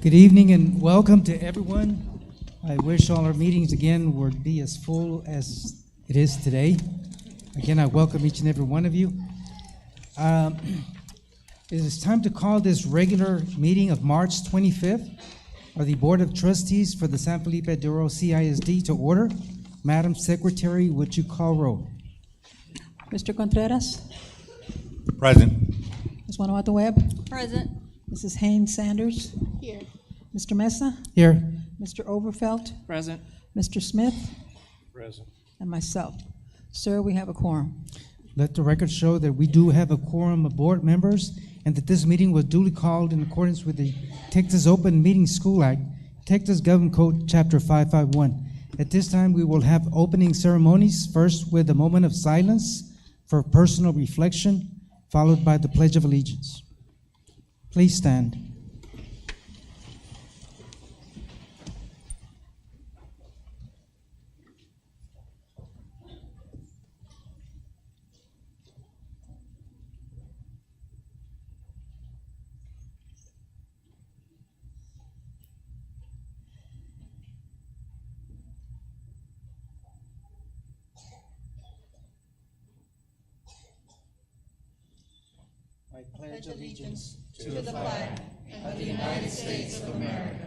Good evening and welcome to everyone. I wish all our meetings again would be as full as it is today. Again, I welcome each and every one of you. It is time to call this regular meeting of March 25th of the Board of Trustees for the San Felipe Duro CISD to order. Madam Secretary, would you call roll? Mr. Contreras? Present. Ms. Guanajuato Webb? Present. Mrs. Haynes Sanders? Here. Mr. Mesa? Here. Mr. Overfelt? Present. Mr. Smith? Present. And myself. Sir, we have a quorum. Let the record show that we do have a quorum of board members and that this meeting was duly called in accordance with the Texas Open Meeting School Act, Texas Government Code, Chapter 551. At this time, we will have opening ceremonies, first with a moment of silence for personal reflection, followed by the Pledge of Allegiance. Please stand. I pledge allegiance to the flag of the United States of America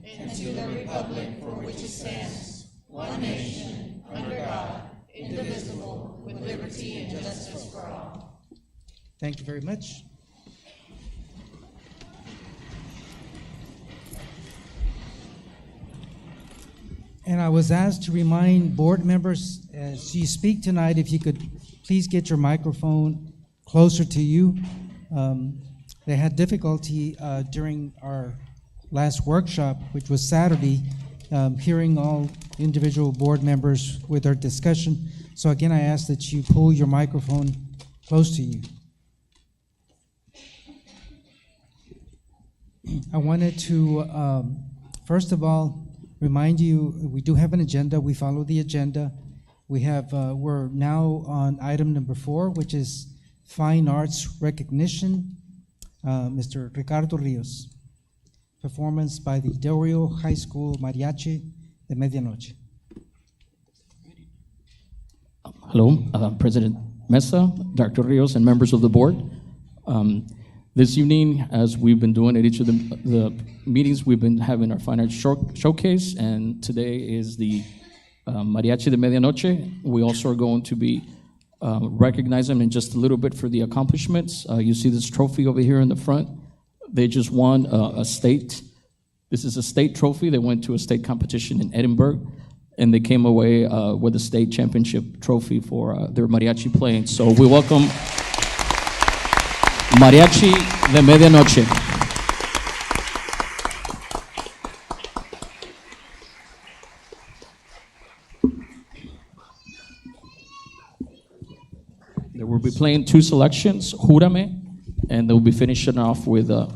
and to the republic for which it stands, one nation, under God, indivisible, with liberty and justice for all. Thank you very much. And I was asked to remind board members as you speak tonight, if you could please get your microphone closer to you. They had difficulty during our last workshop, which was Saturday, hearing all individual board members with their discussion. So again, I ask that you pull your microphone close to you. I wanted to, first of all, remind you, we do have an agenda. We follow the agenda. We have, we're now on item number 4, which is Fine Arts Recognition. Mr. Ricardo Rios, performance by the Del Rio High School Mariachi de Medianoche. Hello, President Mesa, Dr. Rios, and members of the board. This evening, as we've been doing at each of the meetings, we've been having our Fine Arts showcase, and today is the Mariachi de Medianoche. We also are going to be recognize them in just a little bit for the accomplishments. You see this trophy over here in the front. They just won a state. This is a state trophy. They went to a state competition in Edinburgh, and they came away with a state championship trophy for their mariachi playing. So we welcome Mariachi de Medianoche. They will be playing 2 selections, Júrame, and they'll be finishing off with El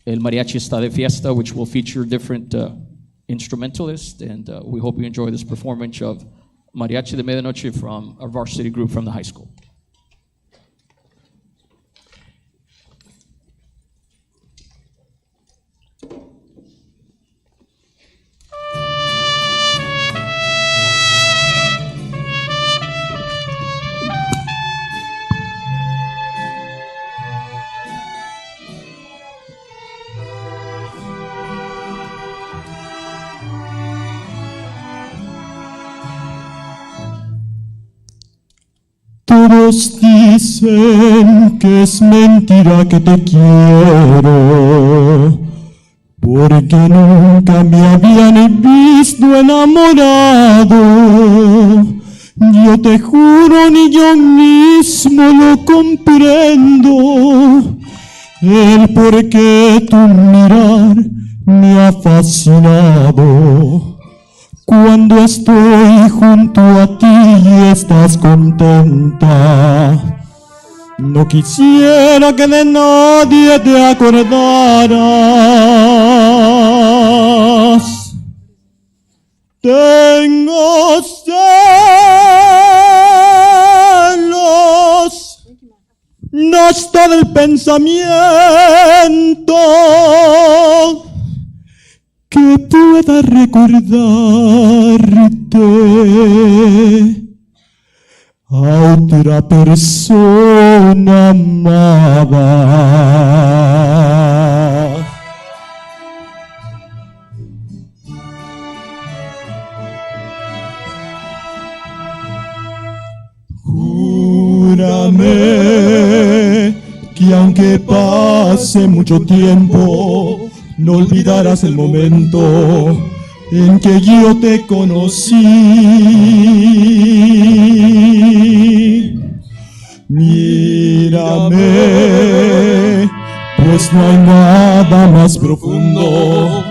Mariachi Está de Fiesta, which will feature different instrumentalists, and we hope you enjoy this performance of Mariachi de Medianoche from our varsity group from the high school. Todos dicen que es mentira que te quiero, porque nunca me habían visto enamorado. Yo te juro, ni yo mismo lo comprendo, el por qué tu mirar me ha fascinado. Cuando estoy junto a ti y estás contenta, no quisiera que de nadie te acordaras. Tengo celos, no está del pensamiento pueda recordarte a otra persona amada. Júrame que aunque pase mucho tiempo, no olvidarás el momento en que yo te conocí. Mírame, pues no hay nada más profundo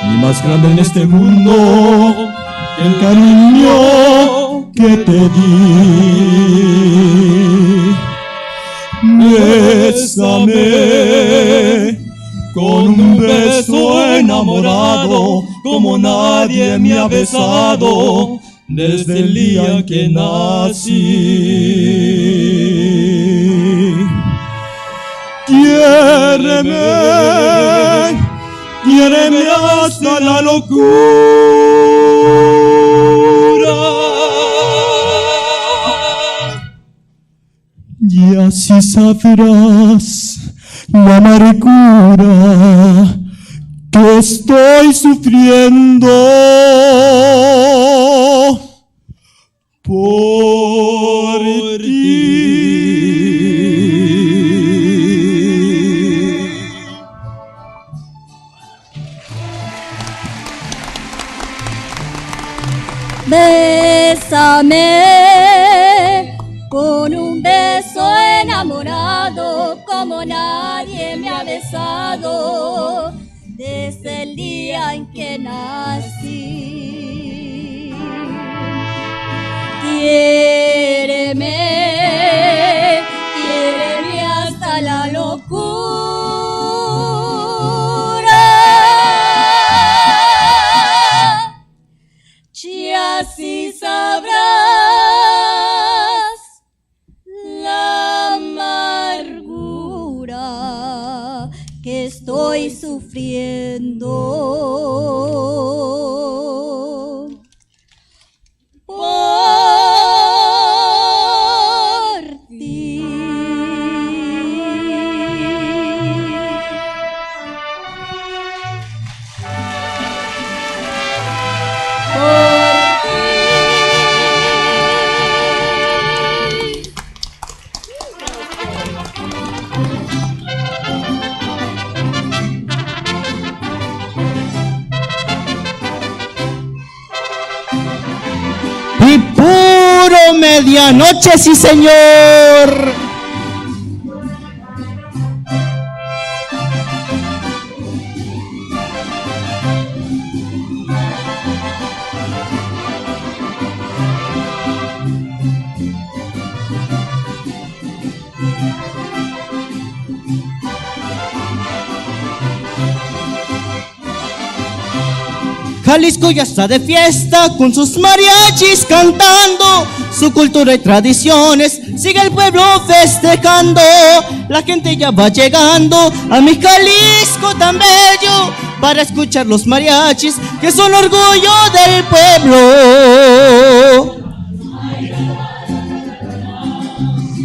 ni más grande en este mundo que el cariño que te di. Bésame con un beso enamorado como nadie me ha besado desde el día en que nací. Quiéreme, quiéreme hasta la locura. Y así sabrás la amargura que estoy sufriendo por ti. Bésame con un beso enamorado como nadie me ha besado desde el día en que nací. Quiéreme, quiéreme hasta la locura, y así sabrás la amargura que estoy sufriendo por ti. Y puro medianoche, sí señor. Jalisco ya está de fiesta con sus mariachis cantando, su cultura y tradiciones sigue el pueblo festejando. La gente ya va llegando a mi Jalisco tan bello para escuchar los mariachis que son orgullo del pueblo.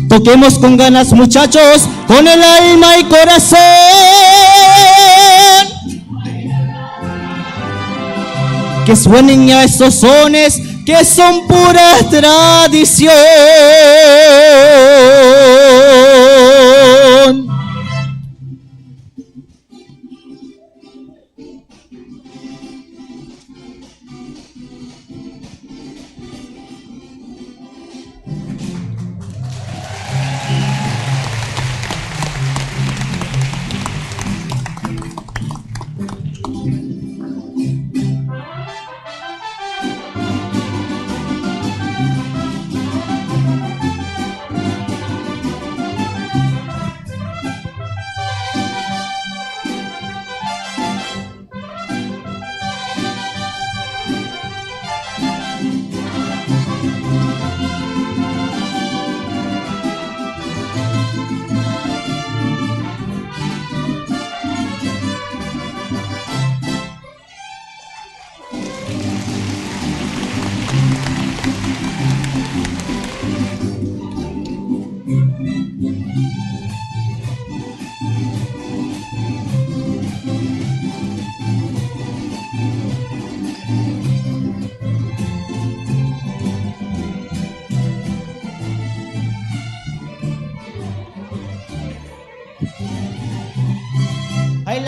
Toquemos con ganas, muchachos, con el alma y corazón. Que suenen ya esos sones que son pura tradición.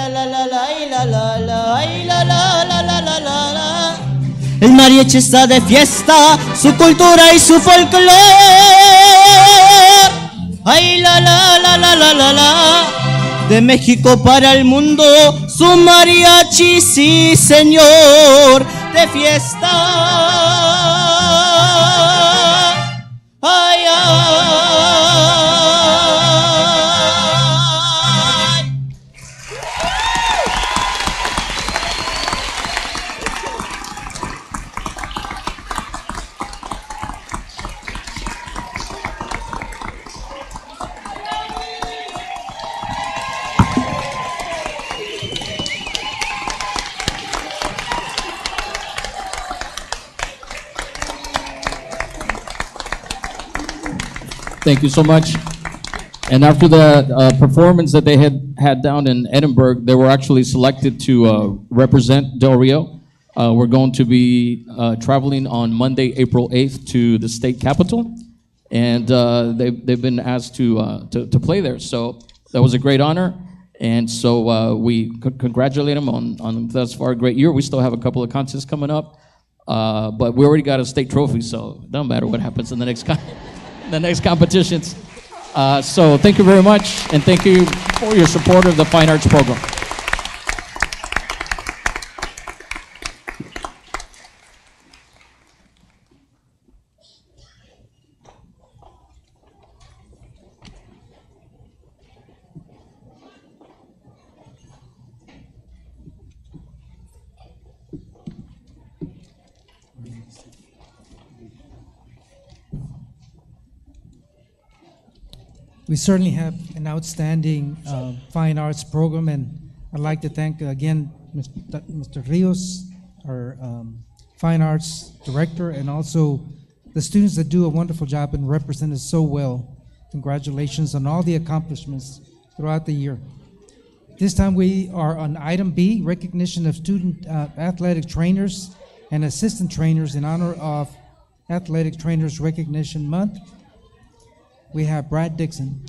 la la la y la la la y la la la la la la la. El mariachi está de fiesta, su cultura y su folclore. Ay la la la la la la la. De México para el mundo, su mariachi, sí señor, de fiesta. Ay, ay. Thank you so much. And after the performance that they had down in Edinburgh, they were actually selected to represent Del Rio. We're going to be traveling on Monday, April 8th to the state capitol. And they've been asked to play there. So that was a great honor. And so we congratulate them on thus far a great year. We still have a couple of contests coming up. But we already got a state trophy, so it doesn't matter what happens in the next the next competitions. So thank you very much, and thank you for your support of the Fine Arts program. We certainly have an outstanding fine arts program, and I'd like to thank again Mr. Rios, our fine arts director, and also the students that do a wonderful job and represent us so well. Congratulations on all the accomplishments throughout the year. This time we are on item B, recognition of student athletic trainers and assistant trainers in honor of Athletic Trainers Recognition Month. We have Brad Dixon.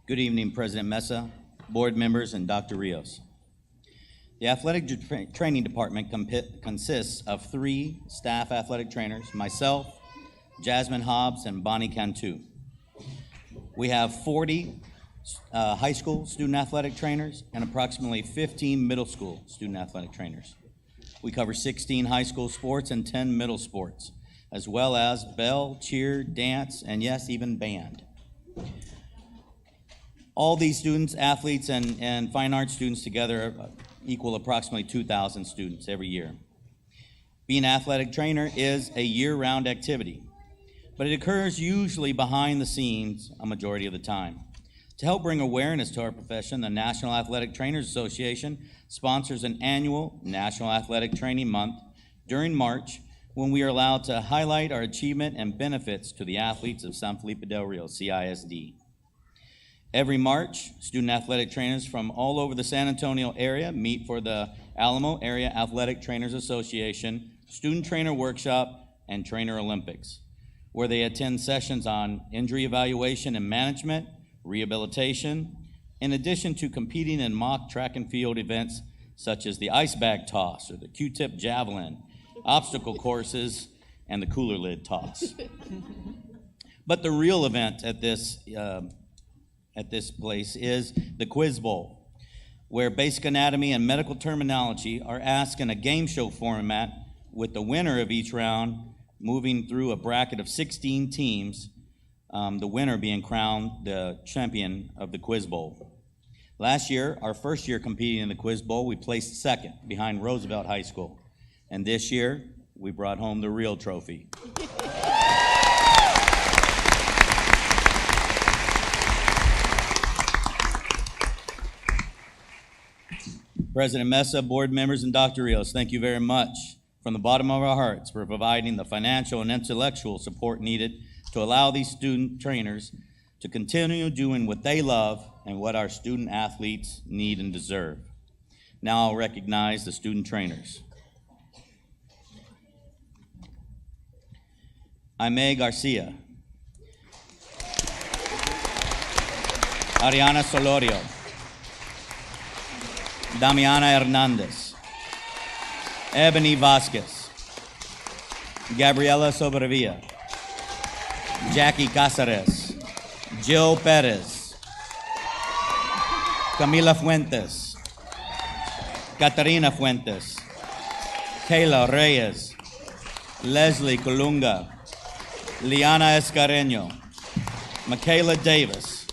Good evening, President Mesa, board members, and Dr. Rios. The Athletic Training Department consists of 3 staff athletic trainers, myself, Jasmine Hobbs, and Bonnie Cantu. We have 40 high school student athletic trainers and approximately 15 middle school student athletic trainers. We cover 16 high school sports and 10 middle sports, as well as bell, cheer, dance, and yes, even band. All these students, athletes, and fine arts students together equal approximately 2,000 students every year. Being an athletic trainer is a year-round activity, but it occurs usually behind the scenes a majority of the time. To help bring awareness to our profession, the National Athletic Trainers Association sponsors an annual National Athletic Training Month during March, when we are allowed to highlight our achievement and benefits to the athletes of San Felipe del Rio, CISD. Every March, student athletic trainers from all over the San Antonio area meet for the Alamo Area Athletic Trainers Association Student Trainer Workshop and Trainer Olympics, where they attend sessions on injury evaluation and management, rehabilitation, in addition to competing in mock track and field events such as the ice bag toss or the Q-tip javelin, obstacle courses, and the cooler lid toss. But the real event at this place is the Quiz Bowl, where basic anatomy and medical terminology are asked in a game show format, with the winner of each round moving through a bracket of 16 teams, the winner being crowned the champion of the Quiz Bowl. Last year, our first year competing in the Quiz Bowl, we placed second behind Roosevelt High School. And this year, we brought home the real trophy. President Mesa, board members, and Dr. Rios, thank you very much from the bottom of our hearts for providing the financial and intellectual support needed to allow these student trainers to continue doing what they love and what our student athletes need and deserve. Now I'll recognize the student trainers. Aime Garcia. Ariana Solorio. Damiana Hernandez. Ebony Vasquez. Gabriela Sobrevilla. Jackie Cáceres. Jill Perez. Camila Fuentes. Catarina Fuentes. Kayla Reyes. Leslie Colunga. Liana Escareño. Michaela Davis.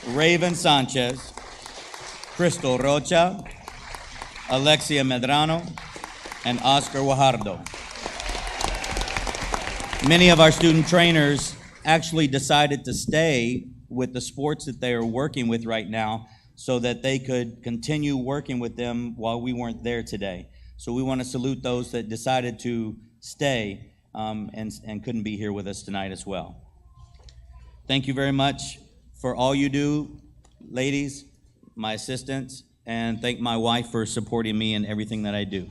Raven Sanchez. Crystal Rocha. Alexia Medrano. And Oscar Guajardo. Many of our student trainers actually decided to stay with the sports that they are working with right now so that they could continue working with them while we weren't there today. So we want to salute those that decided to stay and couldn't be here with us tonight as well. Thank you very much for all you do, ladies, my assistants, and thank my wife for supporting me in everything that I do.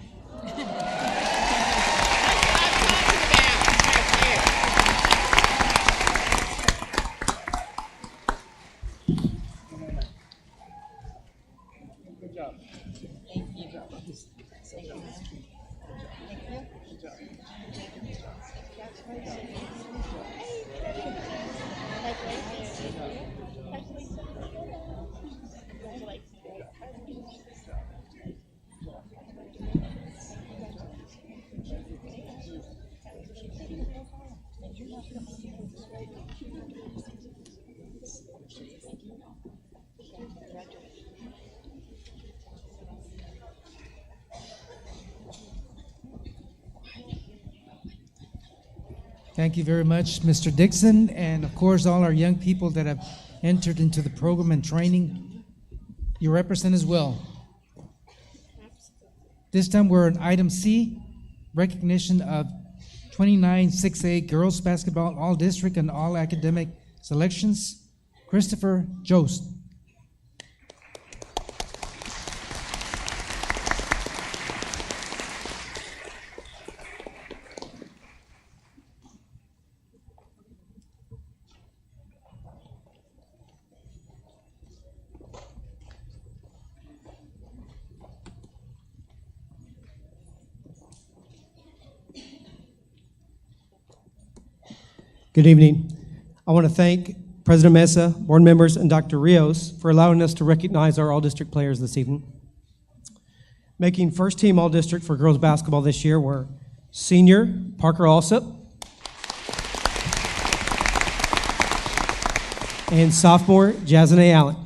Thank you very much, Mr. Dixon, and of course, all our young people that have entered into the program and training. You represent as well. This time we're on item C, recognition of 29-6A girls basketball all district and all academic selections. Christopher Jost. Good evening. I want to thank President Mesa, board members, and Dr. Rios for allowing us to recognize our all-district players this evening. Making first team all-district for girls basketball this year were senior Parker Alsop and sophomore Jazanae Allen.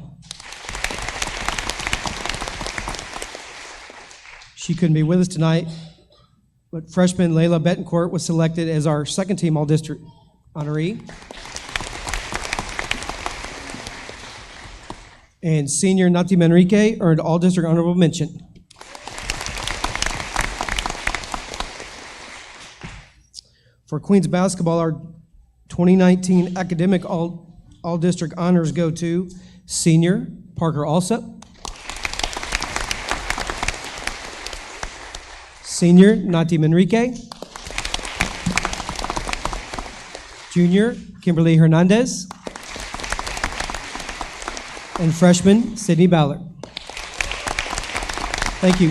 She couldn't be with us tonight, but freshman Layla Betancourt was selected as our second team all-district honoree. And senior Nati Manrique earned all-district honorable mention. For Queens basketball, our 2019 academic all-district honors go to senior Parker Alsop, senior Nati Manrique, junior Kimberly Hernandez, and freshman Sydney Ballard. Thank you.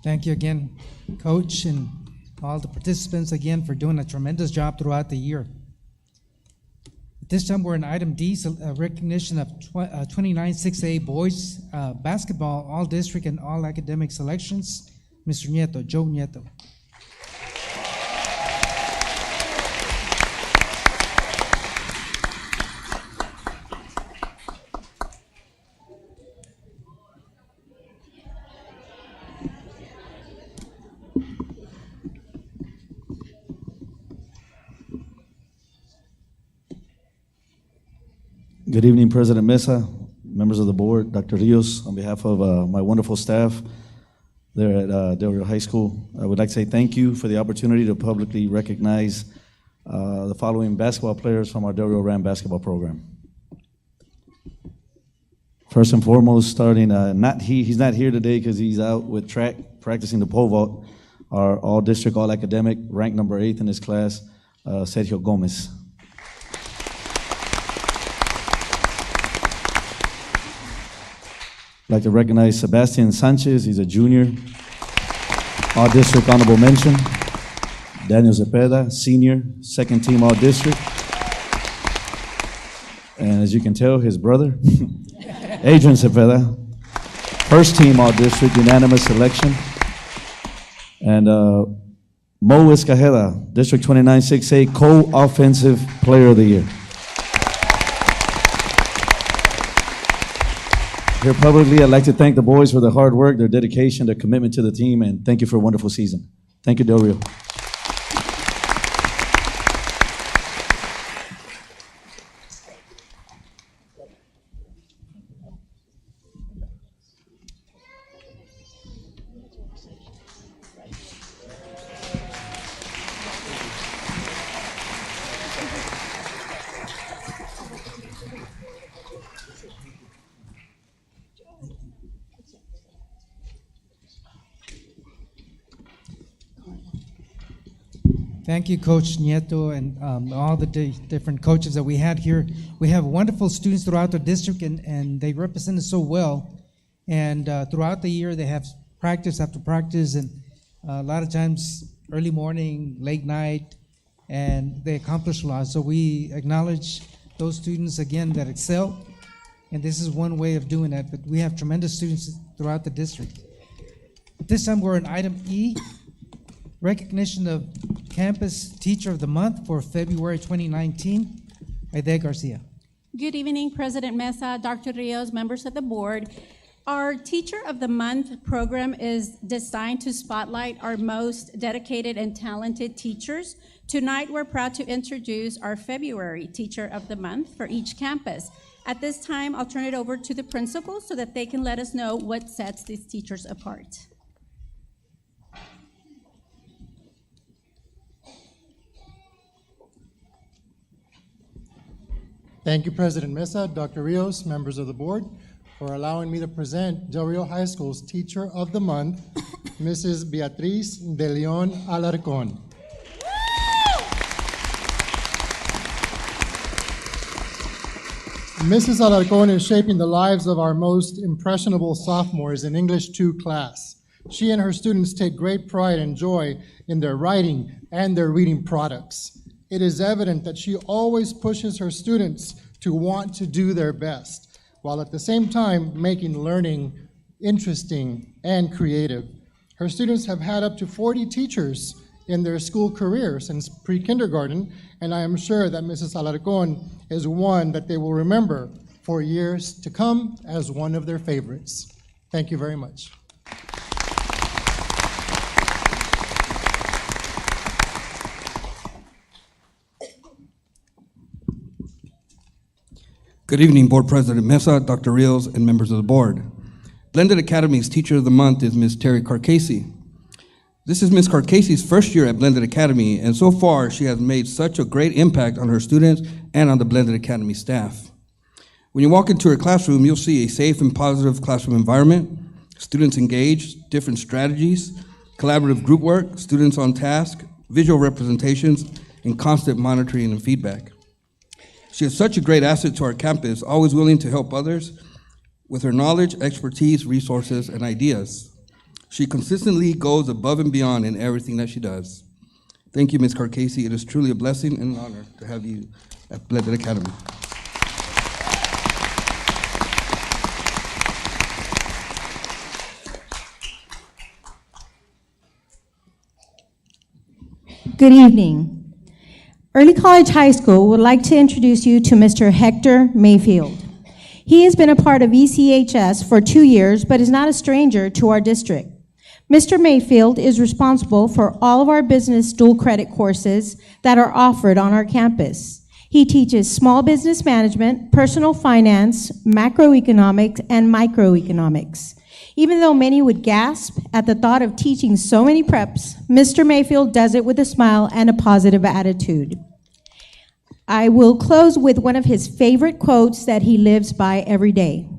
Thank you again, Coach, and all the participants again for doing a tremendous job throughout the year. The This time we're in item D, recognition of 29 6A boys basketball all district and all academic selections. Mr. Nieto, Joe Nieto. Good evening, President Mesa, members of the board, Dr. Rios. On behalf of my wonderful staff there at Del Rio High School, I would like to say thank you for the opportunity to publicly recognize the following basketball players from our Del Rio Ram basketball program. First and foremost, starting, he's not here today because he's out with track practicing the pole vault, our all-district, all-academic, ranked number 8 in his class, Sergio Gomez. I'd like to recognize Sebastian Sanchez, he's a junior, all-district honorable mention. Daniel Zepeda, senior, second team all-district. And as you can tell, his brother, Adrian Zepeda, first team all-district, unanimous selection. And Mo Escajeda, District 29 6A, co-offensive player of the year. Here publicly, I'd like to thank the boys for their hard work, their dedication, their commitment to the team, and thank you for a wonderful season. Thank you, Del Rio. Thank you, Coach Nieto, and all the different coaches that we had here. We have wonderful students throughout the district, and they represent us so well. And throughout the year, they have practice after practice, and a lot of times early morning, late night, and they accomplish a lot. So we acknowledge those students, again, that excel, and this is one way of doing that, but we have tremendous students throughout the district. At this time, we're in item E, recognition of Campus Teacher of the Month for February 2019, Aide Garcia. Good evening, President Mesa, Dr. Rios, members of the board. Our Teacher of the Month program is designed to spotlight our most dedicated and talented teachers. Tonight, we're proud to introduce our February Teacher of the Month for each campus. At this time, I'll turn it over to the principals so that they can let us know what sets these teachers apart. Thank you, President Mesa, Dr. Rios, members of the board, for allowing me to present Del Rio High School's Teacher of the Month, Mrs. Beatriz de Leon Alarcón. Mrs. Alarcón is shaping the lives of our most impressionable sophomores in English 2 class. She and her students take great pride and joy in their writing and their reading products. It is evident that she always pushes her students to want to do their best, while at the same time making learning interesting and creative. Her students have had up to 40 teachers in their school career since pre-kindergarten, and I am sure that Mrs. Alarcón is one that they will remember for years to come as one of their favorites. Thank you very much. Good evening, Board President Mesa, Dr. Rios, and members of the board. Blended Academy's Teacher of the Month is Ms. Terry Carcasey. This is Ms. Carcasey's first year at Blended Academy, and so far she has made such a great impact on her students and on the Blended Academy staff. When you walk into her classroom, you'll see a safe and positive classroom environment, students engaged, different strategies, collaborative group work, students on task, visual representations, and constant monitoring and feedback. She is such a great asset to our campus, always willing to help others with her knowledge, expertise, resources, and ideas. She consistently goes above and beyond in everything that she does. Thank you, Ms. Carcasey. It is truly a blessing and an honor to have you at Blended Academy. Good evening. Early College High School would like to introduce you to Mr. Hector Mayfield. He has been a part of ECHS for 2 years, but is not a stranger to our district. Mr. Mayfield is responsible for all of our business dual credit courses that are offered on our campus. He teaches small business management, personal finance, macroeconomics, and microeconomics. Even though many would gasp at the thought of teaching so many preps, Mr. Mayfield does it with a smile and a positive attitude. I will close with one of his favorite quotes that he lives by every day.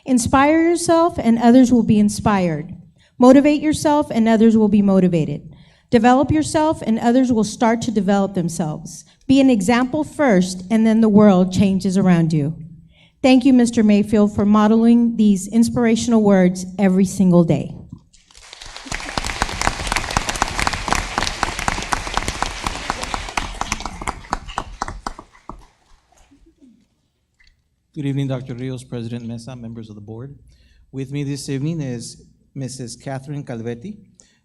Inspire yourself and others will be inspired. Motivate yourself and others will be motivated. Develop yourself and others will start to develop themselves. Be an example first and then the world changes around you. Thank you, Mr. Mayfield, for modeling these inspirational words every single day. Good evening, Dr. Rios, President Mesa, members of the board. With me this evening is Mrs. Catherine Calvetti.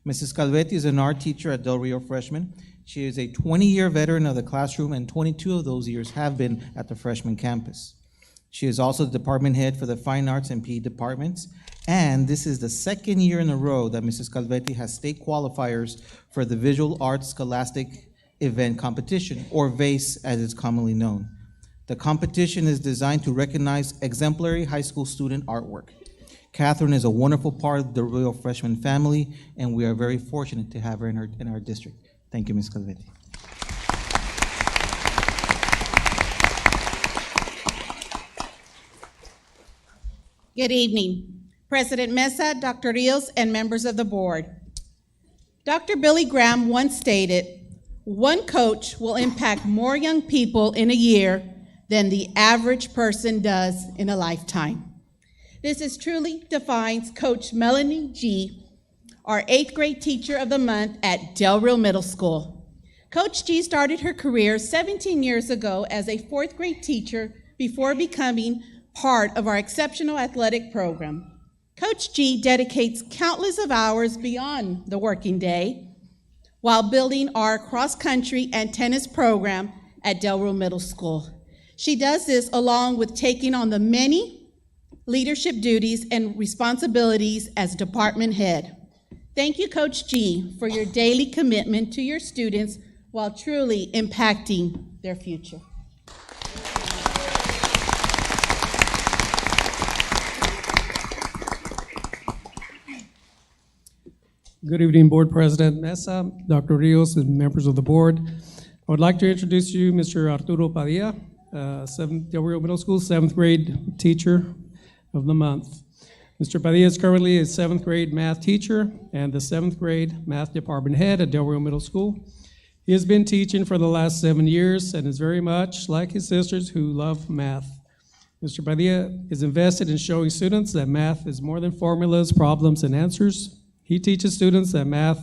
Mrs. Calvetti is an art teacher at Del Rio Freshman. She is a 20-year veteran of the classroom, and 22 of those years have been at the freshman campus. She is also the department head for the Fine Arts and PE departments, and this is the second year in a row that Mrs. Calvetti has state qualifiers for the Visual Arts Scholastic Event Competition, or VACE as it's commonly known. The competition is designed to recognize exemplary high school student artwork. Catherine is a wonderful part of the Royal Freshman family, and we are very fortunate to have her in our district. Thank you, Ms. Calvetti. Good evening, President Mesa, Dr. Rios, and members of the board. Dr. Billy Graham once stated, "One coach will impact more young people in a year than the average person does in a lifetime." This truly defines Coach Melanie G., our 8th grade teacher of the month at Del Rio Middle School. Coach G started her career 17 years ago as a 4th grade teacher before becoming part of our exceptional athletic program. Coach G dedicates countless of hours beyond the working day while building our cross-country and tennis program at Del Rio Middle School. She does this along with taking on the many leadership duties and responsibilities as department head. Thank you, Coach G, for your daily commitment to your students while truly impacting their future. Good evening, Board President Mesa, Dr. Rios, and members of the board. I would like to introduce you Mr. Arturo Padilla, Del Rio Middle School 7th grade teacher of the month. Mr. Padilla is currently a 7th grade math teacher and the 7th grade math department head at Del Rio Middle School. He has been teaching for the last 7 years and is very much like his sisters who love math. Mr. Padilla is invested in showing students that math is more than formulas, problems, and answers. He teaches students that math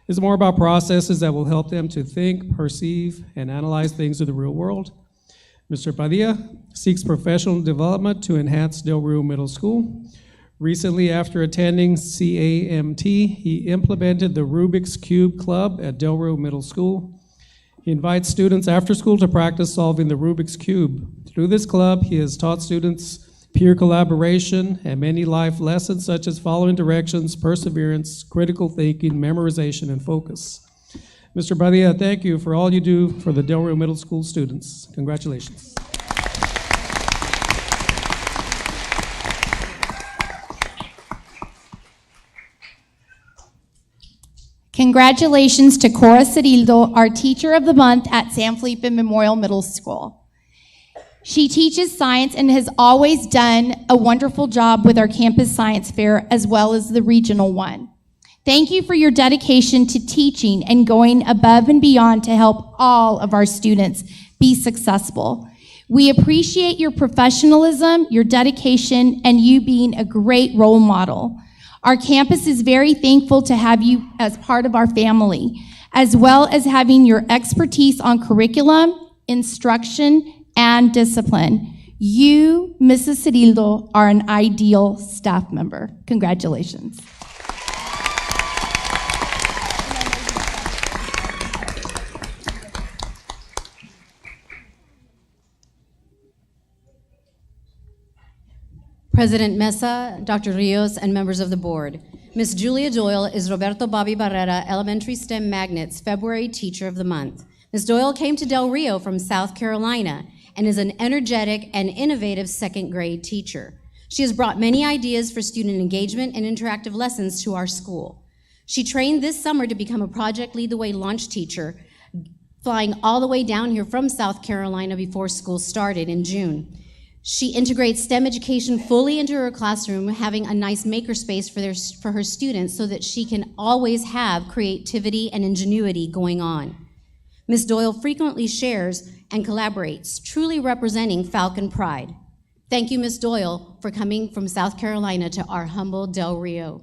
is more about processes that will help them to think, perceive, and analyze things in the real world. Mr. Padilla seeks professional development to enhance Del Rio Middle School. Recently, after attending CAMT, he implemented the Rubik's Cube Club at Del Rio Middle School. He invites students after school to practice solving the Rubik's Cube. Through this club, he has taught students peer collaboration and many life lessons such as following directions, perseverance, critical thinking, memorization, and focus. Mr. Padilla, thank you for all you do for the Del Rio Middle School students. Congratulations. Congratulations to Cora Cirildo, our Teacher of the Month at San Felipe Memorial Middle School. She teaches science and has always done a wonderful job with our campus science fair as well as the regional one. Thank you for your dedication to teaching and going above and beyond to help all of our students be successful. We appreciate your professionalism, your dedication, and you being a great role model. Our campus is very thankful to have you as part of our family. as well as having your expertise on curriculum, instruction, and discipline. You, Mrs. Cirillo, are an ideal staff member. Congratulations. President Mesa, Dr. Rios, and members of the board. Ms. Julia Doyle is Roberto Bobby Barrera Elementary STEM Magnet's February Teacher of the Month. Ms. Doyle came to Del Rio from South Carolina and is an energetic and innovative second grade teacher. She has brought many ideas for student engagement and interactive lessons to our school. She trained this summer to become a Project Lead the Way launch teacher, flying all the way down here from South Carolina before school started in June. She integrates STEM education fully into her classroom, having a nice makerspace for her students so that she can always have creativity and ingenuity going on. Ms. Doyle frequently shares and collaborates, truly representing Falcon Pride. Thank you, Ms. Doyle, for coming from South Carolina to our humble Del Rio.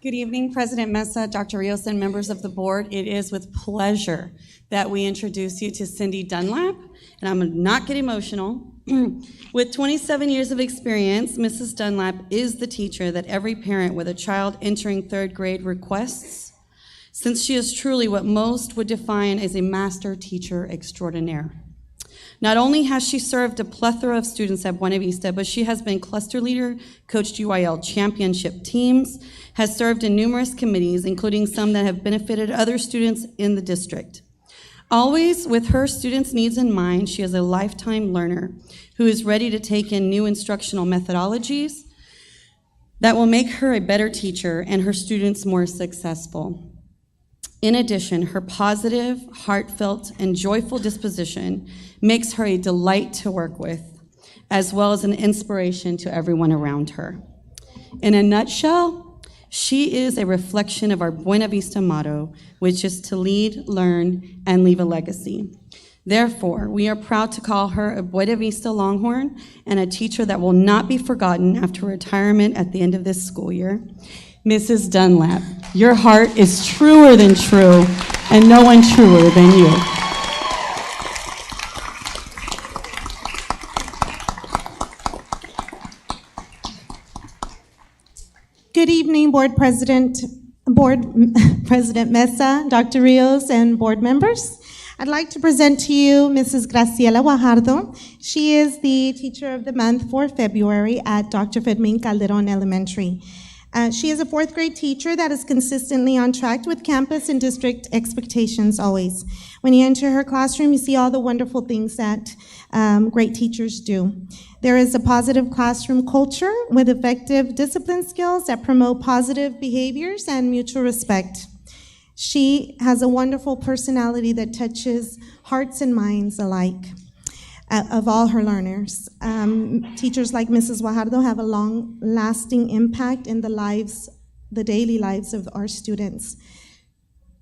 Good evening, President Mesa, Dr. Rios, and members of the board. It is with pleasure that we introduce you to Cindy Dunlap, and I'm gonna not get emotional. With 27 years of experience, Mrs. Dunlap is the teacher that every parent with a child entering third grade requests, since she is truly what most would define as a master teacher extraordinaire. Not only has she served a plethora of students at Buena Vista, but she has been cluster leader, coached UIL championship teams, has served in numerous committees, including some that have benefited other students in the district. Always with her students' needs in mind, she is a lifetime learner who is ready to take in new instructional methodologies that will make her a better teacher and her students more successful. In addition, her positive, heartfelt, and joyful disposition makes her a delight to work with, as well as an inspiration to everyone around her. In a nutshell, she is a reflection of our Buena Vista motto, which is to lead, learn, and leave a legacy. Therefore, we are proud to call her a Buena Vista Longhorn and a teacher that will not be forgotten after retirement at the end of this school year. Mrs. Dunlap, your heart is truer than true, and no one truer than you. Good evening, Board President Mesa, Dr. Rios, and board members. I'd like to present to you Mrs. Graciela Guajardo. She is the Teacher of the Month for February at Dr. Fermin Calderon Elementary. She is a fourth grade teacher that is consistently on track with campus and district expectations always. When you enter her classroom, you see all the wonderful things that great teachers do. There is a positive classroom culture with effective discipline skills that promote positive behaviors and mutual respect. She has a wonderful personality that touches hearts and minds alike of all her learners. Teachers like Mrs. Guajardo have a long-lasting impact in the daily lives of our students.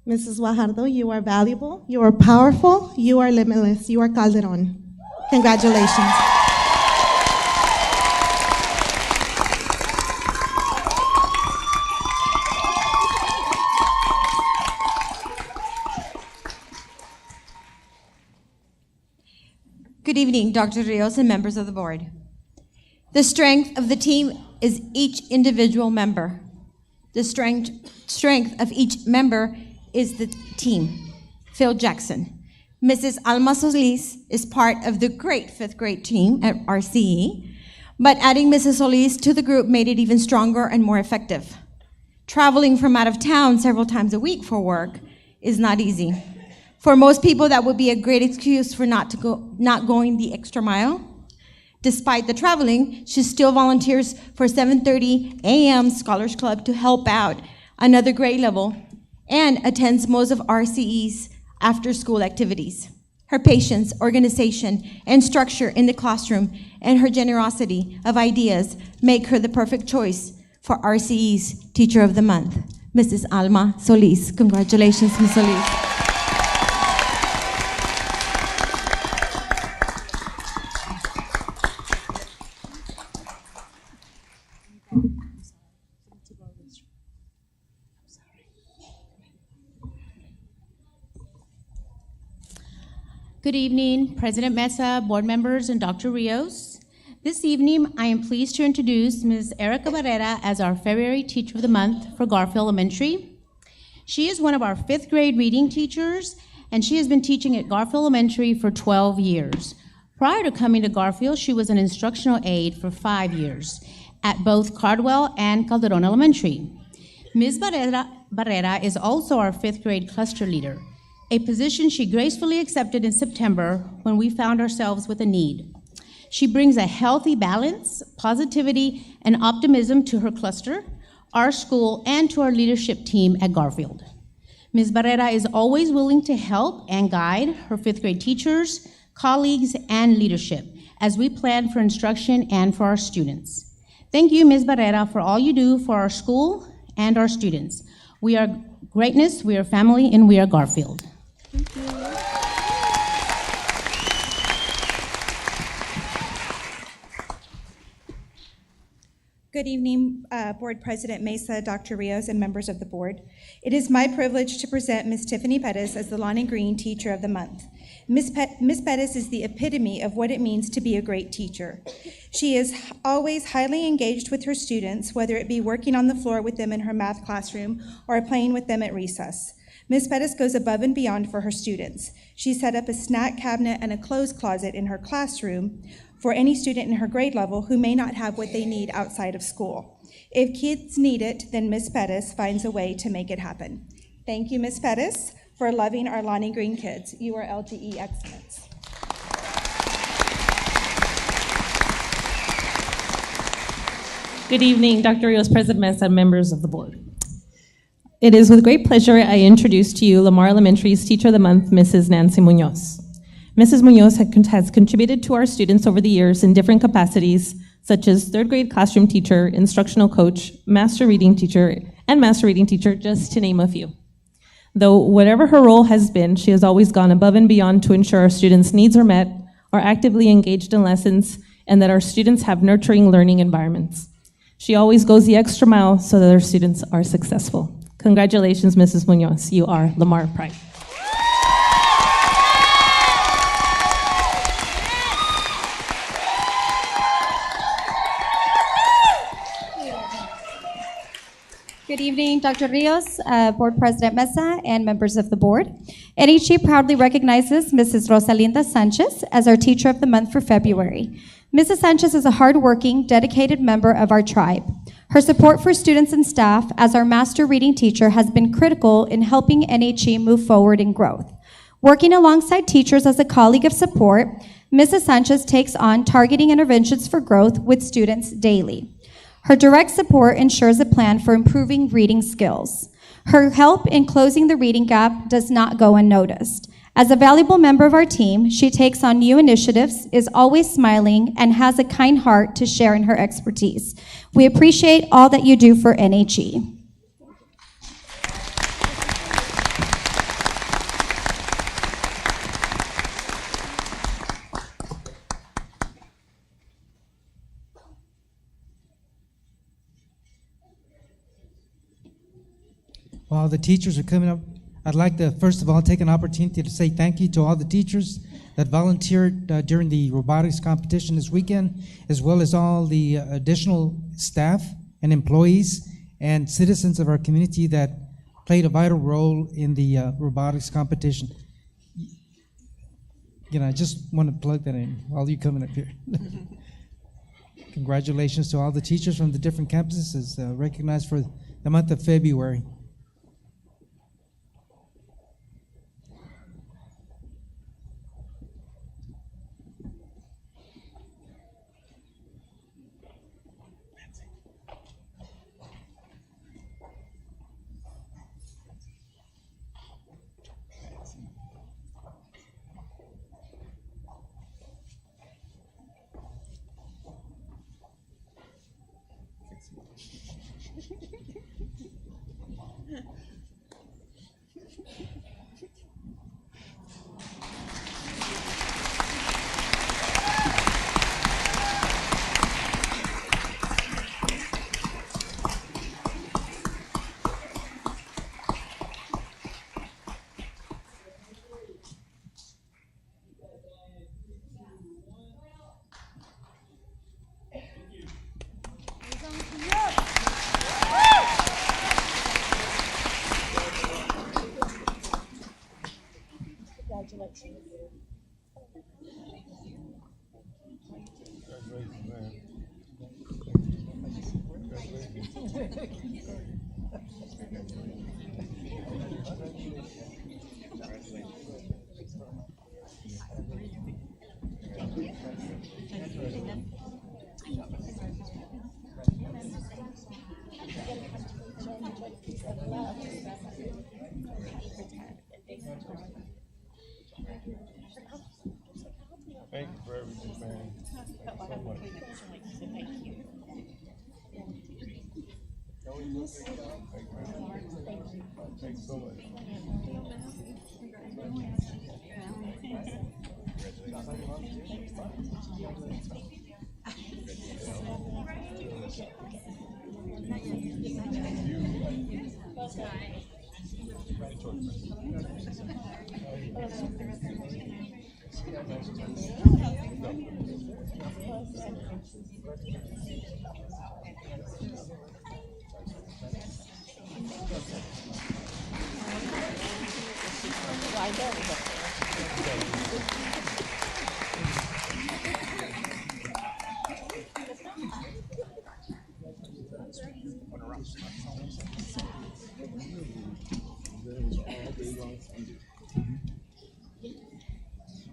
Mrs. Guajardo, you are valuable, you are powerful, you are limitless, you are Calderon. Congratulations. Good evening, Dr. Rios and members of the board. The strength of the team is each individual member. The strength of each member is the team. Phil Jackson. Mrs. Alma Solis is part of the great fifth grade team at RCE, but adding Mrs. Solis to the group made it even stronger and more effective. Traveling from out of town several times a week for work is not easy. For most people, that would be a great excuse for not going the extra mile. Despite the traveling, she still volunteers for 7:30 a.m. Scholars Club to help out another grade level and attends most of RCE's after-school activities. Her patience, organization, and structure in the classroom and her generosity of ideas make her the perfect choice for RCE's Teacher of the Month, Mrs. Alma Solis. Congratulations, Ms. Solis. Good evening, President Mesa, board members, and Dr. Rios. This evening, I am pleased to introduce Ms. Erica Barrera as our February Teacher of the Month for Garfield Elementary. She is one of our 5th grade reading teachers, and she has been teaching at Garfield Elementary for 12 years. Prior to coming to Garfield, she was an instructional aide for 5 years at both Cardwell and Calderon Elementary. Ms. Barrera is also our 5th grade cluster leader, a position she gracefully accepted in September when we found ourselves with a need. She brings a healthy balance, positivity, and optimism to her cluster, our school, and to our leadership team at Garfield. Ms. Barrera is always willing to help and guide her 5th grade teachers, colleagues, and leadership as we plan for instruction and for our students. Thank you, Ms. Barrera, for all you do for our school and our students. We are greatness, we are family, and we are Garfield. Thank you. Good evening, Board President Mesa, Dr. Rios, and members of the board. It is my privilege to present Ms. Tiffany Pettis as the Lawn and Green Teacher of the Month. Ms. Pettis is the epitome of what it means to be a great teacher. She is always highly engaged with her students, whether it be working on the floor with them in her math classroom or playing with them at recess. Ms. Pettis goes above and beyond for her students. She set up a snack cabinet and a clothes closet in her classroom for any student in her grade level who may not have what they need outside of school. If kids need it, then Ms. Pettis finds a way to make it happen. Thank you, Ms. Pettis, for loving our Lawn and Green kids. You are LGE excellence. Good evening, Dr. Rios, President Mesa, and members of the board. It is with great pleasure I introduce to you Lamar Elementary's Teacher of the Month, Mrs. Nancy Munoz. Mrs. Munoz has contributed to our students over the years in different capacities, such as 3rd grade classroom teacher, instructional coach, master reading teacher, and master reading teacher, just to name a few. Though whatever her role has been, she has always gone above and beyond to ensure our students' needs are met, are actively engaged in lessons, and that our students have nurturing learning environments. She always goes the extra mile so that our students are successful. Congratulations, Mrs. Munoz. You are Lamar Pride. Good evening, Dr. Rios, Board President Mesa, and members of the board. NHG proudly recognizes Mrs. Rosalinda Sanchez as our Teacher of the Month for February. Mrs. Sanchez is a hardworking, dedicated member of our tribe. Her support for students and staff as our master reading teacher has been critical in helping NHG move forward in growth. Working alongside teachers as a colleague of support, Mrs. Sanchez takes on targeting interventions for growth with students daily. Her direct support ensures a plan for improving reading skills. Her help in closing the reading gap does not go unnoticed. As a valuable member of our team, she takes on new initiatives, is always smiling, and has a kind heart to share in her expertise. We appreciate all that you do for NHE. While the teachers are coming up, I'd like to, first of all, take an opportunity to say thank you to all the teachers that volunteered during the robotics competition this weekend, as well as all the additional staff and employees and citizens of our community that played a vital role in the robotics competition. You know, I just want to plug that in while you're coming up here. Congratulations to all the teachers from the different campuses as recognized for the month of February. Thank you for everything, man. Thank you so much. Thank you so much.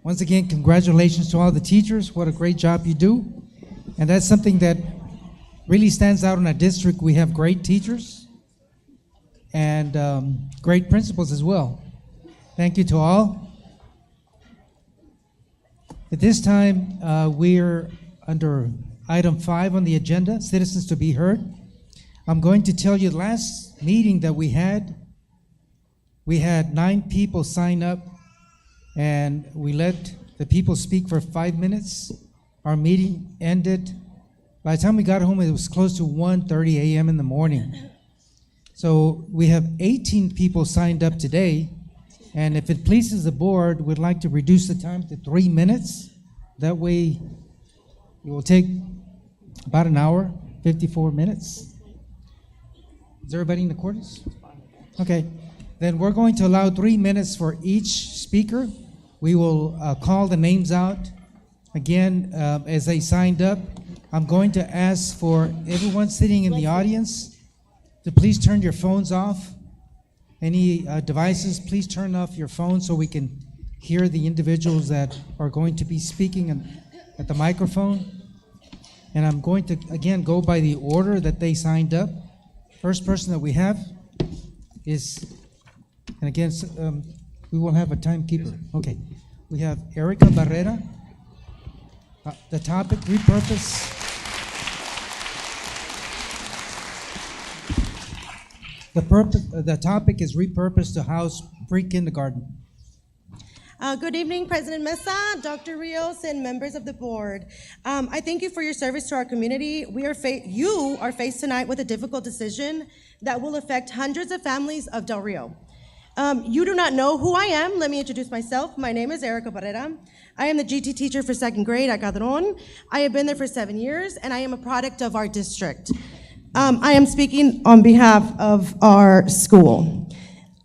Once again, congratulations to all the teachers. What a great job you do. And that's something that really stands out in our district. We have great teachers and great principals as well. Thank you to all. At this time, we're under item 5 on the agenda, citizens to be heard. I'm going to tell you, last meeting that we had 9 people sign up, and we let the people speak for 5 minutes. Our meeting ended. By the time we got home, it was close to 1:30 a.m. in the morning. So we have 18 people signed up today, and if it pleases the board, we'd like to reduce the time to 3 minutes. That way, it will take about an hour, 54 minutes. Is everybody in accordance? Okay. Then we're going to allow 3 minutes for each speaker. We will call the names out. Again, as they signed up, I'm going to ask for everyone sitting in the audience to please turn your phones off. Any devices, please turn off your phone so we can hear the individuals that are going to be speaking at the microphone. And I'm going to, again, go by the order that they signed up. First person that we have is, and again, we will have a timekeeper. Okay. We have Erica Barrera. The topic, repurpose. The topic is repurpose to house pre-kindergarten. Good evening, President Mesa, Dr. Rios, and members of the board. I thank you for your service to our community. You are faced tonight with a difficult decision that will affect hundreds of families of Del Rio. You do not know who I am. Let me introduce myself. My name is Erica Barrera. I am the GT teacher for 2nd grade at Cadron. I have been there for 7 years, and I am a product of our district. I am speaking on behalf of our school.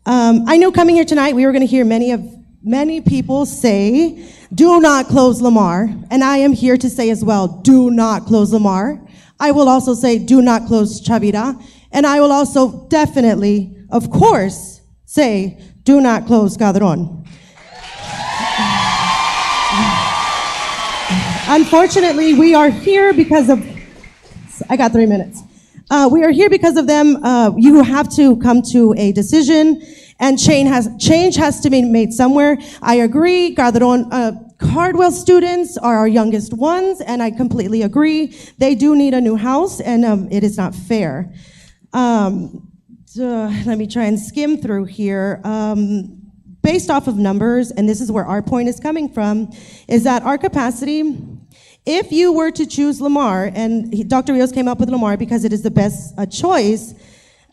I knew coming here tonight we were going to hear many people say, do not close Lamar, and I am here to say as well, do not close Lamar. I will also say, do not close Chavira, and I will also definitely, of course, say, do not close Cadron. Unfortunately, we are here because of, I got 3 minutes. We are here because of them. You have to come to a decision, and change has to be made somewhere. I agree, Cardwell students are our youngest ones, and I completely agree. They do need a new house, and it is not fair. Let me try and skim through here. Based off of numbers, and this is where our point is coming from, is that our capacity, if you were to choose Lamar, and Dr. Rios came up with Lamar because it is the best choice,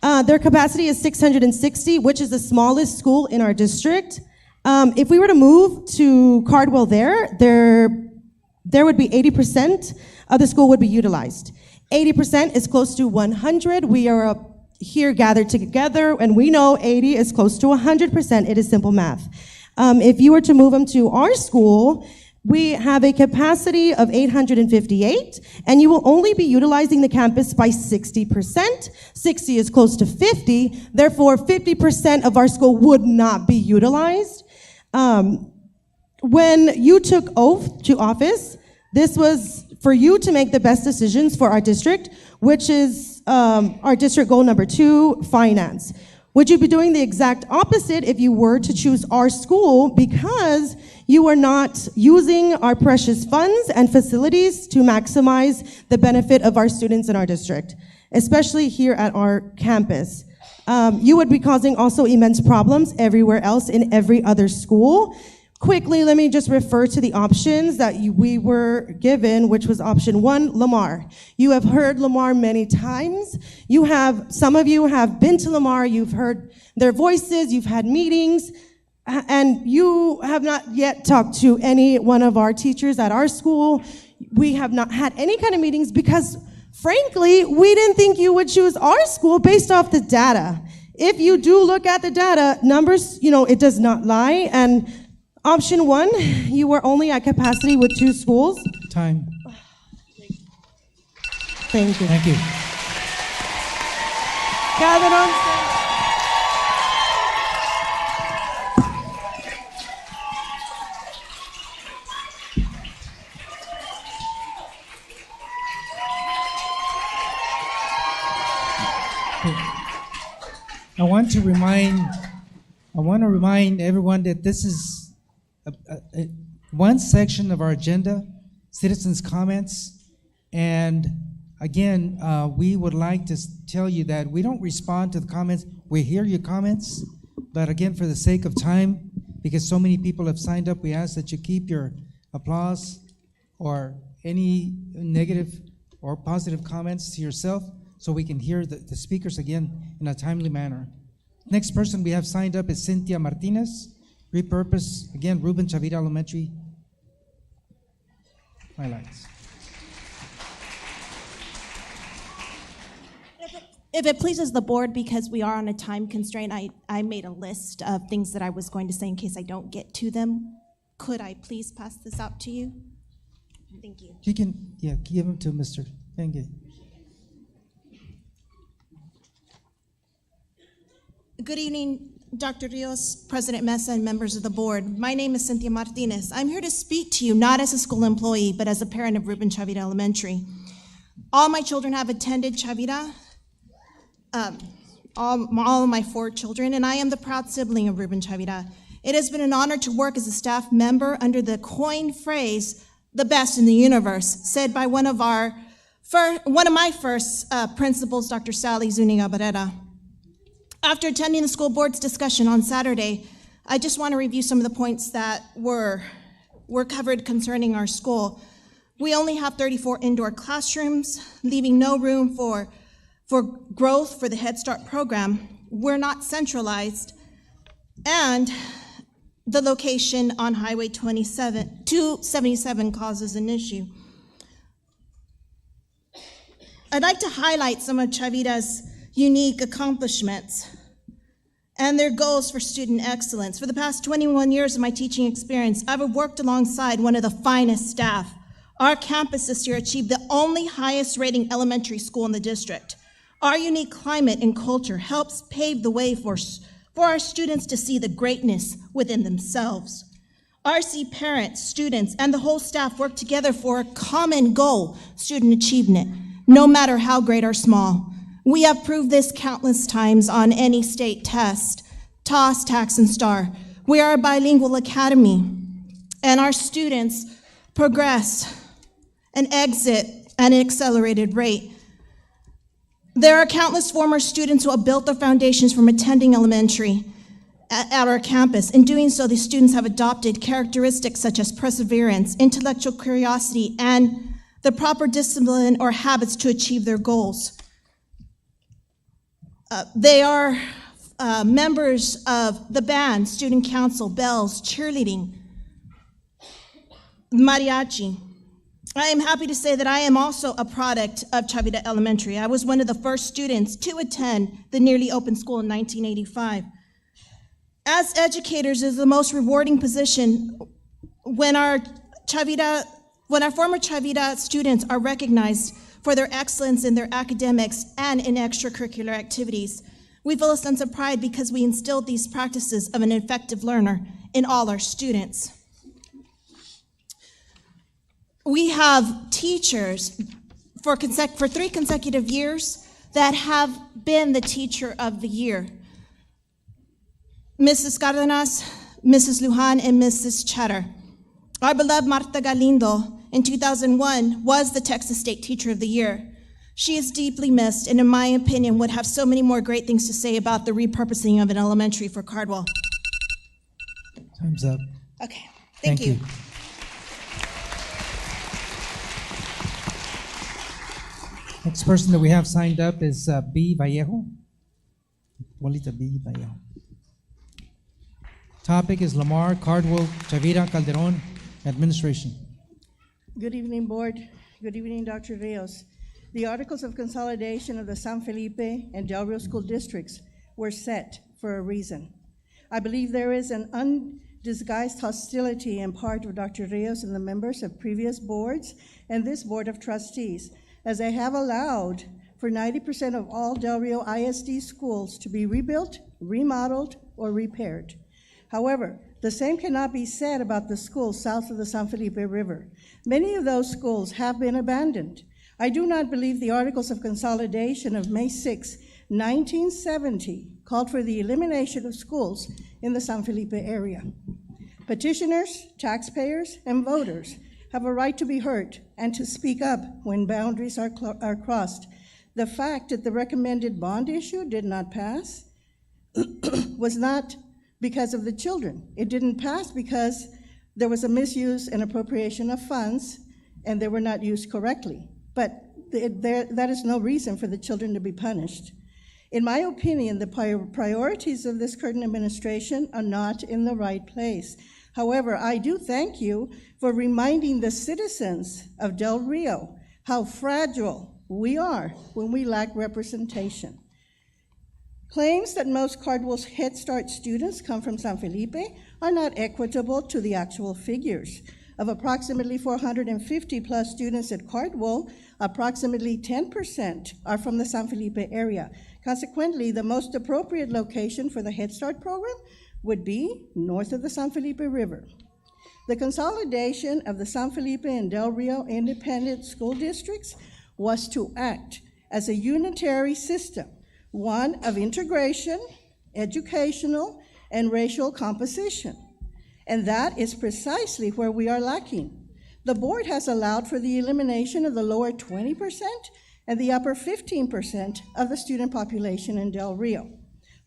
their capacity is 660, which is the smallest school in our district. If we were to move to Cardwell there would be 80% of the school would be utilized. 80% is close to 100. We are here gathered together, and we know 80 is close to 100%. It is simple math. If you were to move them to our school, we have a capacity of 858, and you will only be utilizing the campus by 60%. 60 is close to 50, therefore 50% of our school would not be utilized. When you took oath to office, this was for you to make the best decisions for our district, which is our district goal number 2, finance. Would you be doing the exact opposite if you were to choose our school because you are not using our precious funds and facilities to maximize the benefit of our students in our district, especially here at our campus? You would be causing also immense problems everywhere else in every other school. Quickly, let me just refer to the options that we were given, which was option 1, Lamar. You have heard Lamar many times. Some of you have been to Lamar, you've heard their voices, you've had meetings, and you have not yet talked to any one of our teachers at our school. We have not had any kind of meetings because, frankly, we didn't think you would choose our school based off the data. If you do look at the data, numbers, it does not lie, and option 1, you were only at capacity with 2 schools. Time. Thank you. Thank you. Gather on stage. I want to remind everyone that this is one section of our agenda, citizens' comments, and again, we would like to tell you that we don't respond to the comments. We hear your comments, but again, for the sake of time, because so many people have signed up, we ask that you keep your applause or any negative or positive comments to yourself so we can hear the speakers again in a timely manner. Next person we have signed up is Cynthia Martinez. Repurpose, again, Ruben Chavira Elementary. Highlights. If it pleases the board, because we are on a time constraint, I made a list of things that I was going to say in case I don't get to them. Could I please pass this out to you? Thank you. You can, give them to Mr. Fenge. Good evening, Dr. Rios, President Mesa, and members of the board. My name is Cynthia Martinez. I'm here to speak to you not as a school employee, but as a parent of Ruben Chavira Elementary. All my children have attended Chavira, all of my 4 children, and I am the proud sibling of Ruben Chavira. It has been an honor to work as a staff member under the coined phrase, the best in the universe, said by one of my first principals, Dr. Sally Zuniga Barrera. After attending the school board's discussion on Saturday, I just want to review some of the points that were covered concerning our school. We only have 34 indoor classrooms, leaving no room for growth for the Head Start program. We're not centralized, and the location on Highway 277 causes an issue. I'd like to highlight some of Chavira's unique accomplishments and their goals for student excellence. For the past 21 years of my teaching experience, I've worked alongside one of the finest staff. Our campus this year achieved the only highest rating elementary school in the district. Our unique climate and culture helps pave the way for our students to see the greatness within themselves. RC parents, students, and the whole staff work together for a common goal, student achievement, no matter how great or small. We have proved this countless times on any state test, TOS, TAX, and STAR. We are a bilingual academy, and our students progress and exit at an accelerated rate. There are countless former students who have built their foundations from attending elementary at our campus. In doing so, these students have adopted characteristics such as perseverance, intellectual curiosity, and the proper discipline or habits to achieve their goals. They are members of the band, student council, bells, cheerleading, mariachi. I am happy to say that I am also a product of Chavira Elementary. I was one of the first students to attend the nearly open school in 1985. As educators, it is the most rewarding position when our former Chavira students are recognized for their excellence in their academics and in extracurricular activities. We feel a sense of pride because we instilled these practices of an effective learner in all our students. We have teachers for 3 consecutive years that have been the teacher of the year. Mrs. Cardenas, Mrs. Lujan, and Mrs. Cheddar. Our beloved Marta Galindo in 2001 was the Texas State Teacher of the Year. She is deeply missed and in my opinion would have so many more great things to say about the repurposing of an elementary for Cardwell. Time's up. Okay, thank you. Next person that we have signed up is B. Vallejo. Abuelita B. Vallejo. Topic is Lamar, Cardwell, Chavira, Calderon, Administration. Good evening, Board. Good evening, Dr. Rios. The Articles of Consolidation of the San Felipe and Del Rio School Districts were set for a reason. I believe there is an undisguised hostility in part of Dr. Rios and the members of previous boards and this Board of Trustees, as they have allowed for 90% of all Del Rio ISD schools to be rebuilt, remodeled, or repaired. However, the same cannot be said about the schools south of the San Felipe River. Many of those schools have been abandoned. I do not believe the Articles of Consolidation of May 6, 1970 called for the elimination of schools in the San Felipe area. Petitioners, taxpayers, and voters have a right to be heard and to speak up when boundaries are crossed. The fact that the recommended bond issue did not pass was not because of the children. It didn't pass because there was a misuse and appropriation of funds and they were not used correctly. But that is no reason for the children to be punished. In my opinion, the priorities of this current administration are not in the right place. However, I do thank you for reminding the citizens of Del Rio how fragile we are when we lack representation. Claims that most Cardwell's Head Start students come from San Felipe are not equitable to the actual figures. Of approximately 450 plus students at Cardwell, approximately 10% are from the San Felipe area. Consequently, the most appropriate location for the Head Start program would be north of the San Felipe River. The consolidation of the San Felipe and Del Rio independent school districts was to act as a unitary system, one of integration, educational, and racial composition. And that is precisely where we are lacking. The board has allowed for the elimination of the lower 20% and the upper 15% of the student population in Del Rio.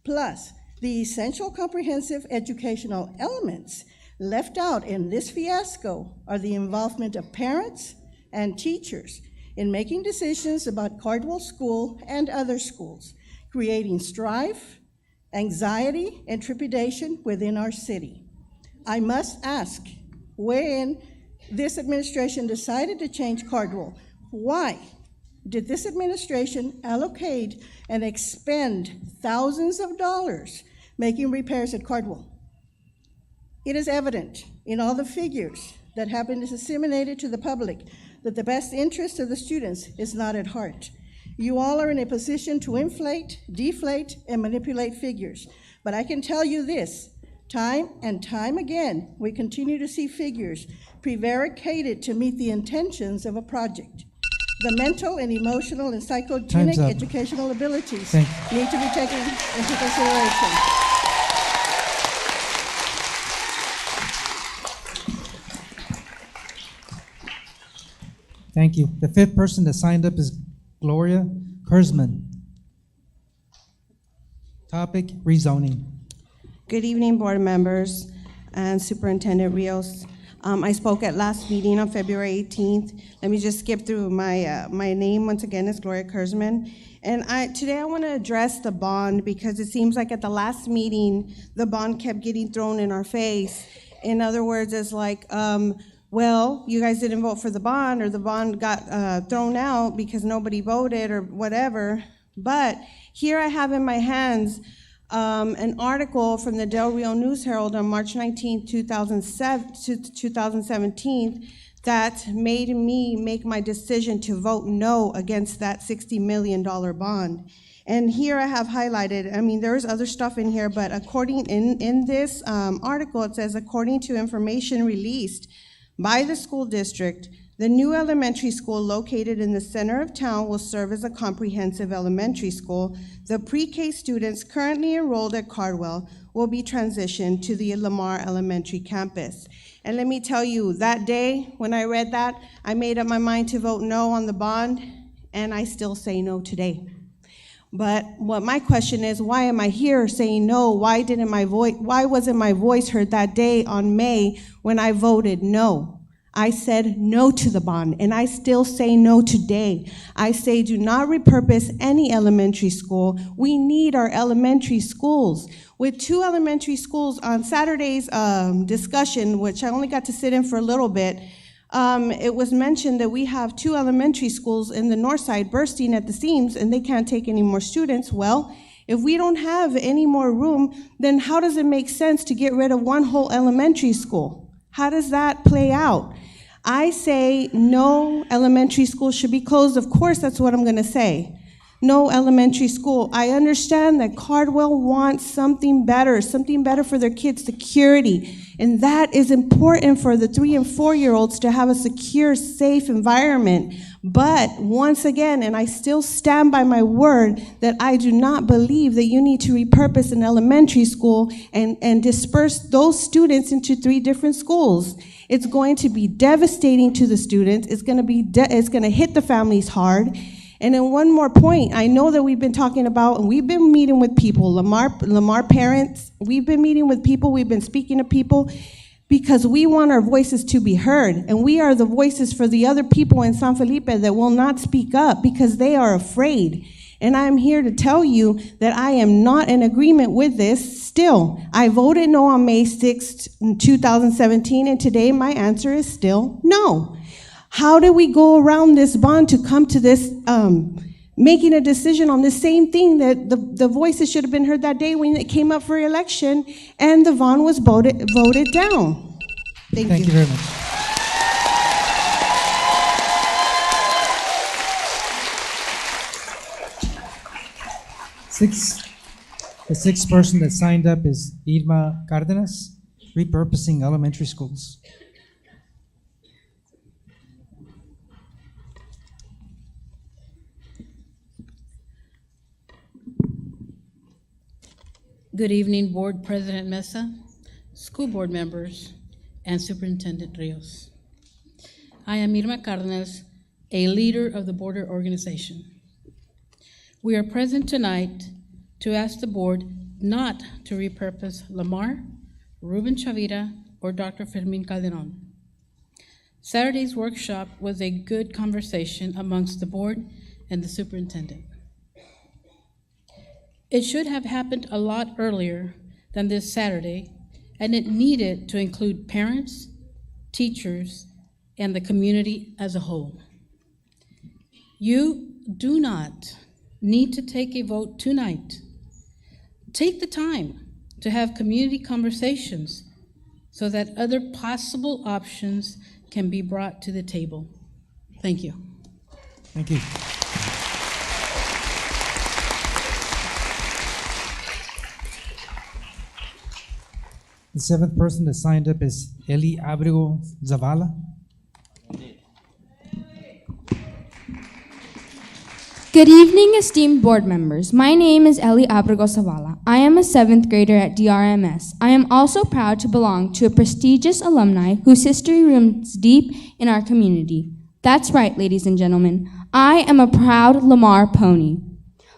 Plus, the essential comprehensive educational elements left out in this fiasco are the involvement of parents and teachers in making decisions about Cardwell School and other schools, creating strife, anxiety, and trepidation within our city. I must ask, when this administration decided to change Cardwell, why did this administration allocate and expend thousands of dollars making repairs at Cardwell? It is evident in all the figures that have been disseminated to the public that the best interest of the students is not at heart. You all are in a position to inflate, deflate, and manipulate figures. But I can tell you this, time and time again, we continue to see figures prevaricated to meet the intentions of a project. The mental and emotional and psychogenic educational abilities need to be taken into consideration. Thank you. The fifth person that signed up is Gloria Kurzman. Topic, rezoning. Good evening, board members and Superintendent Rios. I spoke at last meeting on February 18th. Let me just skip through my name once again is Gloria Kurzman. And today I want to address the bond because it seems like at the last meeting, the bond kept getting thrown in our face. In other words, it's like, well, you guys didn't vote for the bond or the bond got thrown out because nobody voted or whatever. But here I have in my hands an article from the Del Rio News Herald on March 19, 2017, that made me make my decision to vote no against that $60 million bond. And here I have highlighted, I mean, there's other stuff in here, but according, in this article, it says, according to information released by the school district, the new elementary school located in the center of town will serve as a comprehensive elementary school. The pre-K students currently enrolled at Cardwell will be transitioned to the Lamar Elementary campus. And let me tell you, that day when I read that, I made up my mind to vote no on the bond, and I still say no today. But what my question is, why am I here saying no? Why wasn't my voice heard that day on May when I voted no? I said no to the bond, and I still say no today. I say do not repurpose any elementary school. We need our elementary schools. With 2 elementary schools on Saturday's discussion, which I only got to sit in for a little bit, it was mentioned that we have 2 elementary schools in the north side bursting at the seams and they can't take any more students. Well, if we don't have any more room, then how does it make sense to get rid of one whole elementary school? How does that play out? I say no elementary school should be closed. Of course, that's what I'm gonna say. No elementary school. I understand that Cardwell wants something better for their kids, security. And that is important for the 3- and 4-year-olds to have a secure, safe environment. But once again, and I still stand by my word, that I do not believe that you need to repurpose an elementary school and disperse those students into 3 different schools. It's going to be devastating to the students. It's going to hit the families hard. And then one more point, I know that we've been talking about, and we've been meeting with people, Lamar parents, we've been meeting with people, we've been speaking to people, because we want our voices to be heard. And we are the voices for the other people in San Felipe that will not speak up because they are afraid. And I'm here to tell you that I am not in agreement with this still. I voted no on May 6th, 2017, and today my answer is still no. How do we go around this bond to come to this, making a decision on the same thing that the voices should have been heard that day when it came up for election and the bond was voted down? Thank you very much. The 6th person that signed up is Irma Cardenas, repurposing elementary schools. Good evening, Board President Mesa, school board members, and Superintendent Rios. I am Irma Cardenas, a leader of the border organization. We are present tonight to ask the board not to repurpose Lamar, Ruben Chavira, or Dr. Fermin Calderon. Saturday's workshop was a good conversation amongst the board and the superintendent. It should have happened a lot earlier than this Saturday, and it needed to include parents, teachers, and the community as a whole. You do not need to take a vote tonight. Take the time to have community conversations so that other possible options can be brought to the table. Thank you. Thank you. The 7th person that signed up is Eli Abrego Zavala. Good evening, esteemed board members. My name is Eli Abrego Zavala. I am a 7th grader at DRMS. I am also proud to belong to a prestigious alumni whose history runs deep in our community. That's right, ladies and gentlemen. I am a proud Lamar pony.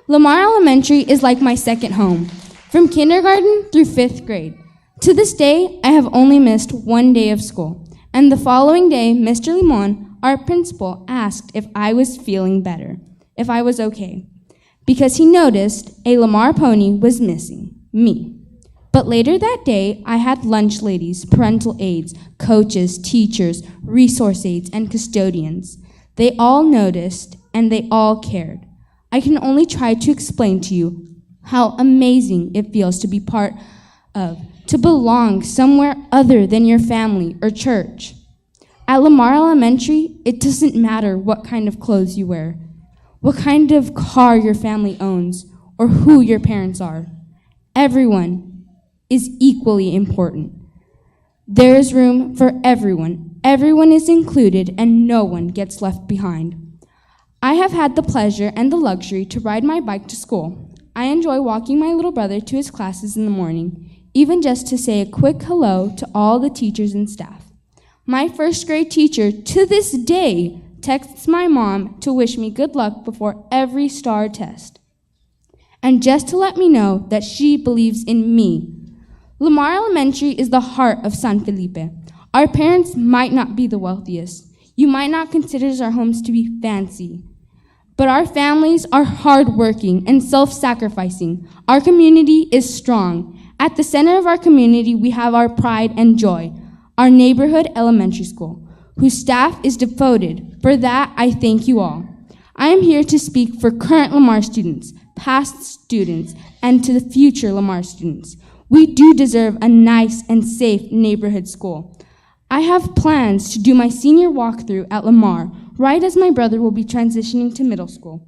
Lamar Elementary is like my second home, from kindergarten through 5th grade. To this day, I have only missed 1 day of school, and the following day, Mr. Limon, our principal, asked if I was feeling better, if I was okay, because he noticed a Lamar pony was missing, me. But later that day, I had lunch ladies, parental aides, coaches, teachers, resource aides, and custodians. They all noticed, and they all cared. I can only try to explain to you how amazing it feels to be part of, to belong somewhere other than your family or church. At Lamar Elementary, it doesn't matter what kind of clothes you wear, what kind of car your family owns, or who your parents are. Everyone is equally important. There is room for everyone. Everyone is included and no one gets left behind. I have had the pleasure and the luxury to ride my bike to school. I enjoy walking my little brother to his classes in the morning, even just to say a quick hello to all the teachers and staff. My first grade teacher, to this day, texts my mom to wish me good luck before every STAR test, and just to let me know that she believes in me. Lamar Elementary is the heart of San Felipe. Our parents might not be the wealthiest. You might not consider our homes to be fancy, but our families are hardworking and self-sacrificing. Our community is strong. At the center of our community, we have our pride and joy, our neighborhood elementary school, whose staff is devoted. For that, I thank you all. I am here to speak for current Lamar students, past students, and to the future Lamar students. We do deserve a nice and safe neighborhood school. I have plans to do my senior walkthrough at Lamar, right as my brother will be transitioning to middle school.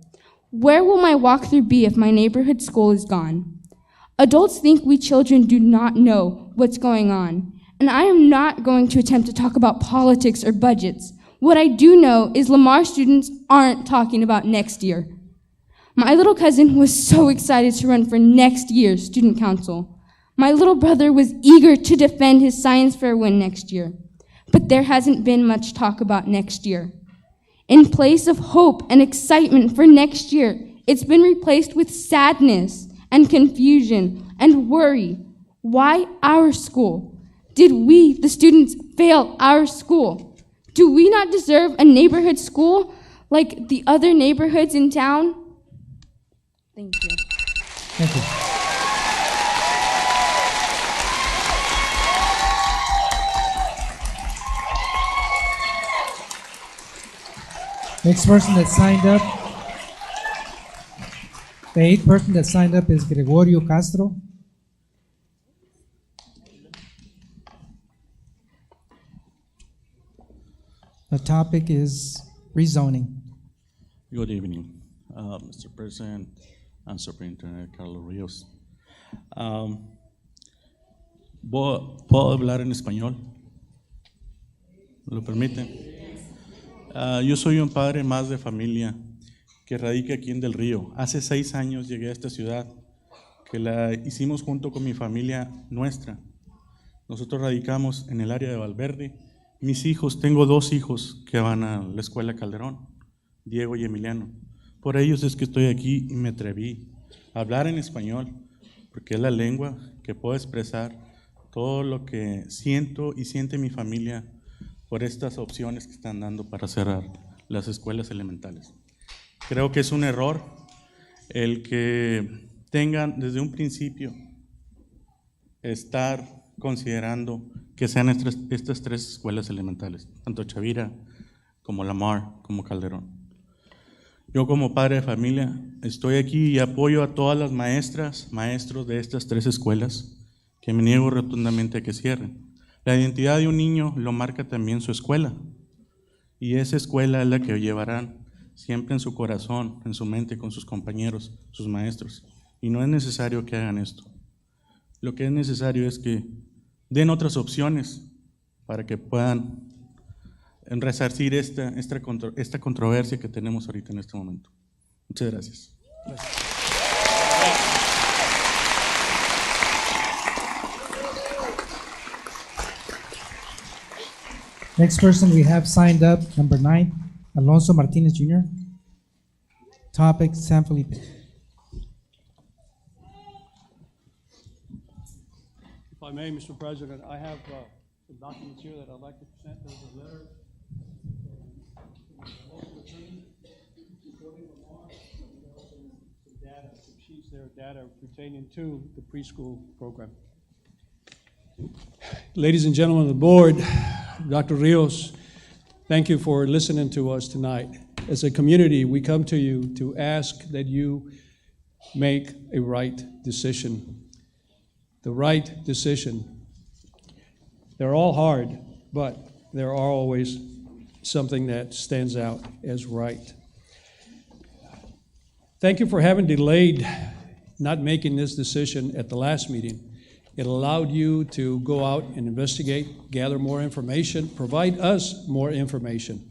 Where will my walkthrough be if my neighborhood school is gone? Adults think we children do not know what's going on, and I am not going to attempt to talk about politics or budgets. What I do know is Lamar students aren't talking about next year. My little cousin was so excited to run for next year's student council. My little brother was eager to defend his science fair win next year. But there hasn't been much talk about next year. In place of hope and excitement for next year, it's been replaced with sadness and confusion and worry. Why our school? Did we, the students, fail our school? Do we not deserve a neighborhood school like the other neighborhoods in town? Thank you. Thank you. Next person that signed up, the 8th person that signed up is Gregorio Castro. The topic is rezoning. Good evening, Mr. President and Superintendent Carlos Rios. ¿Puedo hablar en español? ¿Me lo permiten? Yo soy un padre más de familia que radica aquí en Del Río. Hace 6 años llegué a esta ciudad, que la hicimos junto con mi familia nuestra. Nosotros radicamos en el área de Valverde. Mis hijos, tengo 2 hijos que van a la escuela Calderón, Diego y Emiliano. Por ellos es que estoy aquí y me atreví a hablar en español, porque es la lengua que puedo expresar todo lo que siento y siente mi familia por estas opciones que están dando para cerrar las escuelas elementales. Creo que es un error el que tengan desde un principio estar considerando que sean estas 3 escuelas elementales, tanto Chavira como Lamar como Calderón. Yo como padre de familia estoy aquí y apoyo a todas las maestras, maestros de estas 3 escuelas que me niego rotundamente a que cierren. La identidad de un niño lo marca también su escuela, y esa escuela es la que llevarán siempre en su corazón, en su mente, con sus compañeros, sus maestros, y no es necesario que hagan esto. Lo que es necesario es que den otras opciones para que puedan resarcir esta controversia que tenemos ahorita en este momento. Muchas gracias. Next person we have signed up, number 9, Alonso Martinez Jr. Topic, San Felipe. If I may, Mr. President, I have some documents here that I'd like to present. There's a letter from the local attorney supporting Lamar, and also some data, some sheets there, data pertaining to the preschool program. Ladies and gentlemen of the board, Dr. Rios, thank you for listening to us tonight. As a community, we come to you to ask that you make a right decision. The right decision. They're all hard, but there are always something that stands out as right. Thank you for having delayed not making this decision at the last meeting. It allowed you to go out and investigate, gather more information, provide us more information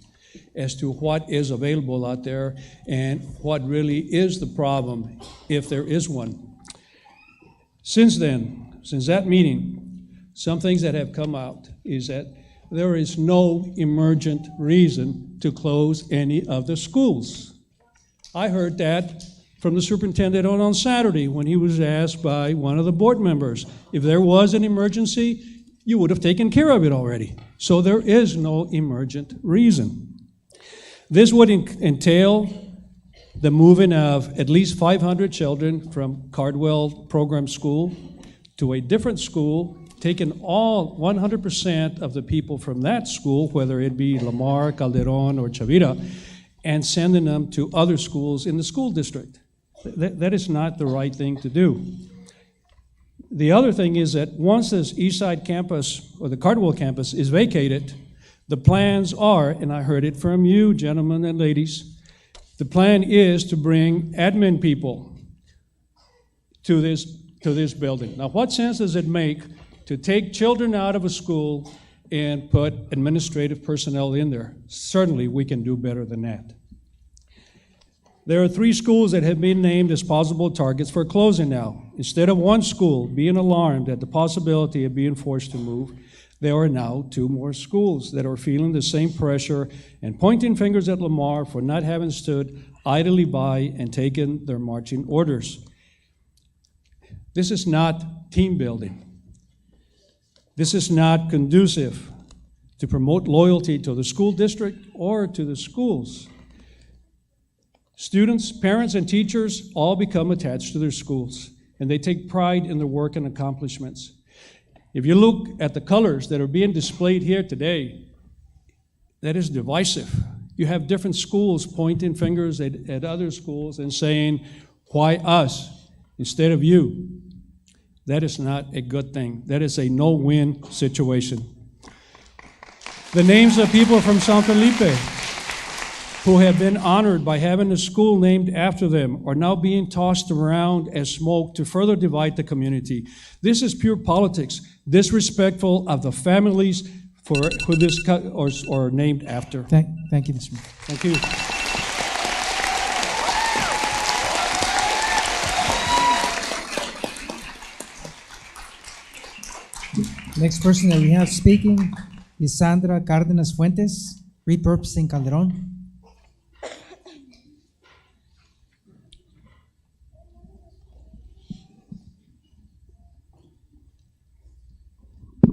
as to what is available out there and what really is the problem, if there is one. Since then, since that meeting, some things that have come out is that there is no emergent reason to close any of the schools. I heard that from the superintendent on Saturday when he was asked by one of the board members, if there was an emergency, you would have taken care of it already. So there is no emergent reason. This would entail the moving of at least 500 children from Cardwell Program School to a different school, taking all 100% of the people from that school, whether it be Lamar, Calderon, or Chavira, and sending them to other schools in the school district. That is not the right thing to do. The other thing is that once this Eastside campus, or the Cardwell campus, is vacated, the plans are, and I heard it from you, gentlemen and ladies, the plan is to bring admin people to this building. Now, what sense does it make to take children out of a school and put administrative personnel in there? Certainly, we can do better than that. There are 3 schools that have been named as possible targets for closing now. Instead of one school being alarmed at the possibility of being forced to move, there are now 2 more schools that are feeling the same pressure and pointing fingers at Lamar for not having stood idly by and taken their marching orders. This is not team building. This is not conducive to promote loyalty to the school district or to the schools. Students, parents, and teachers all become attached to their schools, and they take pride in their work and accomplishments. If you look at the colors that are being displayed here today, that is divisive. You have different schools pointing fingers at other schools and saying, why us instead of you? That is not a good thing. That is a no-win situation. The names of people from San Felipe who have been honored by having a school named after them are now being tossed around as smoke to further divide the community. This is pure politics, disrespectful of the families for who this or named after. Thank you, Mr. Mayor. Thank you. Next person that we have speaking is Sandra Cárdenas Fuentes, repurposing Calderon.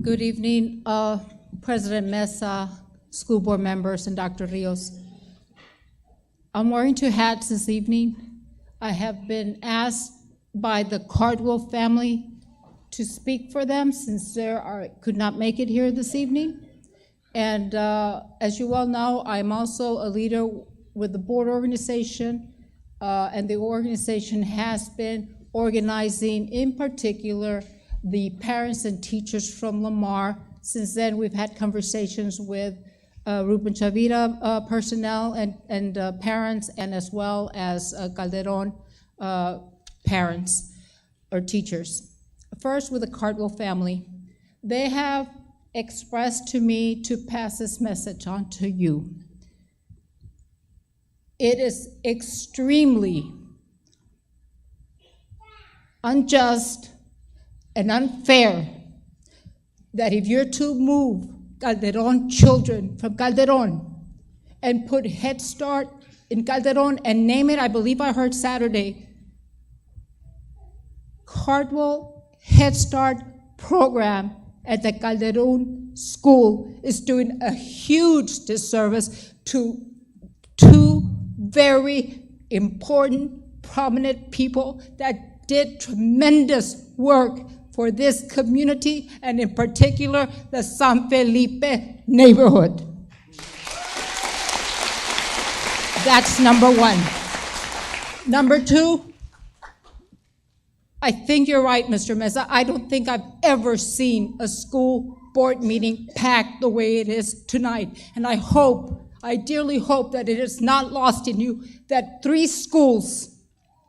Good evening, President Mesa, school board members, and Dr. Rios. I'm wearing 2 hats this evening. I have been asked by the Cardwell family to speak for them since they could not make it here this evening. And as you well know, I'm also a leader with the board organization, and the organization has been organizing, in particular, the parents and teachers from Lamar. Since then, we've had conversations with Ruben Chavira personnel and parents, and as well as Calderon parents or teachers. First, with the Cardwell family, they have expressed to me to pass this message on to you. It is extremely unjust and unfair that if you're to move Calderon children from Calderon and put Head Start in Calderon and name it, I believe I heard Saturday, Cardwell Head Start program at the Calderon school is doing a huge disservice to 2 very important, prominent people that did tremendous work for this community, and in particular, the San Felipe neighborhood. That's number 1. Number 2, I think you're right, Mr. Mesa. I don't think I've ever seen a school board meeting packed the way it is tonight. And I dearly hope that it is not lost in you that 3 schools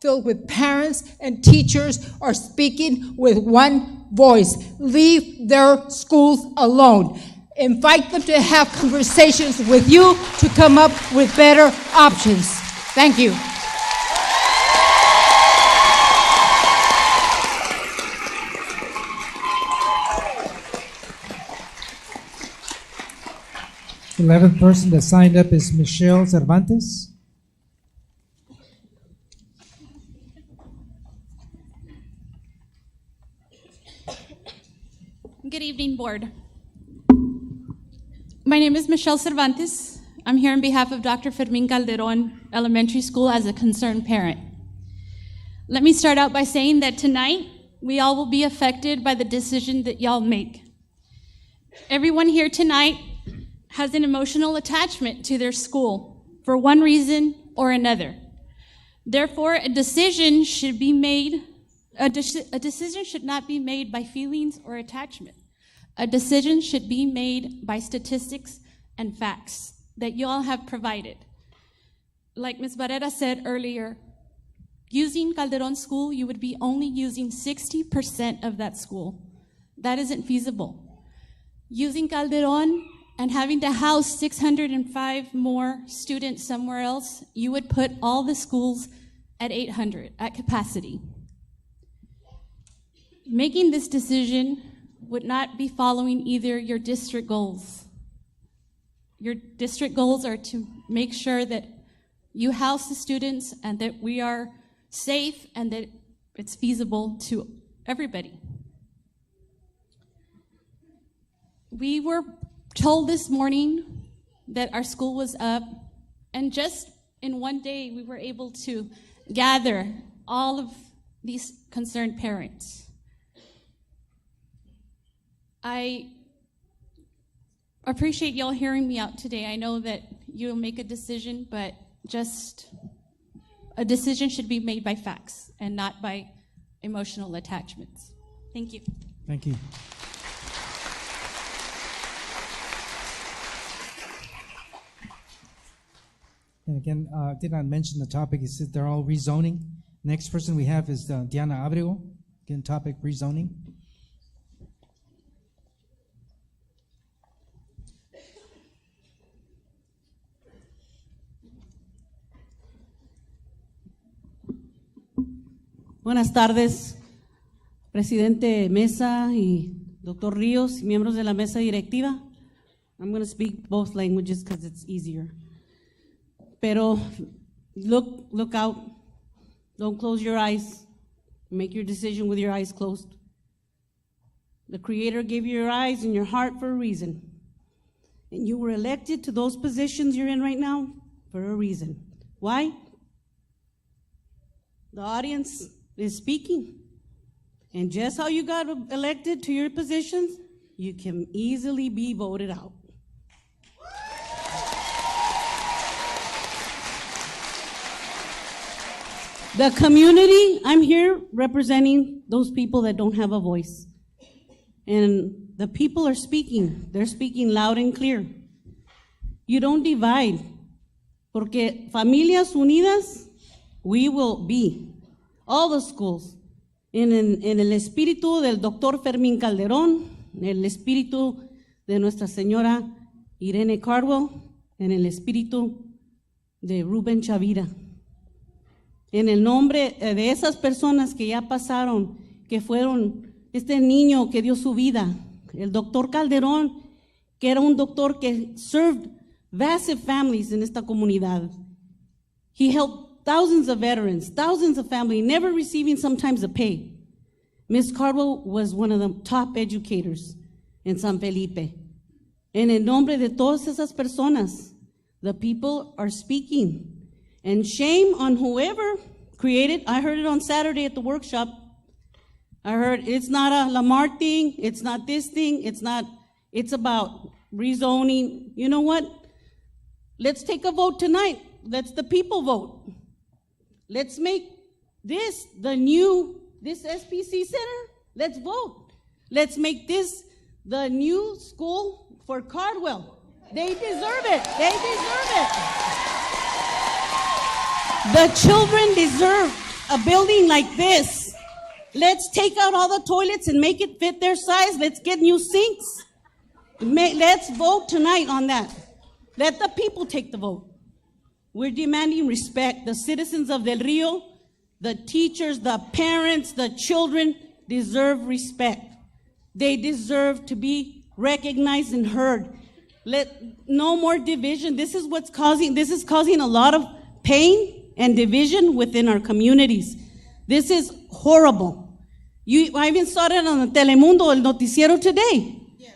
filled with parents and teachers are speaking with one voice. Leave their schools alone. Invite them to have conversations with you to come up with better options. Thank you. The 11th person that signed up is Michelle Cervantes. Good evening, board. My name is Michelle Cervantes. I'm here on behalf of Dr. Fermin Calderon Elementary School as a concerned parent. Let me start out by saying that tonight, we all will be affected by the decision that y'all make. Everyone here tonight has an emotional attachment to their school for one reason or another. Therefore, a decision should not be made by feelings or attachment. A decision should be made by statistics and facts that you all have provided. Like Ms. Barrera said earlier, using Calderon School, you would be only using 60% of that school. That isn't feasible. Using Calderon and having to house 605 more students somewhere else, you would put all the schools at 800 at capacity. Making this decision would not be following either your district goals. Your district goals are to make sure that you house the students and that we are safe and that it's feasible to everybody. We were told this morning that our school was up, and just in one day we were able to gather all of these concerned parents. I appreciate y'all hearing me out today. I know that you'll make a decision, but just a decision should be made by facts and not by emotional attachments. Thank you. Thank you. And again, did not mention the topic. Is that they're all rezoning. Next person we have is Diana Abrego. Again, topic rezoning. Buenas tardes, Presidente Mesa y Dr. Ríos, y miembros de la mesa directiva. I'm going to speak both languages because it's easier. Pero look out. Don't close your eyes. Make your decision with your eyes closed. The Creator gave you your eyes and your heart for a reason. And you were elected to those positions you're in right now for a reason. Why? The audience is speaking. And just how you got elected to your positions, you can easily be voted out. The community, I'm here representing those people that don't have a voice. And the people are speaking. They're speaking loud and clear. You don't divide. Porque familias unidas, we will be. All the schools. En el espíritu del doctor Fermín Calderón, en el espíritu de Nuestra Señora Irene Cardwell, en el espíritu de Rubén Chavira. En el nombre de esas personas que ya pasaron, que fueron este niño que dio su vida, el doctor Calderón, que era un doctor que served massive families en esta comunidad. He helped thousands of veterans, thousands of families, never receiving sometimes a pay. Ms. Cardwell was one of the top educators in San Felipe. En el nombre de todas esas personas, the people are speaking. And shame on whoever created, I heard it on Saturday at the workshop. I heard it's not a Lamar thing, it's not this thing, it's about rezoning. You know what? Let's take a vote tonight. Let's the people vote. Let's make this the new this SPC Center, let's vote. Let's make this the new school for Cardwell. They deserve it. They deserve it. The children deserve a building like this. Let's take out all the toilets and make it fit their size. Let's get new sinks. Let's vote tonight on that. Let the people take the vote. We're demanding respect. The citizens of Del Rio, the teachers, the parents, the children deserve respect. They deserve to be recognized and heard. No more division. This is causing a lot of pain and division within our communities. This is horrible. I even saw it on the Telemundo, el noticiero today. Yes.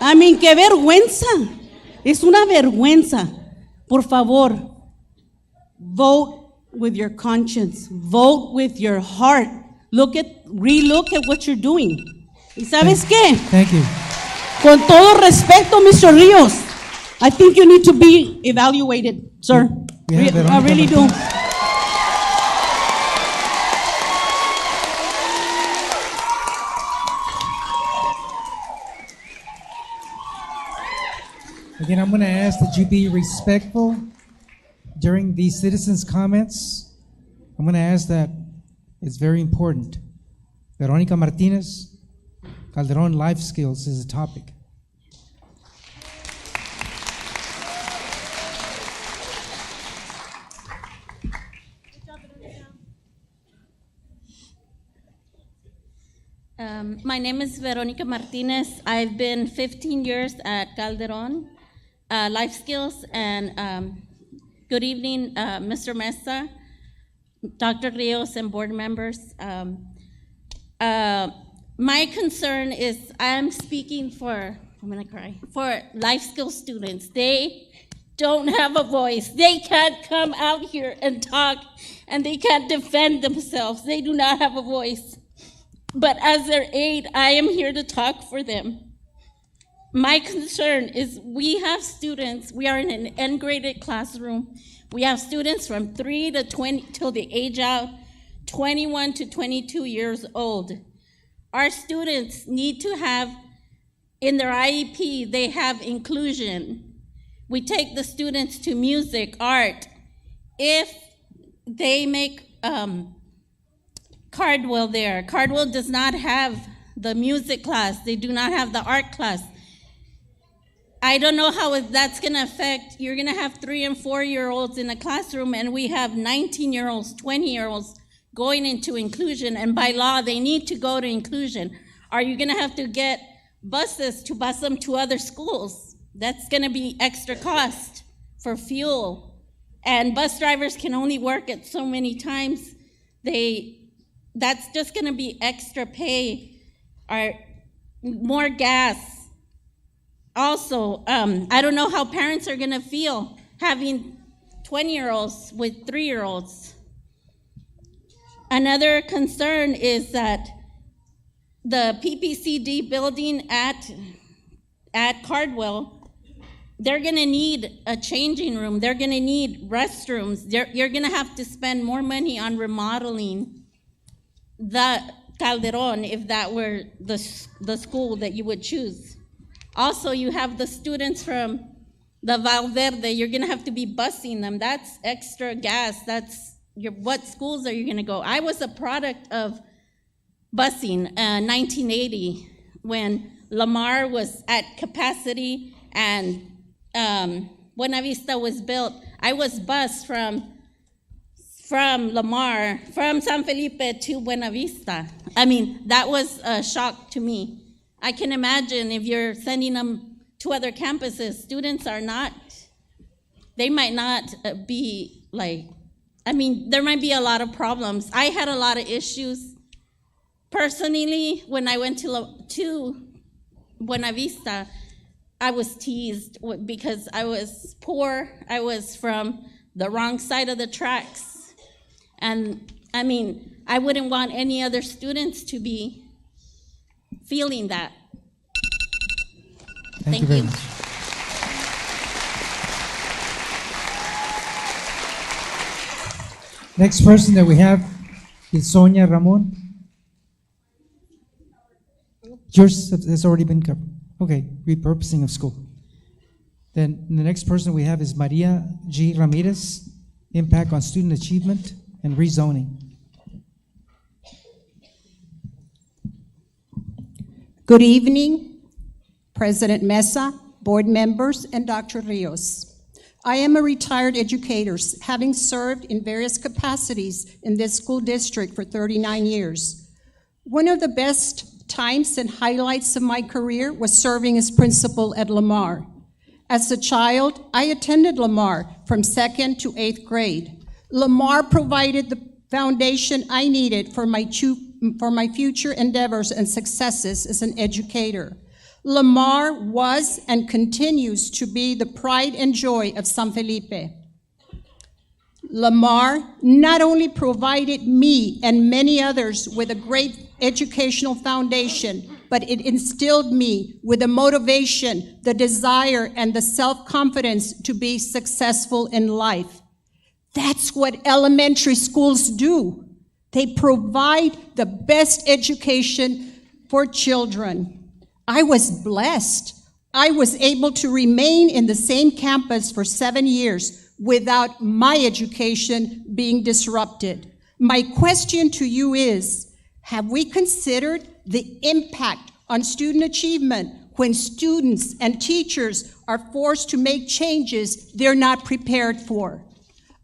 I mean, qué vergüenza. Es una vergüenza. Por favor, vote with your conscience. Vote with your heart. Relook at what you're doing. ¿Y sabes qué? Thank you. Con todo respeto, Mr. Rios, I think you need to be evaluated, sir. I really do. Again, I'm going to ask that you be respectful during these citizens' comments. I'm going to ask that it's very important. Veronica Martinez, Calderon Life Skills is the topic. My name is Veronica Martinez. I've been 15 years at Calderon Life Skills, and good evening, Mr. Mesa, Dr. Rios, and board members. My concern is I'm speaking for, I'm gonna cry, for life skills students. They don't have a voice. They can't come out here and talk, and they can't defend themselves. They do not have a voice. But as their aide, I am here to talk for them. My concern is we have students, we are in an N-graded classroom. We have students from 3 to 20 till they age out, 21 to 22 years old. Our students need to have, in their IEP, they have inclusion. We take the students to music, art. If they make Cardwell there, Cardwell does not have the music class. They do not have the art class. I don't know how that's gonna affect, you're gonna have 3 and 4-year-olds in a classroom, and we have 19-year-olds, 20-year-olds going into inclusion, and by law, they need to go to inclusion. Are you gonna have to get buses to bus them to other schools? That's gonna be extra cost for fuel. And bus drivers can only work at so many times. That's just gonna be extra pay, or more gas. Also, I don't know how parents are gonna feel having 20-year-olds with 3-year-olds. Another concern is that the PPCD building at Cardwell, they're gonna need a changing room. They're gonna need restrooms. You're gonna have to spend more money on remodeling the Calderon if that were the school that you would choose. Also, you have the students from the Valverde. You're gonna have to be busing them. That's extra gas. What schools are you gonna go? I was a product of busing 1980 when Lamar was at capacity and Buena Vista was built. I was bused from Lamar, from San Felipe to Buena Vista. I mean, that was a shock to me. I can imagine if you're sending them to other campuses, students are not, they might not be like, I mean, there might be a lot of problems. I had a lot of issues. Personally, when I went to Buena Vista, I was teased because I was poor. I was from the wrong side of the tracks. And I mean, I wouldn't want any other students to be feeling that. Thank you very much. Next person that we have Sonia Ramon? Yours has already been covered. Okay, repurposing of school. Then the next person we have is Maria G. Ramirez, impact on student achievement and rezoning. Good evening, President Mesa, board members, and Dr. Rios. I am a retired educator, having served in various capacities in this school district for 39 years. One of the best times and highlights of my career was serving as principal at Lamar. As a child, I attended Lamar from 2nd to 8th grade. Lamar provided the foundation I needed for my future endeavors and successes as an educator. Lamar was and continues to be the pride and joy of San Felipe. Lamar not only provided me and many others with a great educational foundation, but it instilled me with the motivation, the desire, and the self-confidence to be successful in life. That's what elementary schools do. They provide the best education for children. I was blessed. I was able to remain in the same campus for 7 years without my education being disrupted. My question to you is, have we considered the impact on student achievement when students and teachers are forced to make changes they're not prepared for?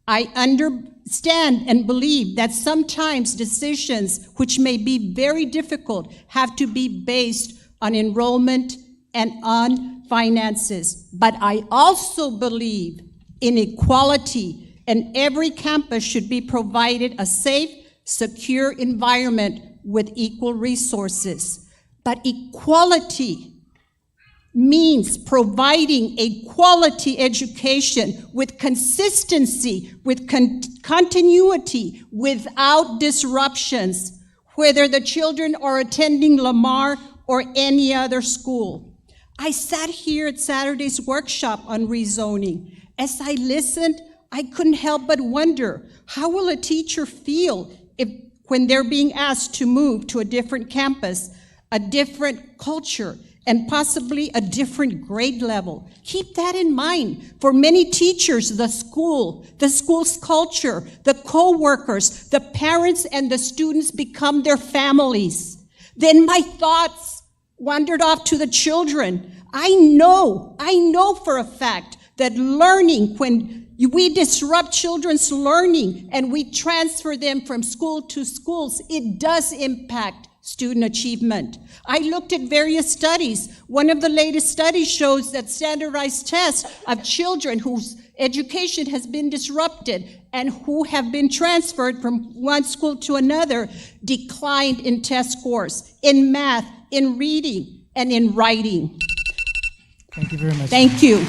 I understand and believe that sometimes decisions which may be very difficult have to be based on enrollment and on finances. But I also believe in equality, and every campus should be provided a safe, secure environment with equal resources. But equality means providing a quality education with consistency, with continuity, without disruptions, whether the children are attending Lamar or any other school. I sat here at Saturday's workshop on rezoning. As I listened, I couldn't help but wonder, how will a teacher feel when they're being asked to move to a different campus, a different culture, and possibly a different grade level? Keep that in mind. For many teachers, the school's culture, the co-workers, the parents, and the students become their families. Then my thoughts wandered off to the children. I know for a fact that learning, when we disrupt children's learning and we transfer them from school to schools, it does impact student achievement. I looked at various studies. One of the latest studies shows that standardized tests of children whose education has been disrupted and who have been transferred from one school to another declined in test scores, in math, in reading, and in writing. Thank you very much. Thank you.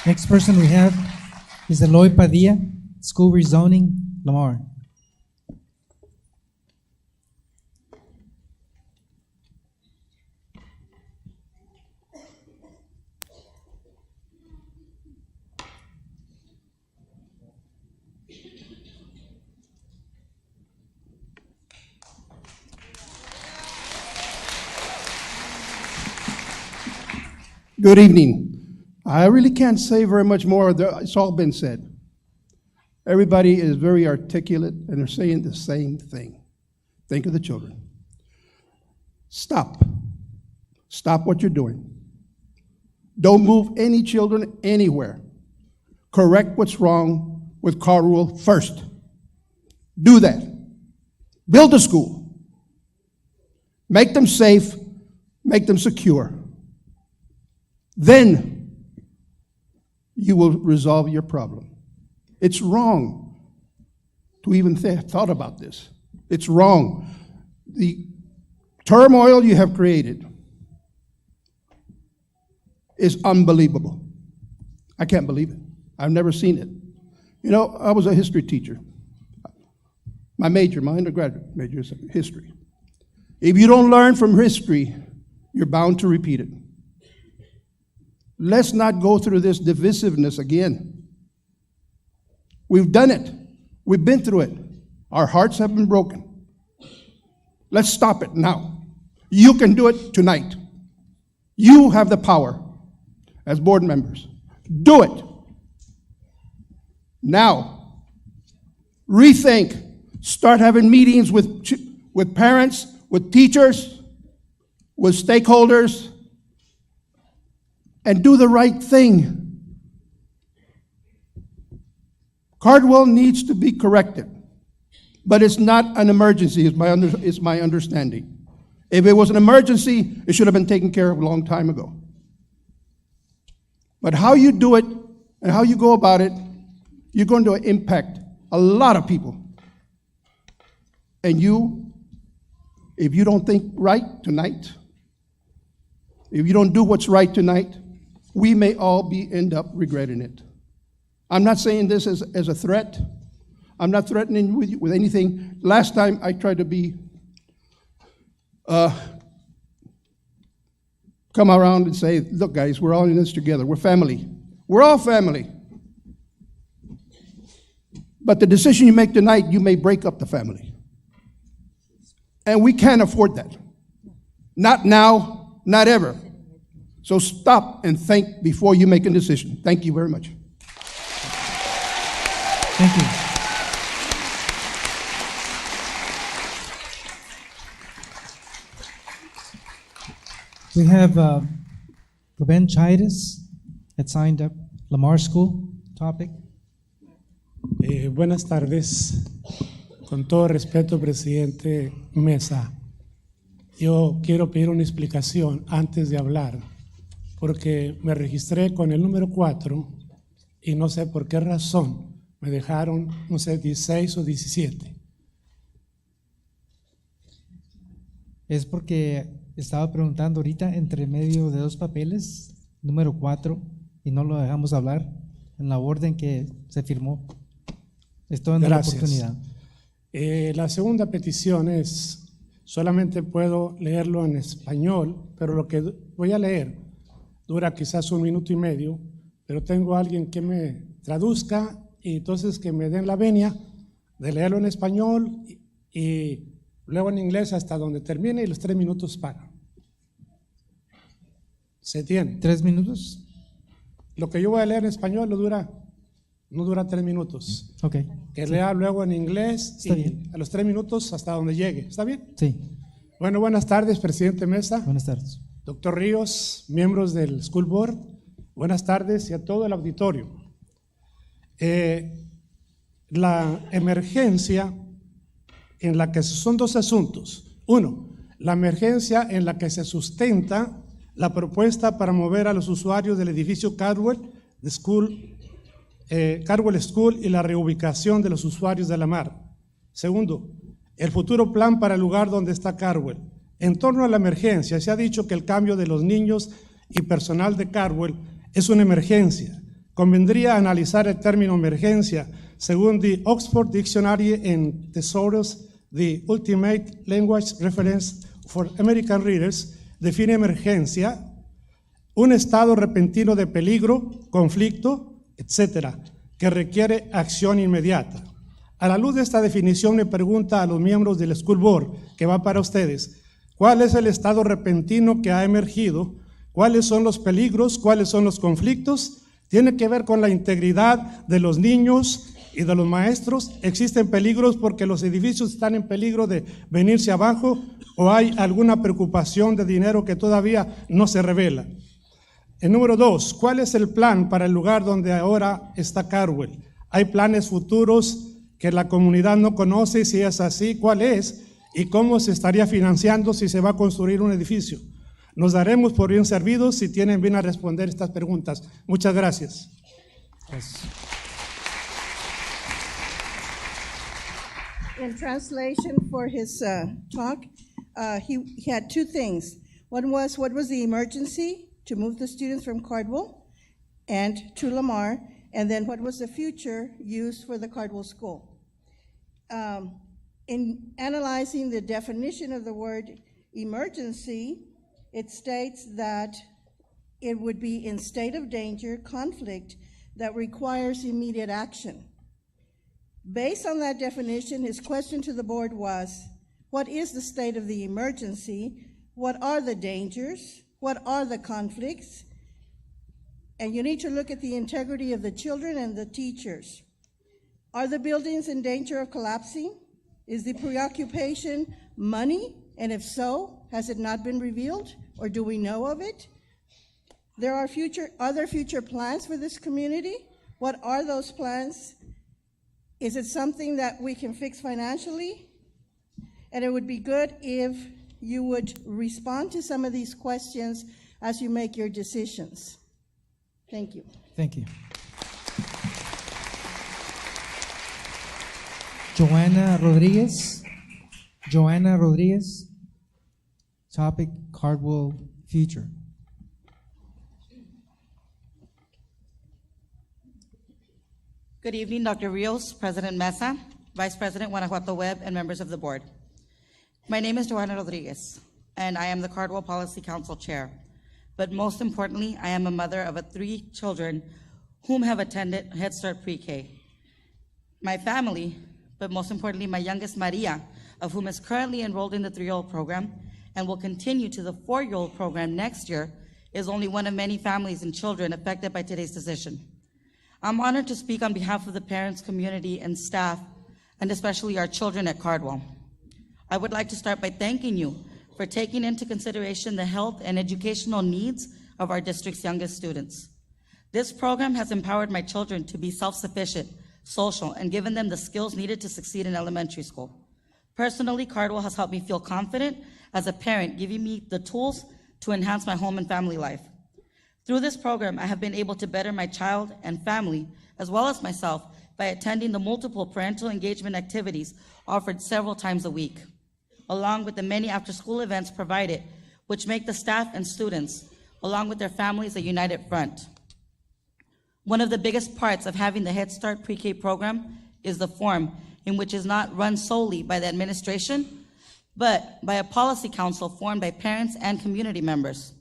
Next person we have is Eloy Padilla, school rezoning, Lamar. Good evening. I really can't say very much more. It's all been said. Everybody is very articulate and they're saying the same thing. Think of the children. Stop. Stop what you're doing. Don't move any children anywhere. Correct what's wrong with car rule first. Do that. Build a school. Make them safe. Make them secure. Then you will resolve your problem. It's wrong to even thought about this. It's wrong. The turmoil you have created is unbelievable. I can't believe it. I've never seen it. You know, I was a history teacher. My undergraduate major is history. If you don't learn from history, you're bound to repeat it. Let's not go through this divisiveness again. We've done it. We've been through it. Our hearts have been broken. Let's stop it now. You can do it tonight. You have the power as board members. Do it. Now, rethink. Start having meetings with parents, with teachers, with stakeholders, and do the right thing. Cardwell needs to be corrected, but it's not an emergency, is my understanding. If it was an emergency, it should have been taken care of a long time ago. But how you do it and how you go about it, you're going to impact a lot of people. And you, if you don't think right tonight, if you don't do what's right tonight, we may all end up regretting it. I'm not saying this as a threat. I'm not threatening with anything. Last time I tried to be, come around and say, look guys, we're all in this together. We're family. We're all family. But the decision you make tonight, you may break up the family. And we can't afford that. Not now, not ever. So stop and think before you make a decision. Thank you very much. Thank you. We have Ruben Chaides that signed up, Lamar School topic. Buenas tardes. Con todo respeto, presidente Mesa, yo quiero pedir una explicación antes de hablar, porque me registré con el número 4 y no sé por qué razón me dejaron, no sé, 16 o 17. Es porque estaba preguntando ahorita entre medio de dos papeles, número 4, y no lo dejamos hablar en la orden que se firmó. Estoy dando la oportunidad. La segunda petición es, solamente puedo leerlo en español, pero lo que voy a leer dura quizás 1 minuto y medio, pero tengo a alguien que me traduzca y entonces que me den la venia de leerlo en español y luego en inglés hasta donde termine y los 3 minutos pagan. ¿Se tiene? 3 minutos. Lo que yo voy a leer en español no dura 3 minutos. Ok. Que lea luego en inglés. Está y bien. a los 3 minutos hasta donde llegue. ¿Está bien? Sí. Bueno, buenas tardes, presidente Mesa. Buenas tardes. Doctor Ríos, miembros del School Board. Buenas tardes y a todo el auditorio. La emergencia en la que son 2 asuntos. Uno, la emergencia en la que se sustenta la propuesta para mover a los usuarios del edificio Cardwell School y la reubicación de los usuarios de la mar. Segundo, el futuro plan para el lugar donde está Cardwell. En torno a la emergencia, se ha dicho que el cambio de los niños y personal de Cardwell es una emergencia. Convendría analizar el término emergencia según the Oxford Dictionary and Thesaurus, the Ultimate Language Reference for American Readers, define emergencia, un estado repentino de peligro, conflicto, etcétera, que requiere acción inmediata. A la luz de esta definición, me pregunta a los miembros del School Board, que va para ustedes, ¿cuál es el estado repentino que ha emergido? ¿Cuáles son los peligros? ¿Cuáles son los conflictos? ¿Tiene que ver con la integridad de los niños y de los maestros? ¿Existen peligros porque los edificios están en peligro de venirse abajo? ¿O hay alguna preocupación de dinero que todavía no se revela? El número 2, ¿cuál es el plan para el lugar donde ahora está Cardwell? ¿Hay planes futuros que la comunidad no conoce? Si es así, ¿cuál es? ¿Y cómo se estaría financiando si se va a construir un edificio? Nos daremos por bien servidos si tienen bien a responder estas preguntas. Muchas gracias. In translation for his talk, he had 2 things. One was, what was the emergency to move the students from Cardwell and to Lamar, and then what was the future use for the Cardwell School? In analyzing the definition of the word emergency, it states that it would be in state of danger, conflict, that requires immediate action. Based on that definition, his question to the board was, what is the state of the emergency? What are the dangers? What are the conflicts? And you need to look at the integrity of the children and the teachers. Are the buildings in danger of collapsing? Is the preoccupation money? And if so, has it not been revealed, or do we know of it? Are there future plans for this community? What are those plans? Is it something that we can fix financially? And it would be good if you would respond to some of these questions as you make your decisions. Thank you. Thank you. Joanna Rodriguez. Joanna Rodriguez. Topic, Cardwell future. Good evening, Dr. Rios, President Mesa, Vice President Guanajuato Webb, and members of the board. My name is Joanna Rodriguez, and I am the Cardwell Policy Council Chair. But most importantly, I am a mother of 3 children whom have attended Head Start Pre-K. My family, but most importantly, my youngest Maria, of whom is currently enrolled in the 3-year-old program and will continue to the 4-year-old program next year, is only one of many families and children affected by today's decision. I'm honored to speak on behalf of the parents, community, and staff, and especially our children at Cardwell. I would like to start by thanking you for taking into consideration the health and educational needs of our district's youngest students. This program has empowered my children to be self-sufficient, social, and given them the skills needed to succeed in elementary school. Personally, Cardwell has helped me feel confident as a parent, giving me the tools to enhance my home and family life. Through this program, I have been able to better my child and family, as well as myself, by attending the multiple parental engagement activities offered several times a week, along with the many after-school events provided, which make the staff and students, along with their families, a united front. One of the biggest parts of having the Head Start Pre-K program is the form, in which is not run solely by the administration, but by a policy council formed by parents and community members.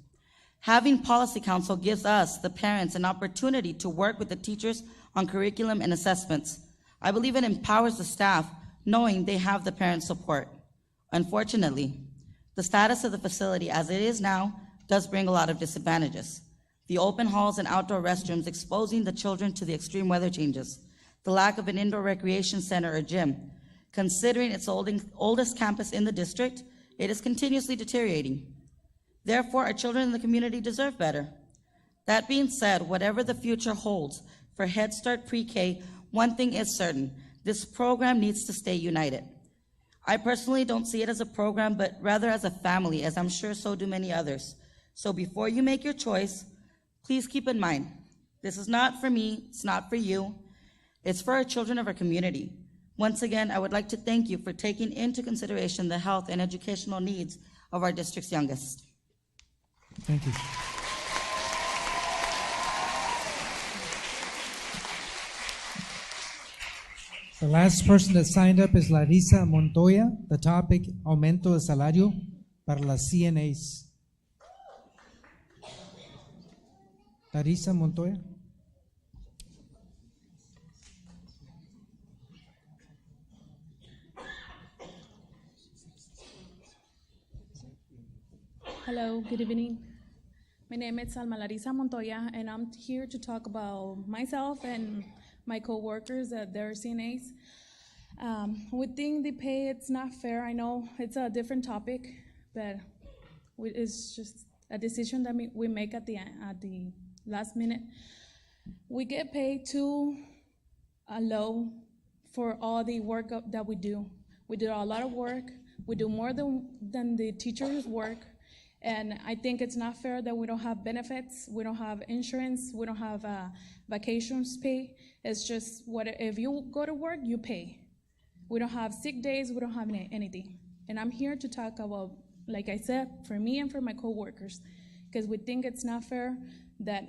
Having policy council gives us, the parents, an opportunity to work with the teachers on curriculum and assessments. I believe it empowers the staff, knowing they have the parent support. Unfortunately, the status of the facility as it is now does bring a lot of disadvantages. The open halls and outdoor restrooms exposing the children to the extreme weather changes, the lack of an indoor recreation center or gym. Considering its oldest campus in the district, it is continuously deteriorating. Therefore, our children in the community deserve better. That being said, whatever the future holds for Head Start Pre-K, one thing is certain: this program needs to stay united. I personally don't see it as a program, but rather as a family, as I'm sure so do many others. So before you make your choice, please keep in mind, this is not for me, it's not for you, it's for our children of our community. Once again, I would like to thank you for taking into consideration the health and educational needs of our district's youngest. Thank you. The last person that signed up is Larissa Montoya. The topic, aumento de salario para las CNAs. Larissa Montoya. Hello, good evening. My name is Alma Larissa Montoya, and I'm here to talk about myself and my co-workers that they're CNAs. We think the pay, it's not fair. I know it's a different topic, but it's just a decision that we make at the last minute. We get paid too low for all the work that we do. We do a lot of work. We do more than the teachers' work. And I think it's not fair that we don't have benefits, we don't have insurance, we don't have vacations pay. It's just, if you go to work, you pay. We don't have sick days, we don't have anything. And I'm here to talk about, like I said, for me and for my coworkers, because we think it's not fair that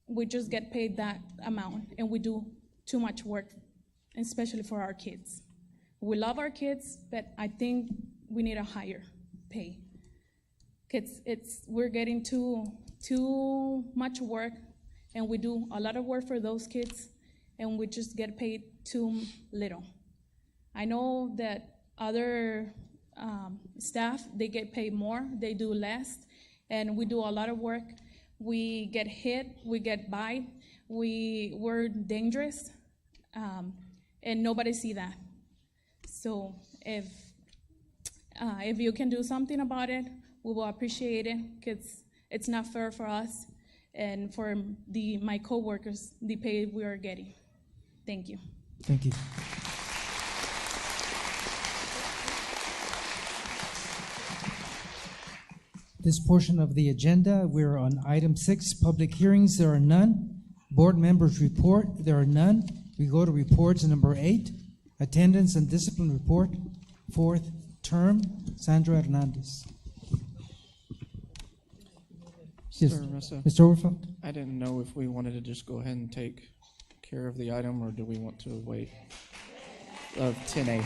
we just get paid that amount and we do too much work, especially for our kids. We love our kids, but I think we need a higher pay. We're getting too much work, and we do a lot of work for those kids, and we just get paid too little. I know that other staff, they get paid more, they do less, and we do a lot of work. We get hit, we get by, we're dangerous, and nobody see that. So if you can do something about it, we will appreciate it, because it's not fair for us and for my coworkers, the pay we are getting. Thank you. Thank you. This portion of the agenda, we're on item 6, public hearings. There are none. Board members report. There are none. We go to reports number 8, attendance and discipline report, 4th term, Sandra Hernandez. Yes, Mr. Overfeld? I didn't know if we wanted to just go ahead and take care of the item, or do we want to wait? 10A.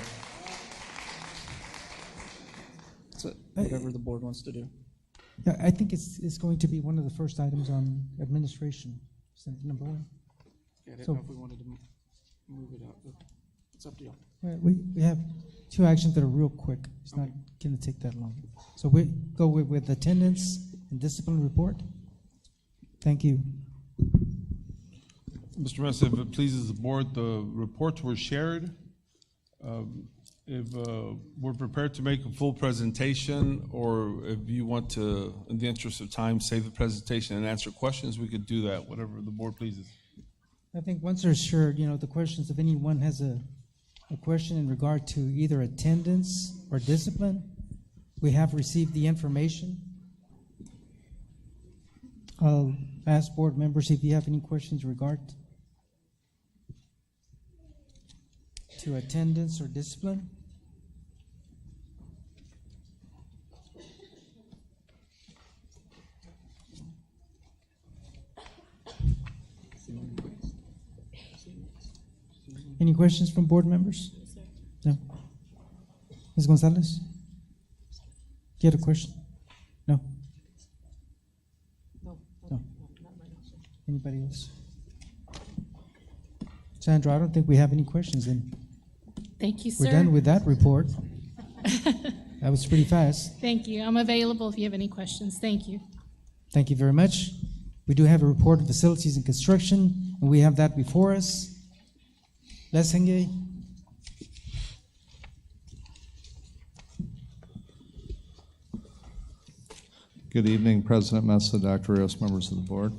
So whatever the board wants to do. Yeah, I think it's going to be one of the first items on administration, number 1. Yeah, I didn't know if we wanted to move it out, but it's up to y'all. We have 2 actions that are real quick. It's not going to take that long. So we go with attendance and discipline report. Thank you. Mr. Mesa, if it pleases the board, the reports were shared. If we're prepared to make a full presentation, or if you want to, in the interest of time, save the presentation and answer questions, we could do that, whatever the board pleases. I think once they're shared, the questions, if anyone has a question in regard to either attendance or discipline, we have received the information. I'll ask board members if you have any questions in regard to attendance or discipline. Any questions from board members? No. Ms. Gonzalez? You had a question? No? No. Anybody else? Sandra, I don't think we have any questions then. Thank you, sir. We're done with that report. That was pretty fast. Thank you. I'm available if you have any questions. Thank you. Thank you very much. We do have a report of facilities and construction, and we have that before us. Lesenge. Good evening, President Mesa, Dr. Rios, members of the board.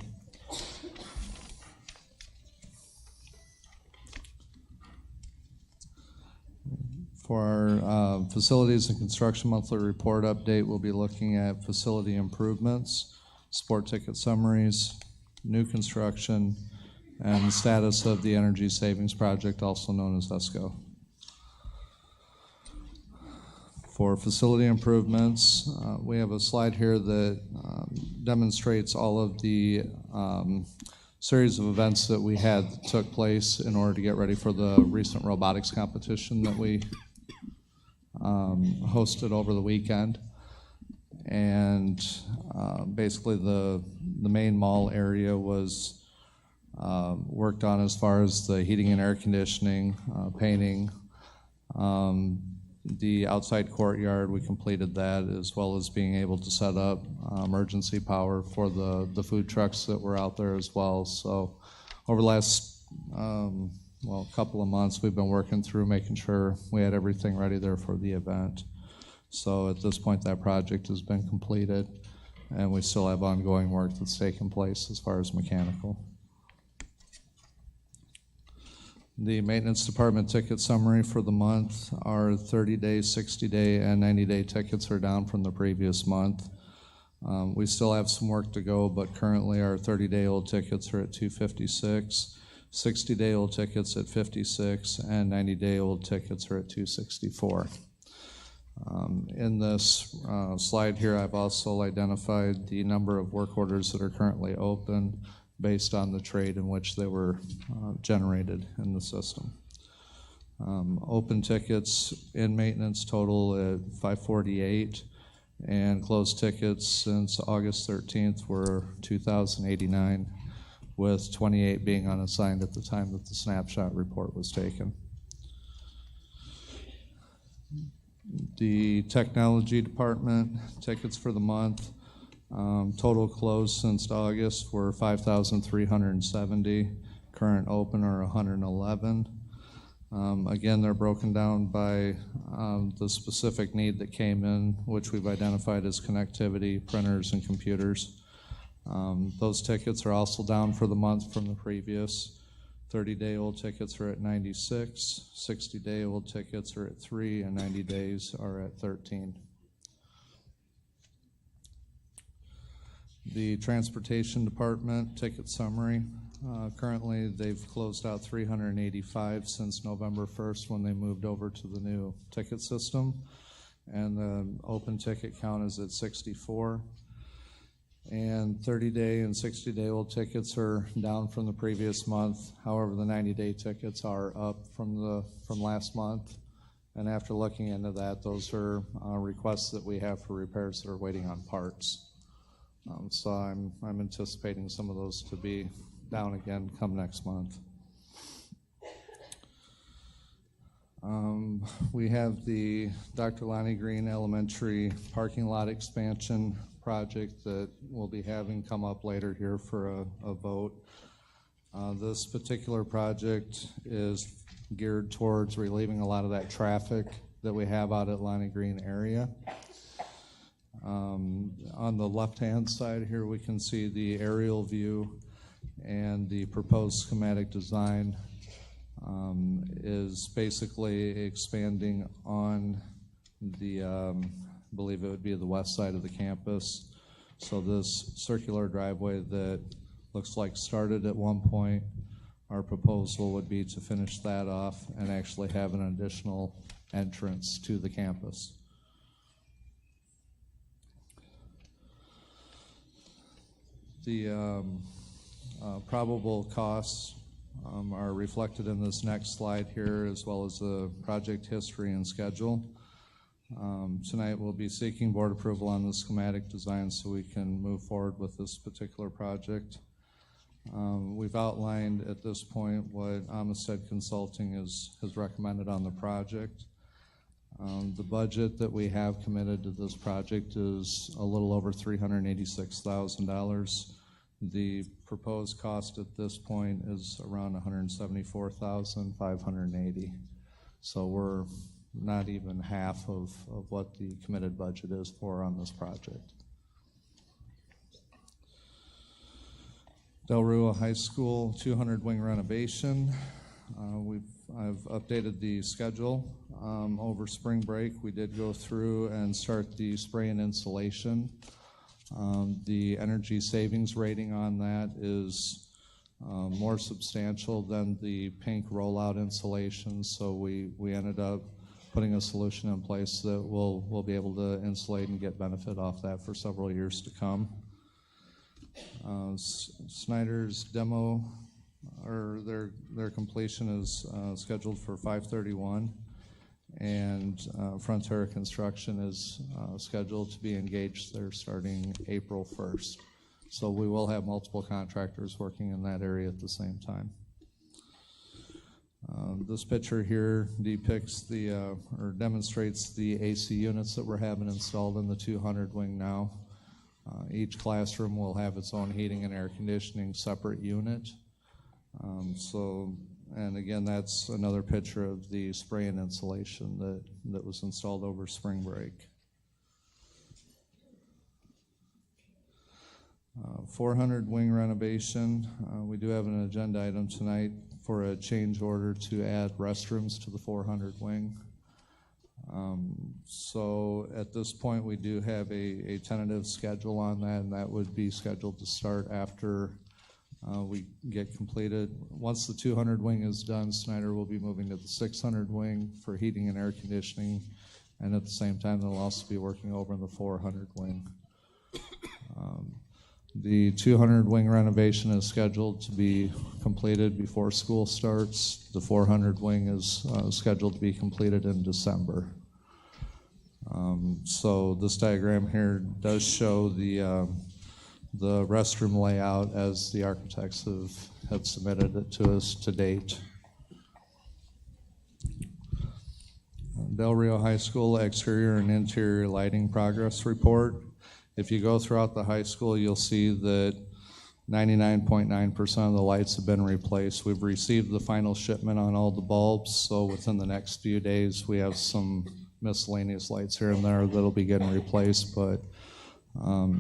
For our facilities and construction monthly report update, we'll be looking at facility improvements, sport ticket summaries, new construction, and the status of the energy savings project, also known as ESCO. For facility improvements, we have a slide here that demonstrates all of the series of events that we had that took place in order to get ready for the recent robotics competition that we hosted over the weekend. And basically the main mall area was worked on as far as the heating and air conditioning, painting. The outside courtyard, we completed that, as well as being able to set up emergency power for the food trucks that were out there as well. So over the last couple of months, we've been working through making sure we had everything ready there for the event. So at this point, that project has been completed, and we still have ongoing work that's taking place as far as mechanical. The maintenance department ticket summary for the month, our 30-day, 60-day, and 90-day tickets are down from the previous month. We still have some work to go, but currently our 30-day-old tickets are at 256, 60-day-old tickets at 56, and 90-day-old tickets are at 264. In this slide here, I've also identified the number of work orders that are currently open based on the trade in which they were generated in the system. Open tickets in maintenance total at 548, and closed tickets since August 13th were 2,089, with 28 being unassigned at the time that the snapshot report was taken. The technology department tickets for the month, total closed since August were 5,370. Current open are 111. Again, they're broken down by the specific need that came in, which we've identified as connectivity, printers, and computers. Those tickets are also down for the month from the previous. 30-day-old tickets are at 96, 60-day-old tickets are at 3, and 90 days are at 13. The transportation department ticket summary. Currently, they've closed out 385 since November 1st when they moved over to the new ticket system. And the open ticket count is at 64. And 30-day and 60-day-old tickets are down from the previous month. However, the 90-day tickets are up from last month. And after looking into that, those are requests that we have for repairs that are waiting on parts. So I'm anticipating some of those to be down again come next month. We have the Dr. Lonnie Green Elementary parking lot expansion project that we'll be having come up later here for a vote. This particular project is geared towards relieving a lot of that traffic that we have out at Lonnie Green area. On the left-hand side here, we can see the aerial view, and the proposed schematic design is basically expanding on the, I believe it would be the west side of the campus. So this circular driveway that looks like started at one point, our proposal would be to finish that off and actually have an additional entrance to the campus. The probable costs are reflected in this next slide here, as well as the project history and schedule. Tonight we'll be seeking board approval on the schematic design so we can move forward with this particular project. We've outlined at this point what Amistad Consulting has recommended on the project. The budget that we have committed to this project is a little over $386,000. The proposed cost at this point is around $174,580. So we're not even half of what the committed budget is for on this project. Del Rio High School 200 wing renovation. I've updated the schedule. Over spring break, we did go through and start the spray and insulation. The energy savings rating on that is more substantial than the pink rollout insulation, so we ended up putting a solution in place that we'll be able to insulate and get benefit off that for several years to come. Snyder's demo, or their completion is scheduled for 5/31, and Frontera Construction is scheduled to be engaged there starting April 1st. So we will have multiple contractors working in that area at the same time. This picture here depicts or demonstrates the AC units that we're having installed in the 200 wing now. Each classroom will have its own heating and air conditioning separate unit. And again, that's another picture of the spray and insulation that was installed over spring break. 400 wing renovation. We do have an agenda item tonight for a change order to add restrooms to the 400 wing. So at this point, we do have a tentative schedule on that, and that would be scheduled to start after we get completed. Once the 200 wing is done, Snyder will be moving to the 600 wing for heating and air conditioning, and at the same time, they'll also be working over in the 400 wing. The 200 wing renovation is scheduled to be completed before school starts. The 400 wing is scheduled to be completed in December. So this diagram here does show the restroom layout as the architects have submitted it to us to date. Del Rio High School exterior and interior lighting progress report. If you go throughout the high school, you'll see that 99.9% of the lights have been replaced. We've received the final shipment on all the bulbs, so within the next few days, we have some miscellaneous lights here and there that'll be getting replaced, but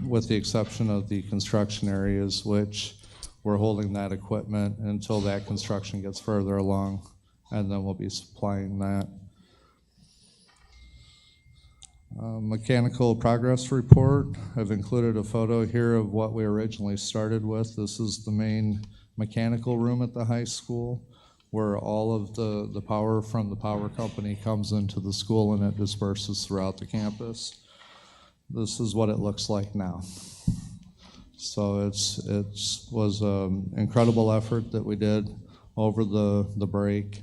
with the exception of the construction areas, which we're holding that equipment until that construction gets further along, and then we'll be supplying that. Mechanical progress report. I've included a photo here of what we originally started with. This is the main mechanical room at the high school, where all of the power from the power company comes into the school and it disperses throughout the campus. This is what it looks like now. So it was an incredible effort that we did over the break.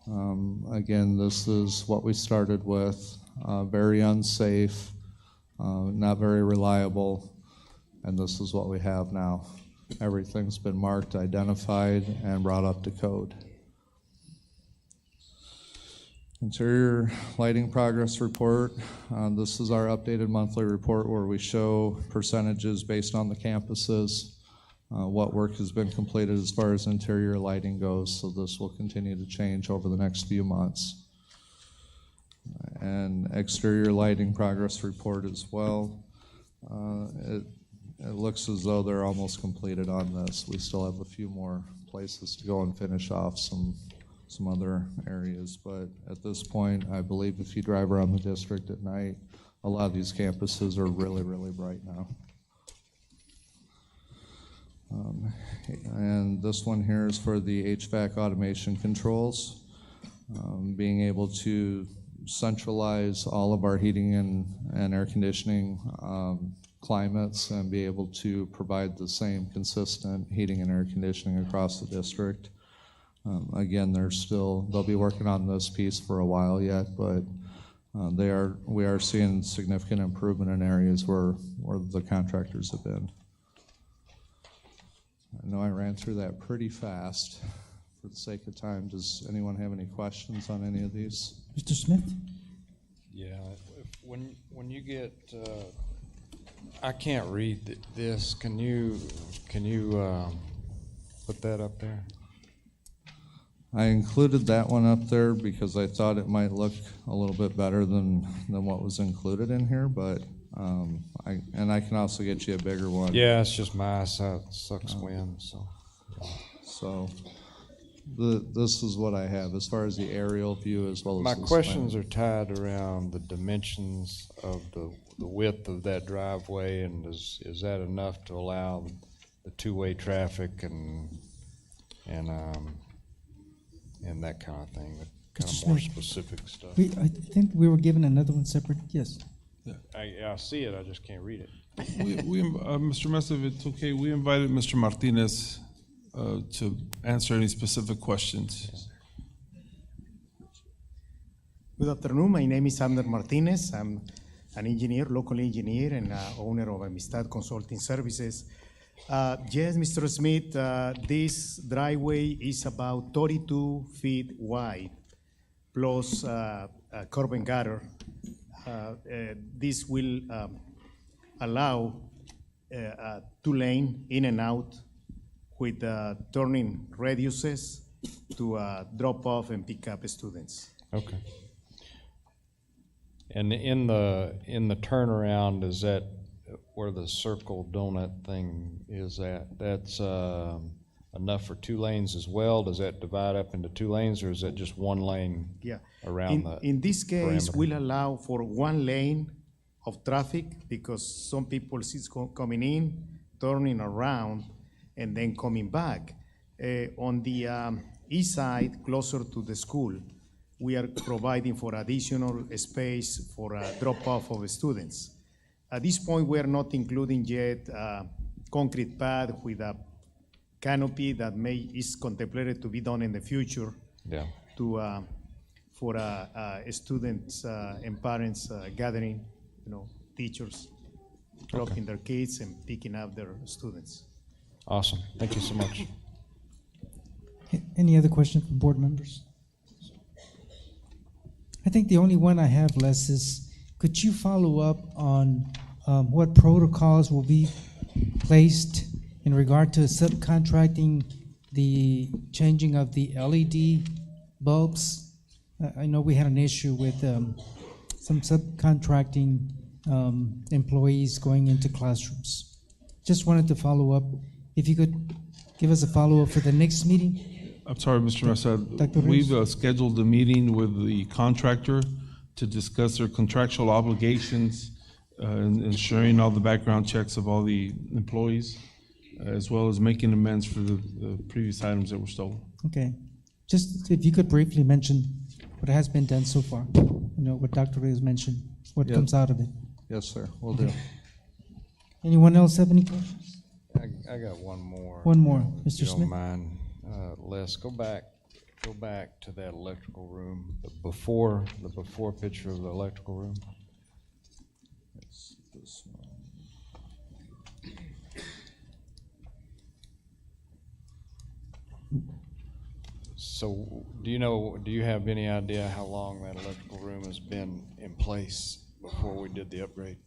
Again, this is what we started with. Very unsafe, not very reliable, and this is what we have now. Everything's been marked, identified, and brought up to code. Interior lighting progress report. This is our updated monthly report where we show percentages based on the campuses, what work has been completed as far as interior lighting goes, so this will continue to change over the next few months. And exterior lighting progress report as well. It looks as though they're almost completed on this. We still have a few more places to go and finish off some other areas, but at this point, I believe if you drive around the district at night, a lot of these campuses are really, really bright now. And this one here is for the HVAC automation controls, being able to centralize all of our heating and air conditioning climates and be able to provide the same consistent heating and air conditioning across the district. Again, they'll be working on this piece for a while yet, but we are seeing significant improvement in areas where the contractors have been. I know I ran through that pretty fast. For the sake of time, does anyone have any questions on any of these? Mr. Smith? Yeah, when you get, I can't read this. Can you put that up there? I included that one up there because I thought it might look a little bit better than what was included in here, but I can also get you a bigger one. Yeah, it's just my eyesight sucks wind, so. So this is what I have as far as the aerial view as well as my this questions plan. are tied around the dimensions of the width of that driveway, and is that enough to allow the two-way traffic and that kind of thing, the kind of more specific stuff? I think we were given another one separate, yes. I see it, I just can't read it. Mr. Mesa, if it's okay, we invited Mr. Martinez to answer any specific questions. Good afternoon. My name is Abner Martinez. I'm an engineer, local engineer, and owner of Amistad Consulting Services. Yes, Mr. Smith, this driveway is about 32 feet wide, plus curb and gutter. This will allow a two-lane in and out with turning radiuses to drop off and pick up students. Okay. And in the turnaround, is that where the circle donut thing is at? That's enough for 2 lanes as well? Does that divide up into 2 lanes, or is that just 1 lane? Yeah. Around in this case, perimeter? we'll allow for 1 lane of traffic because some people see coming in, turning around, and then coming back. On the east side, closer to the school, we are providing for additional space for drop-off of students. At this point, we are not including yet concrete pad with a canopy that is contemplated to be done in the future. Yeah. For students and parents gathering, teachers dropping their kids and picking up their students. Awesome. Thank you so much. Any other questions from board members? I think the only one I have, Les, is could you follow up on what protocols will be placed in regard to subcontracting the changing of the LED bulbs? I know we had an issue with some subcontracting employees going into classrooms. Just wanted to follow up. If you could give us a follow-up for the next meeting? I'm sorry, Mr. Mesa. Dr. We've scheduled a meeting with the contractor to discuss their contractual obligations, and ensuring all the background checks of all the employees, as well as making amends for the previous items that were stolen. Okay. Just if you could briefly mention what has been done so far, what Dr. Reyes mentioned, what comes out of it. Yes, sir, will do. Anyone else have any questions? I got one more. One more, If Mr. you Smith. don't mind, Les, go back to that electrical room, the before picture of the electrical room. It's this one. So, do you have any idea how long that electrical room has been in place before we did the upgrade?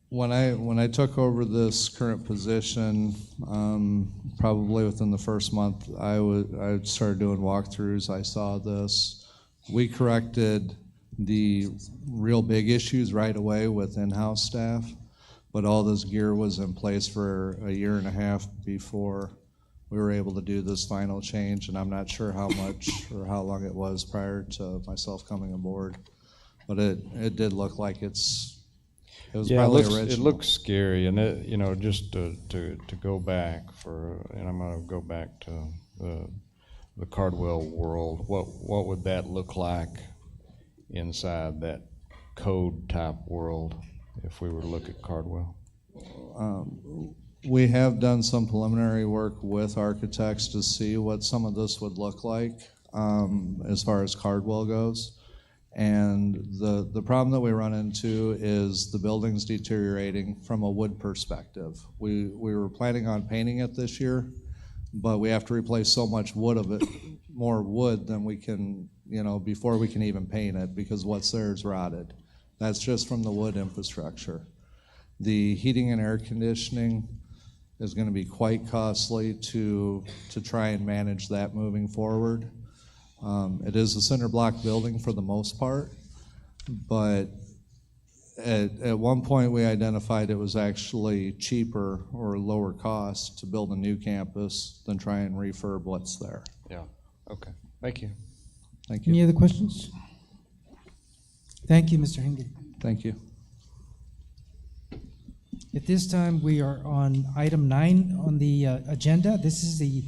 When I took over this current position, probably within the first month, I started doing walkthroughs. I saw this. We corrected the real big issues right away with in-house staff, but all this gear was in place for a year and a half before we were able to do this final change, and I'm not sure how much or how long it was prior to myself coming aboard, but it did look like it was probably original. It looks scary, and just to go back and I'm going to go back to the Cardwell world. What would that look like inside that code type world if we were to look at Cardwell? We have done some preliminary work with architects to see what some of this would look like as far as Cardwell goes. And the problem that we run into is the building's deteriorating from a wood perspective. We were planning on painting it this year, but we have to replace so much wood of it, more wood than we can, before we can even paint it, because what's there is rotted. That's just from the wood infrastructure. The heating and air conditioning is going to be quite costly to try and manage that moving forward. It is a cinder block building for the most part, but at one point we identified it was actually cheaper or lower cost to build a new campus than try and refurb what's there. Yeah, okay, thank you. Thank you. Any other questions? Thank you, Mr. Hingley. Thank you. At this time, we are on item 9 on the agenda. This is the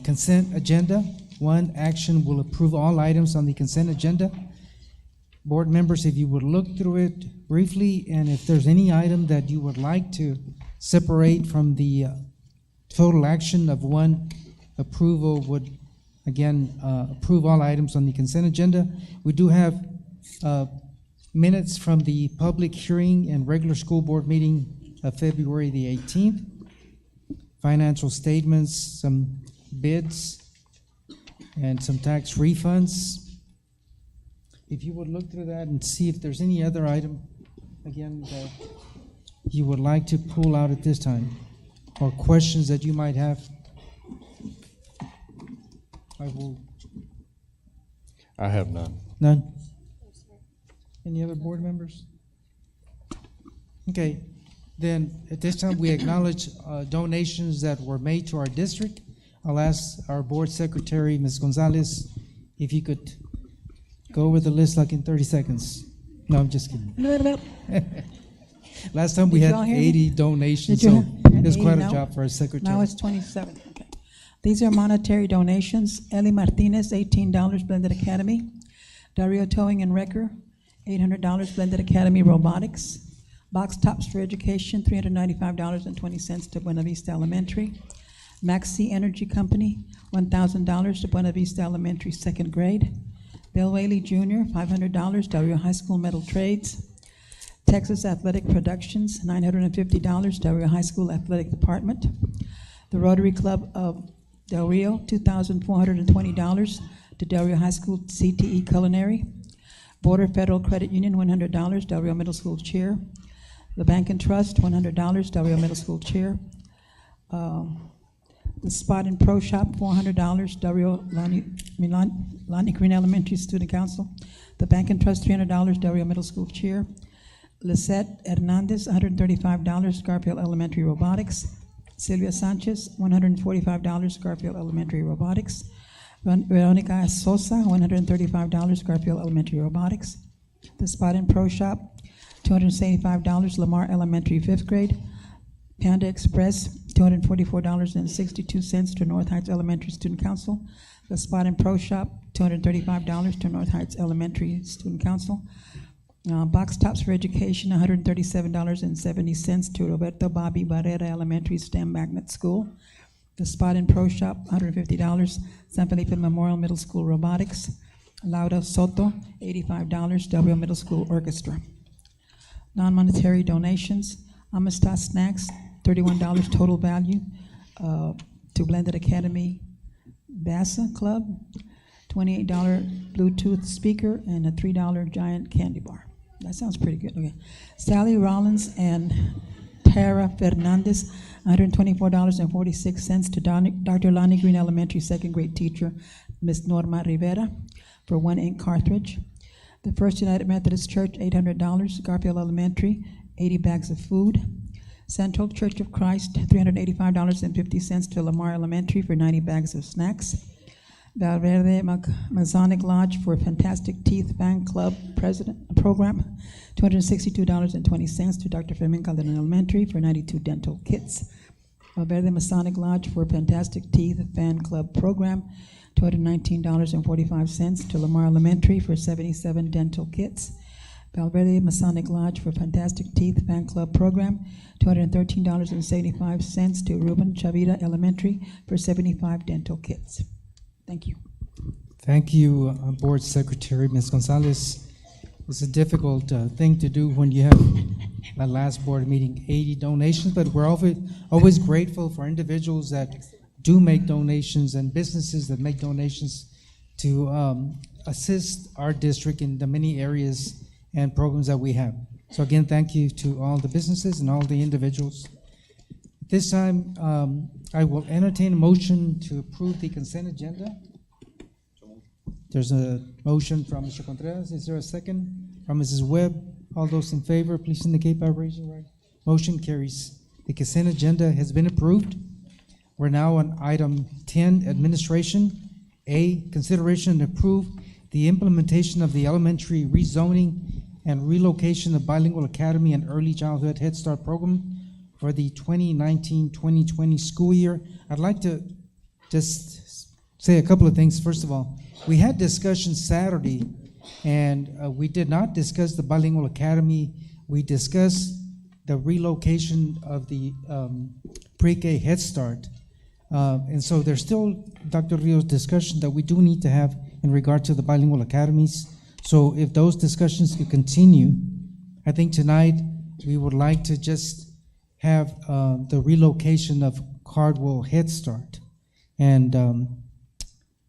consent agenda. One, action will approve all items on the consent agenda. Board members, if you would look through it briefly, and if there's any item that you would like to separate from the total action of one, approval would, again, approve all items on the consent agenda. We do have minutes from the public hearing and regular school board meeting of February the 18th, financial statements, some bids, and some tax refunds. If you would look through that and see if there's any other item, again, that you would like to pull out at this time, or questions that you might have, I have none. None? Any other board members? Okay, then at this time we acknowledge donations that were made to our district. I'll ask our board secretary, Ms. Gonzalez, if you could go over the list like in 30 seconds. No, I'm just kidding. Last time we had 80 donations, so it was quite a job for our secretary. Now it's 27. Okay. These are monetary donations. Ellie Martinez, $18, Blended Academy. Dario Towing and Wrecker, $800, Blended Academy Robotics. Box Tops for Education, $395.20 to Buena Vista Elementary. Maxi Energy Company, $1,000 to Buena Vista Elementary, 2nd grade. Bill Whaley Jr., $500, Del Rio High School Metal Trades. Texas Athletic Productions, $950, Del Rio High School Athletic Department. The Rotary Club of Del Rio, $2,420, to Del Rio High School CTE Culinary. Border Federal Credit Union, $100, Del Rio Middle School Chair. The Bank and Trust, $100, Del Rio Middle School Chair. The Spot and Pro Shop, $400, Del Rio Lonnie Green Elementary Student Council. The Bank and Trust, $300, Del Rio Middle School Chair. Lisette Hernandez, $135, Garfield Elementary Robotics. Sylvia Sanchez, $145, Garfield Elementary Robotics. Veronica Sosa, $135, Garfield Elementary Robotics. The Spot and Pro Shop, $275, Lamar Elementary 5th grade. Panda Express, $244.62 to North Heights Elementary Student Council. The Spot and Pro Shop, $235 to North Heights Elementary Student Council. Box Tops for Education, $137.70 to Roberto Bobby Barrera Elementary STEM Magnet School. The Spot and Pro Shop, $150, San Felipe Memorial Middle School Robotics. Laura Soto, $85, Del Rio Middle School Orchestra. Non-monetary donations, Amistad Snacks, $31 total value to Blended Academy Bassa Club, $28 Bluetooth speaker, and a $3 giant candy bar. That sounds pretty good. Okay. Sally Rollins and Tara Fernandez, $124.46 to Dr. Lonnie Green Elementary 2nd grade teacher, Ms. Norma Rivera, for 1 ink cartridge. The First United Methodist Church, $800, Garfield Elementary, 80 bags of food. Central Church of Christ, $385.50 to Lamar Elementary for 90 bags of snacks. Valverde Masonic Lodge for Fantastic Teeth Fan Club Program, $262.20 to Dr. Fermin Calderon Elementary for 92 dental kits. Valverde Masonic Lodge for Fantastic Teeth Fan Club Program, $219.45 to Lamar Elementary for 77 dental kits. Valverde Masonic Lodge for Fantastic Teeth Fan Club Program, $213.75 to Ruben Chavira Elementary for 75 dental kits. Thank you. Thank you, Board Secretary, Ms. Gonzalez. It's a difficult thing to do when you have that last board meeting, 80 donations, but we're always grateful for individuals that do make donations and businesses that make donations to assist our district in the many areas and programs that we have. So again, thank you to all the businesses and all the individuals. This time, I will entertain a motion to approve the consent agenda. There's a motion from Mr. Contreras. Is there a second? From Mrs. Webb. All those in favor, please indicate by raising your right. Motion carries. The consent agenda has been approved. We're now on item 10, administration. A, consideration to approve the implementation of the elementary rezoning and relocation of bilingual academy and early childhood Head Start program for the 2019-2020 school year. I'd like to just say a couple of things. First of all, we had discussion Saturday, and we did not discuss the bilingual academy. We discussed the relocation of the pre-K Head Start. And so there's still, Dr. Rios, discussion that we do need to have in regard to the bilingual academies. So if those discussions could continue, I think tonight we would like to just have the relocation of Cardwell Head Start and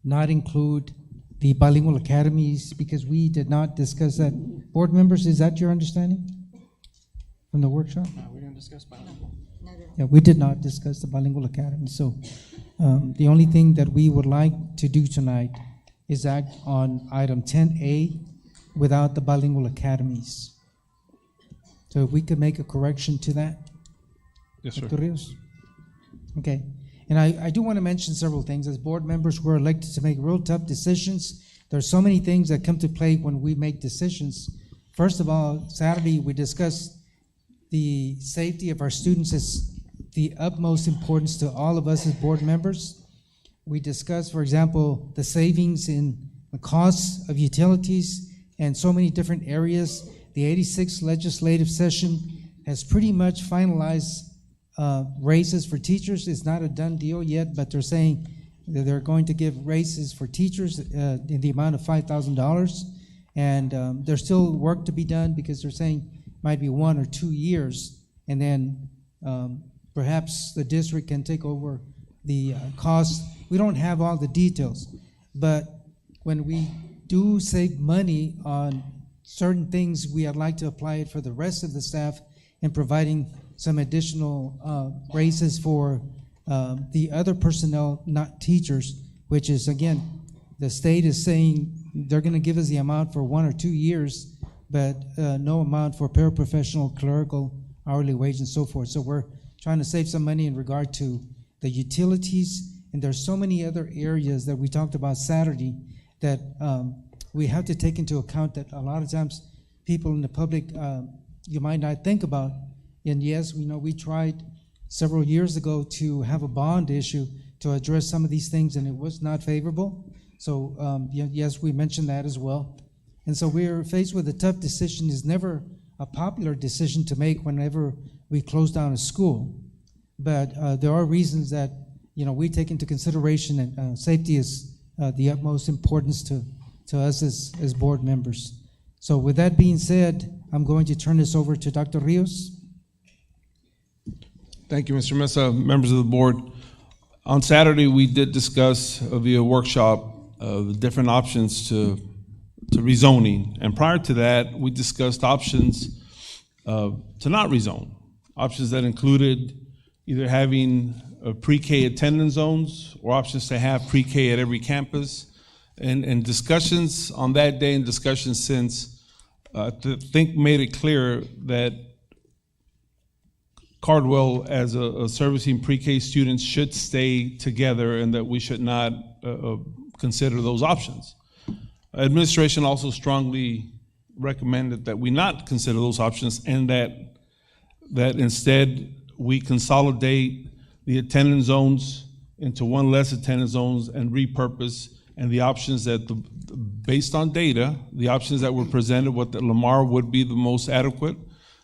not include the bilingual academies because we did not discuss that. Board members, is that your understanding from the workshop? No, we didn't discuss bilingual. Yeah, we did not discuss the bilingual academy. So the only thing that we would like to do tonight is act on item 10A without the bilingual academies. So if we could make a correction to that. Yes, sir. Dr. Rios? Okay. And I do want to mention several things. As board members, we're elected to make real tough decisions. There's so many things that come to play when we make decisions. First of all, Saturday we discussed the safety of our students is the utmost importance to all of us as board members. We discussed, for example, the savings in the costs of utilities and so many different areas. The 86th legislative session has pretty much finalized raises for teachers. It's not a done deal yet, but they're saying that they're going to give raises for teachers in the amount of $5,000. And there's still work to be done because they're saying it might be 1 or 2 years, and then perhaps the district can take over the cost. We don't have all the details, but when we do save money on certain things, we would like to apply it for the rest of the staff in providing some additional raises for the other personnel, not teachers, which is, again, the state is saying they're going to give us the amount for 1 or 2 years, but no amount for paraprofessional, clerical, hourly wage, and so forth. So we're trying to save some money in regard to the utilities, and there's so many other areas that we talked about Saturday that we have to take into account that a lot of times people in the public you might not think about. And yes, we know we tried several years ago to have a bond issue to address some of these things, and it was not favorable. So yes, we mentioned that as well. And so we're faced with a tough decision. It's never a popular decision to make whenever we close down a school. But there are reasons that we take into consideration, and safety is the utmost importance to us as board members. So with that being said, I'm going to turn this over to Dr. Rios. Thank you, Mr. Mesa, members of the board. On Saturday, we did discuss via workshop the different options to rezoning. And prior to that, we discussed options to not rezone. Options that included either having pre-K attendance zones or options to have pre-K at every campus. And discussions on that day and discussions since, I think made it clear that Cardwell, as a servicing pre-K students, should stay together and that we should not consider those options. Administration also strongly recommended that we not consider those options and that instead we consolidate the attendance zones into one less attendance zones and repurpose, and the options that, based on data, the options that were presented, what the Lamar would be the most adequate,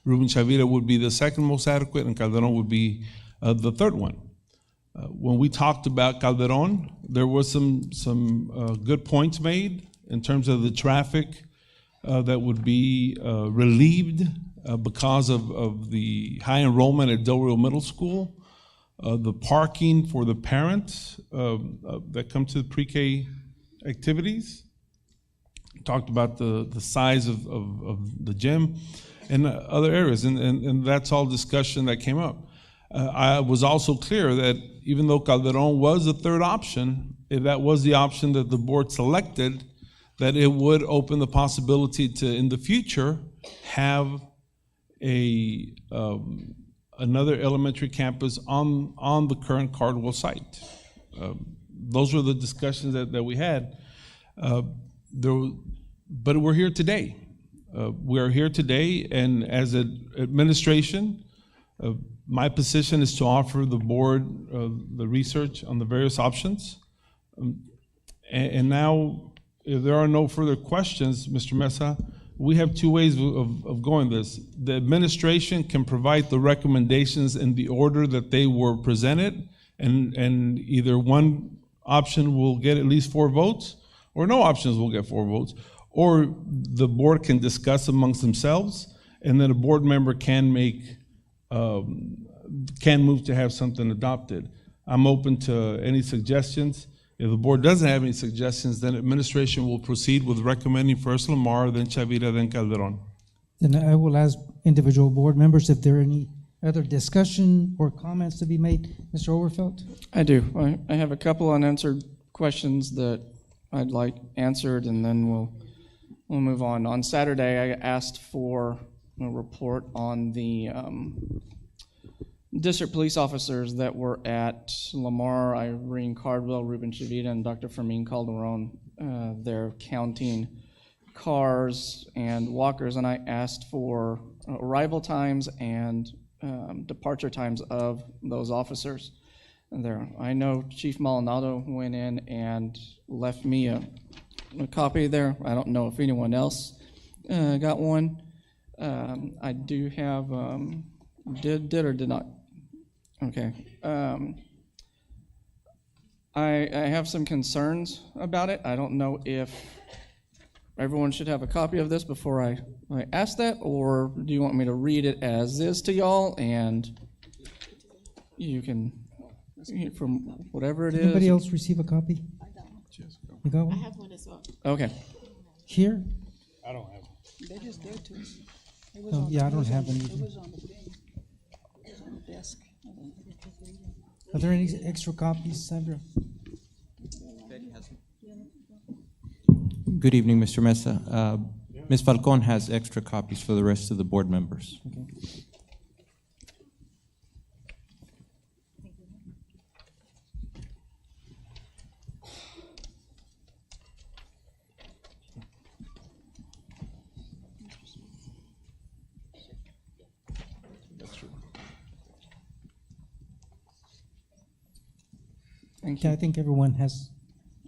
Ruben Chavira would be the second most adequate, and Calderon would be the third one. When we talked about Calderon, there was some good points made in terms of the traffic that would be relieved because of the high enrollment at Del Rio Middle School, the parking for the parents that come to the pre-K activities. Talked about the size of the gym and other areas, and that's all discussion that came up. I was also clear that even though Calderon was the third option, if that was the option that the board selected, that it would open the possibility to, in the future, have another elementary campus on the current Cardwell site. Those were the discussions that we had. But we're here today. We are here today, and as an administration, my position is to offer the board the research on the various options. And now, if there are no further questions, Mr. Mesa, we have two ways of going this. The administration can provide the recommendations in the order that they were presented, and either one option will get at least 4 votes, or no options will get 4 votes, or the board can discuss amongst themselves, and then a board member can move to have something adopted. I'm open to any suggestions. If the board doesn't have any suggestions, then administration will proceed with recommending first Lamar, then Chavira, then Calderon. Then I will ask individual board members if there are any other discussion or comments to be made. Mr. Overfelt? I do. I have a couple unanswered questions that I'd like answered, and then we'll move on. On Saturday, I asked for a report on the district police officers that were at Lamar, Irene Cardwell, Ruben Chavira, and Dr. Fermin Calderon. They're counting cars and walkers, and I asked for arrival times and departure times of those officers. And there, I know Chief Maldonado went in and left me a copy there. I don't know if anyone else got one. I do have, did or did not? Okay. I have some concerns about it. I don't know if everyone should have a copy of this before I ask that, or do you want me to read it as is to y'all, and you can, from whatever it is. Anybody else receive a copy? You got I one? have one as well. Okay. Here? I don't have. They just gave it to us. It Oh, yeah, I don't have any. It was on the thing. It was on the desk. Are there any extra copies, Sandra? Good evening, Mr. Mesa. Ms. Falcon has extra copies for the rest of the board members. Thank Yeah, you. I think everyone has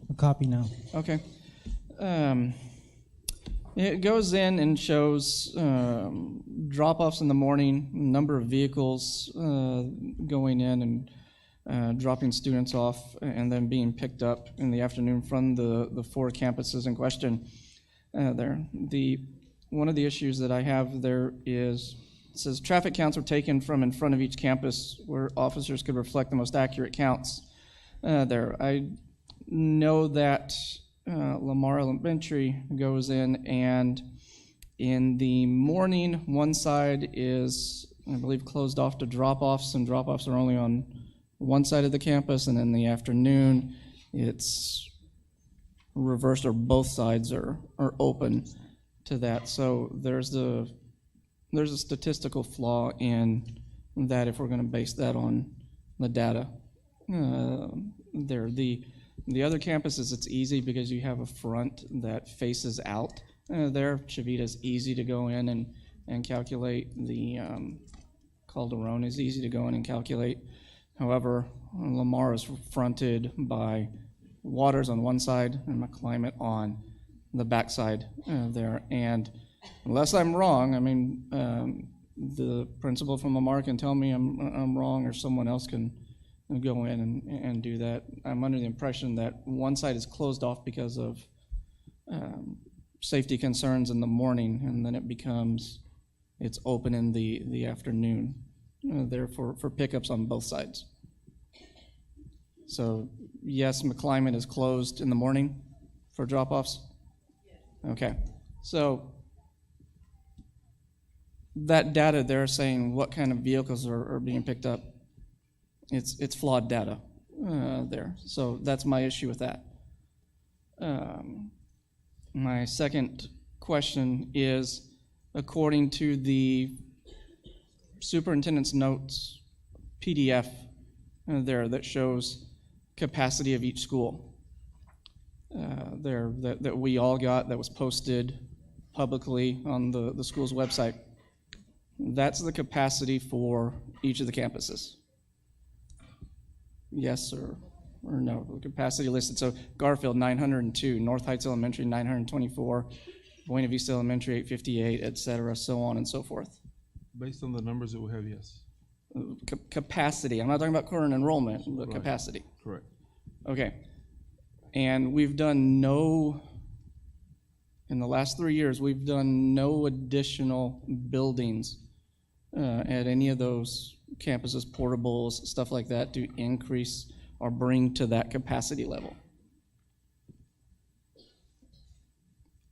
a copy now. Okay. It goes in and shows drop-offs in the morning, number of vehicles going in and dropping students off, and then being picked up in the afternoon from the 4 campuses in question there. One of the issues that I have there is, it says traffic counts were taken from in front of each campus where officers could reflect the most accurate counts there. I know that Lamar Elementary goes in, and in the morning, one side is, I believe, closed off to drop-offs, and drop-offs are only on one side of the campus, and in the afternoon, it's reversed, or both sides are open to that. So there's a statistical flaw in that if we're going to base that on the data there. The other campuses, it's easy because you have a front that faces out there. Chivita's easy to go in and calculate. The Calderon is easy to go in and calculate. However, Lamar is fronted by Waters on one side and McClimate on the backside there. And unless I'm wrong, I mean, the principal from Lamar can tell me I'm wrong, or someone else can go in and do that. I'm under the impression that one side is closed off because of safety concerns in the morning, and then it's open in the afternoon there for pickups on both sides. So yes, McClimate is closed in the morning for drop-offs? Okay, so that data they're saying what kind of vehicles are being picked up, it's flawed data there. So that's my issue with that. My second question is, according to the superintendent's notes PDF there that shows capacity of each school there that we all got, that was posted publicly on the school's website, that's the capacity for each of the campuses. Yes or no? The capacity listed. So Garfield 902, North Heights Elementary 924, Buena Vista Elementary 858, et cetera, so on and so forth. Based on the numbers that we have, yes. Capacity. I'm not talking about current enrollment, but Right. capacity. Correct. Okay. And we've done in the last 3 years, we've done no additional buildings at any of those campuses, portables, stuff like that, to increase or bring to that capacity level.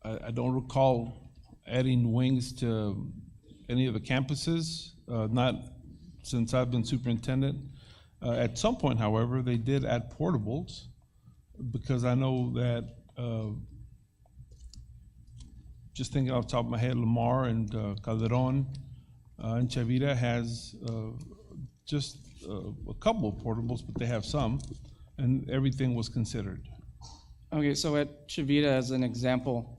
I don't recall adding wings to any of the campuses, not since I've been superintendent. At some point, however, they did add portables, because I know that, just thinking off the top of my head, Lamar and Calderon and Chavira has just a couple of portables, but they have some, and everything was considered. Okay, so at Chavita, as an example,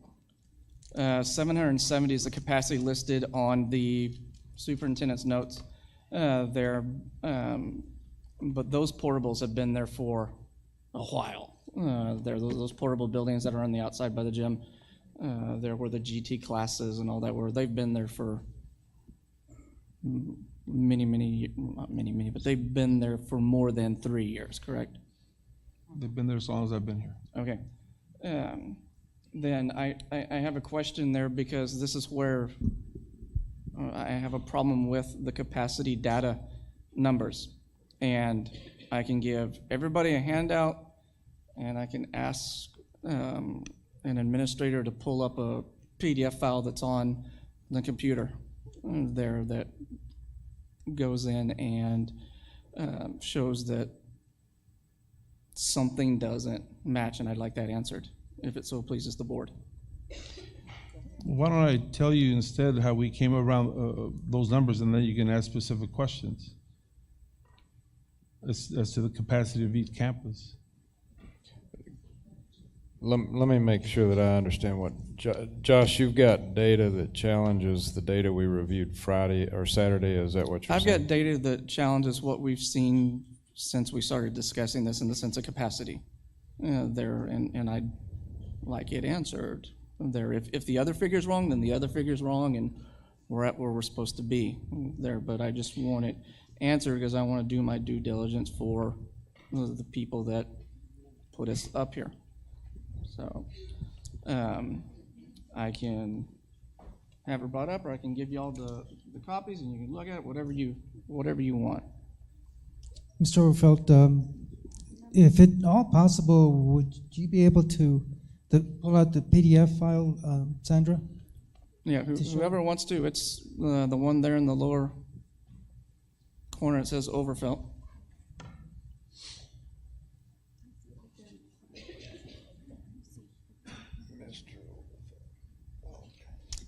770 is the capacity listed on the superintendent's notes there, but those portables have been there for a while. They're those portable buildings that are on the outside by the gym. There were the GT classes and all that they've been there for not many, but they've been there for more than 3 years, correct? They've been there as long as I've been here. Okay. Then I have a question there, because this is where I have a problem with the capacity data numbers. And I can give everybody a handout and I can ask an administrator to pull up a PDF file that's on the computer there that goes in and shows that something doesn't match, and I'd like that answered, if it so pleases the board. Why don't I tell you instead how we came around those numbers, and then you can ask specific questions as to the capacity of each campus. Let me make sure that I understand what, Josh, you've got data that challenges the data we reviewed Friday or Saturday, is that what you're saying? I've got data that challenges what we've seen since we started discussing this in the sense of capacity there, and I'd like it answered there. If the other figure's wrong, then the other figure's wrong, and we're at where we're supposed to be there, but I just want it answered because I want to do my due diligence for the people that put us up here. So I can have her brought up, or I can give you all the copies, and you can look at it, whatever you want. Mr. Overfelt, if at all possible, would you be able to pull out the PDF file, Sandra? Yeah, whoever wants to. It's the one there in the lower corner. It says Overfelt.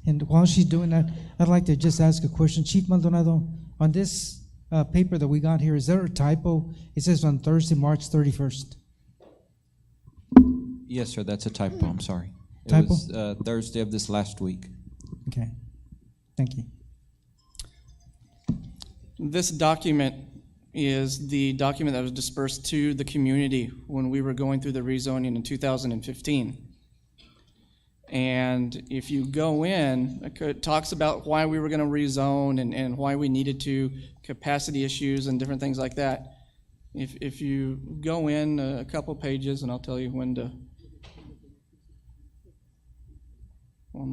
And while she's doing that, I'd like to just ask a question. Chief Maldonado, on this paper that we got here, is there a typo? It says on Thursday, March 31st. Yes, sir, that's a typo, I'm sorry. Typo? It was Thursday of this last week. Okay, thank you. This document is the document that was dispersed to the community when we were going through the rezoning in 2015. And if you go in, it talks about why we were going to rezone and why we needed to, capacity issues and different things like that. If you go in a couple pages, and I'll tell you when to. One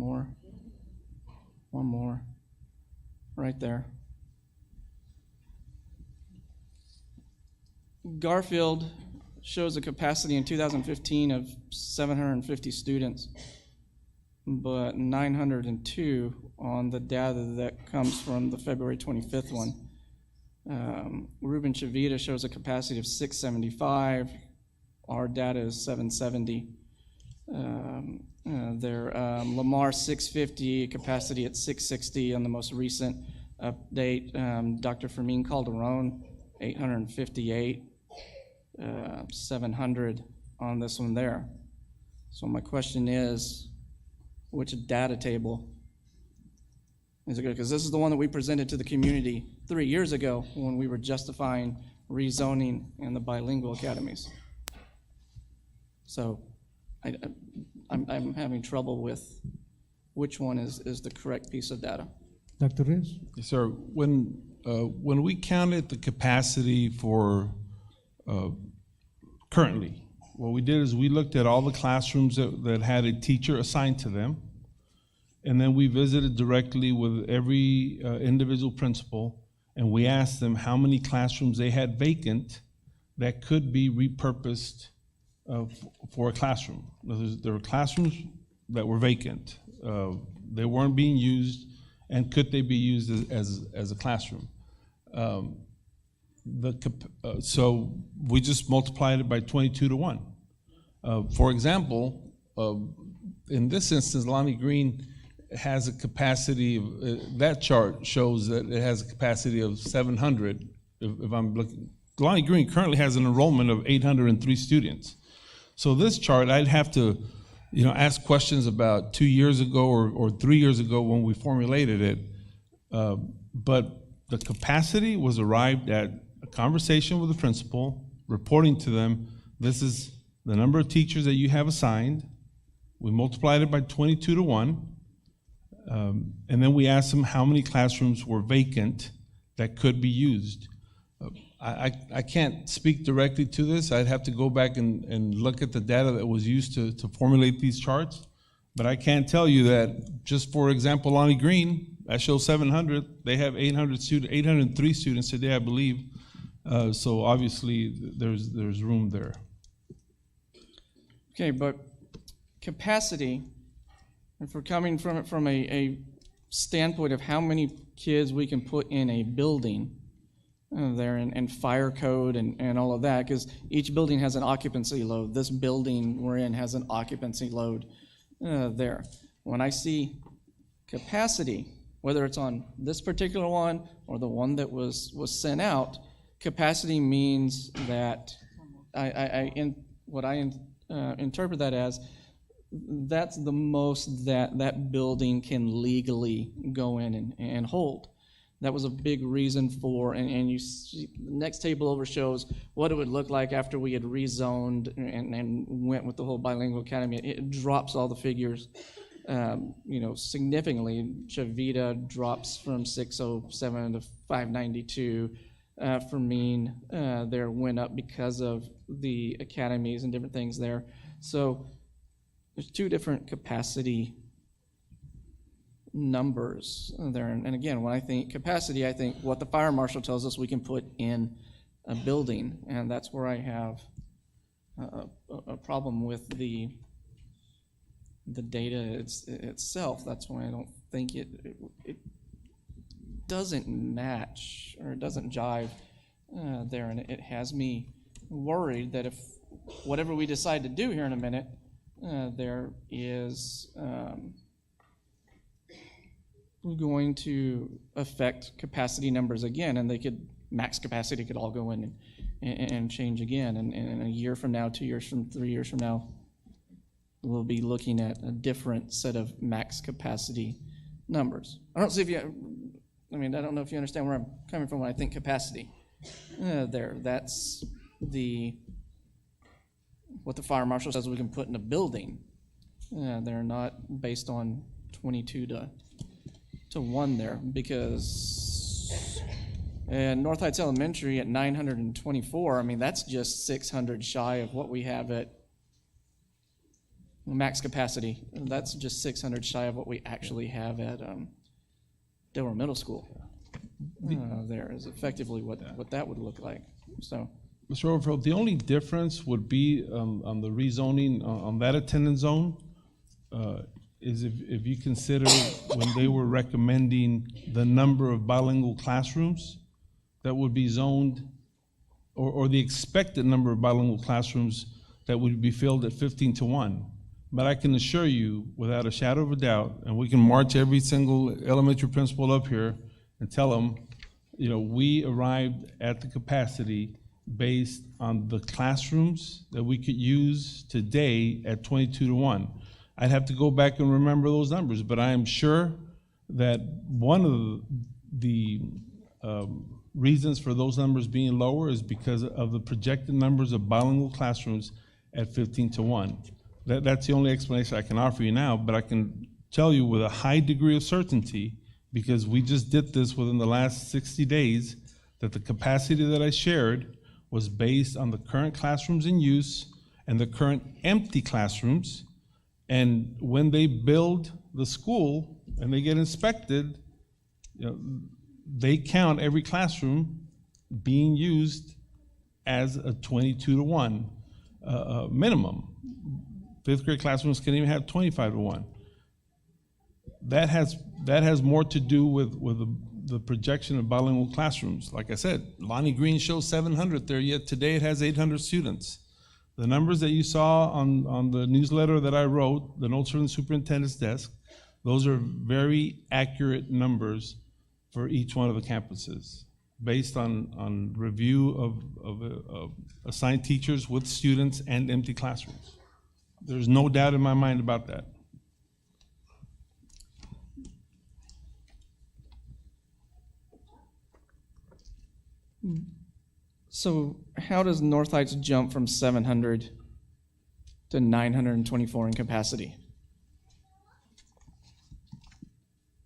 more, right there. Garfield shows a capacity in 2015 of 750 students, but 902 on the data that comes from the February 25th one. Ruben Chavita shows a capacity of 675. Our data is 770. Lamar 650, capacity at 660 on the most recent update. Dr. Fermin Calderon 858, 700 on this one there. So my question is, which data table is it good? Because this is the one that we presented to the community 3 years ago when we were justifying rezoning in the bilingual academies. So I'm having trouble with which one is the correct piece of data. Dr. Reyes? Yes, sir. When we counted the capacity for currently, what we did is we looked at all the classrooms that had a teacher assigned to them, and then we visited directly with every individual principal, and we asked them how many classrooms they had vacant that could be repurposed for a classroom. There were classrooms that were vacant. They weren't being used, and could they be used as a classroom? So we just multiplied it by 22 to 1. For example, in this instance, Lonnie Green has a capacity of, that chart shows that it has a capacity of 700. If I'm looking, Lonnie Green currently has an enrollment of 803 students. So this chart, I'd have to, ask questions about 2 years ago or 3 years ago when we formulated it. But the capacity was arrived at a conversation with the principal, reporting to them, this is the number of teachers that you have assigned. We multiplied it by 22 to 1. And then we asked them how many classrooms were vacant that could be used. I can't speak directly to this. I'd have to go back and look at the data that was used to formulate these charts. But I can tell you that, just for example, Lonnie Green, that shows 700. They have 803 students today, I believe. So obviously, there's room there. Okay, but capacity, if we're coming from it from a standpoint of how many kids we can put in a building there and fire code and all of that, because each building has an occupancy load. This building we're in has an occupancy load there. When I see capacity, whether it's on this particular one or the one that was sent out, capacity means that what I interpret that as, that's the most that building can legally go in and hold. That was a big reason for, and you see, the next table over shows what it would look like after we had rezoned and went with the whole bilingual academy. It drops all the figures, significantly. Chavita drops from 607 to 592. Fermin there went up because of the academies and different things there. So there's two different capacity numbers there. And again, when I think capacity, I think what the fire marshal tells us we can put in a building, and that's where I have a problem with the data itself. That's why I don't think it doesn't match or it doesn't jive there, and it has me worried that if whatever we decide to do here in a minute, there is going to affect capacity numbers again, and max capacity could all go in and change again, and in a year from now, 2 years from 3 years from now, we'll be looking at a different set of max capacity numbers. I don't know if you understand where I'm coming from when I think capacity. That's what the fire marshal says we can put in a building. They're not based on 22 to 1 there, because North Heights Elementary at 924, that's just 600 shy of what we have at max capacity. That's just 600 shy of what we actually have at Delaware Middle School. There is effectively what that would look like. So, Mr. Overfield, the only difference would be on the rezoning on that attendance zone is if you consider when they were recommending the number of bilingual classrooms that would be zoned, or the expected number of bilingual classrooms that would be filled at 15 to 1. But I can assure you, without a shadow of a doubt, and we can march every single elementary principal up here and tell them, we arrived at the capacity based on the classrooms that we could use today at 22 to 1. I'd have to go back and remember those numbers, but I am sure that one of the reasons for those numbers being lower is because of the projected numbers of bilingual classrooms at 15 to 1. That's the only explanation I can offer you now, but I can tell you with a high degree of certainty, because we just did this within the last 60 days, that the capacity that I shared was based on the current classrooms in use and the current empty classrooms. And when they build the school and they get inspected, they count every classroom being used as a 22 to 1 minimum. Fifth grade classrooms can even have 25 to 1. That has more to do with the projection of bilingual classrooms. Like I said, Lonnie Green shows 700 there, yet today it has 800 students. The numbers that you saw on the newsletter that I wrote, the notes from the superintendent's desk, those are very accurate numbers for each one of the campuses, based on review of assigned teachers with students and empty classrooms. There's no doubt in my mind about that. So how does North Heights jump from 700 to 924 in capacity?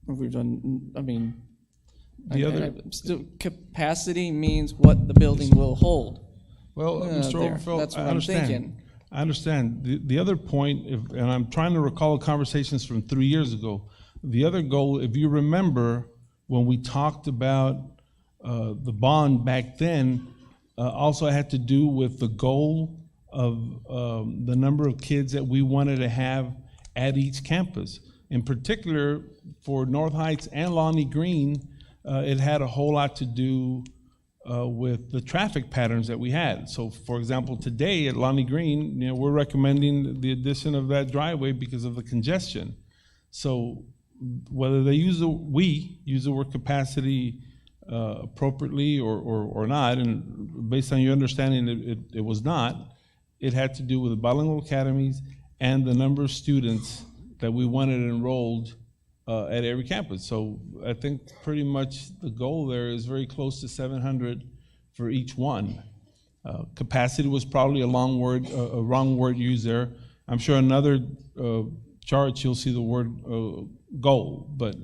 We've done, still capacity means what the building will hold. Well, Mr. Overfield, that's what I'm thinking. I understand. The other point, and I'm trying to recall conversations from 3 years ago, the other goal, if you remember, when we talked about the bond back then, also had to do with the goal of the number of kids that we wanted to have at each campus. In particular, for North Heights and Lonnie Green, it had a whole lot to do with the traffic patterns that we had. So, for example, today at Lonnie Green, we're recommending the addition of that driveway because of the congestion. So, whether we use the word capacity appropriately or not, and based on your understanding, it was not. It had to do with the bilingual academies and the number of students that we wanted enrolled at every campus. So I think pretty much the goal there is very close to 700 for each one. Capacity was probably a wrong word used there. I'm sure another chart you'll see the word goal, but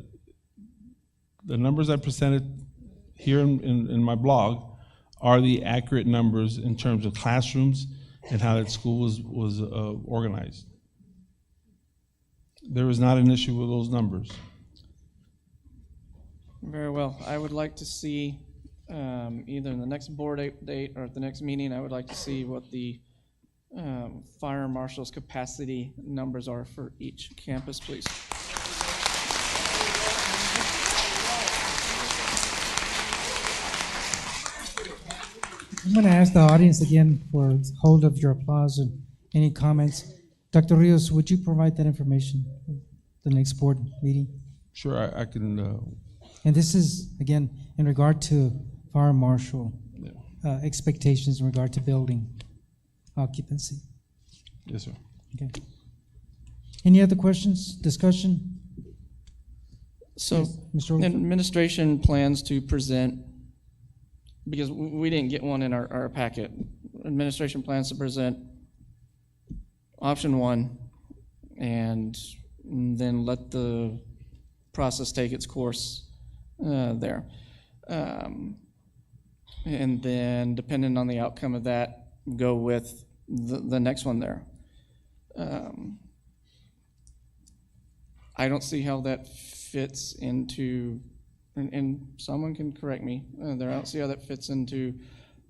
the numbers I presented here in my blog are the accurate numbers in terms of classrooms and how that school was organized. There is not an issue with those numbers. Very well. I would like to see, either in the next board date or at the next meeting, I would like to see what the fire marshal's capacity numbers are for each campus, please. I'm going to ask the audience again for hold of your applause and any comments. Dr. Rios, would you provide that information for the next board meeting? Sure, I can. And this is, again, in regard to fire marshal expectations in regard to building occupancy. Yes, sir. Okay. Any other questions, discussion? So, Yes, Mr. Overfield? administration plans to present, because we didn't get one in our packet, administration plans to present option one and then let the process take its course there. And then, depending on the outcome of that, go with the next one there. I don't see how that fits into, and someone can correct me there, I don't see how that fits into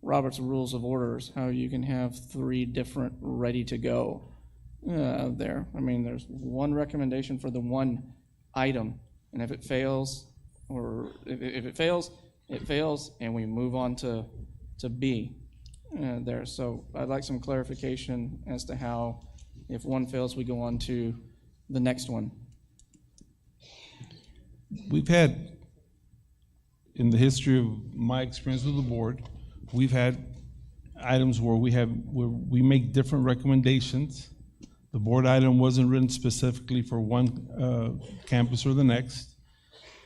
Robert's Rules of Orders, how you can have 3 different ready to go there. I mean, there's one recommendation for the one item, and if it fails, or if it fails, it fails, and we move on to B there. So I'd like some clarification as to how, if one fails, we go on to the next one. We've had, in the history of my experience with the board, we've had items where we make different recommendations. The board item wasn't written specifically for one campus or the next.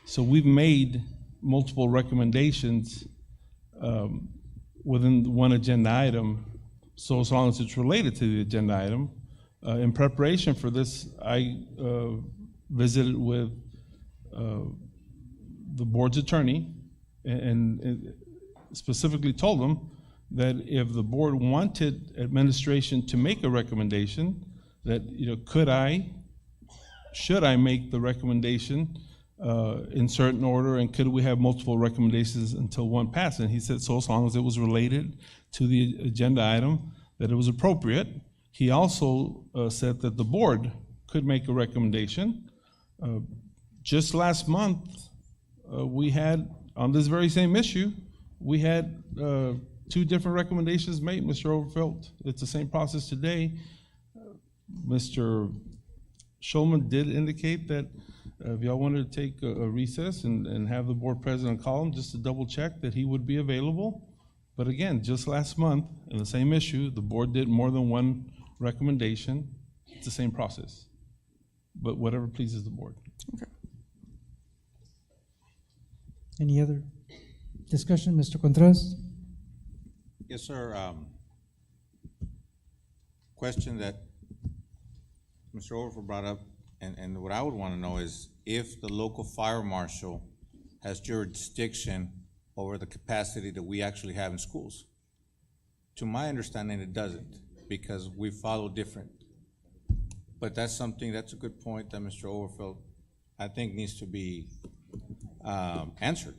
So we've made multiple recommendations within one agenda item, so as long as it's related to the agenda item. In preparation for this, I visited with the board's attorney and specifically told them that if the board wanted administration to make a recommendation, that, should I make the recommendation in certain order, and could we have multiple recommendations until one passed? And he said, so as long as it was related to the agenda item, that it was appropriate. He also said that the board could make a recommendation. Just last month, we had, on this very same issue, we had 2 different recommendations made, Mr. Overfield. It's the same process today. Mr. Schulman did indicate that if y'all wanted to take a recess and have the board president call him just to double check that he would be available. But again, just last month, in the same issue, the board did more than one recommendation. It's the same process. But whatever pleases the board. Okay. Any other discussion, Mr. Contreras? Yes, sir. Question that Mr. Overfield brought up, and what I would want to know is if the local fire marshal has jurisdiction over the capacity that we actually have in schools. To my understanding, it doesn't, because we follow different. But that's a good point that Mr. Overfield, I think, needs to be answered.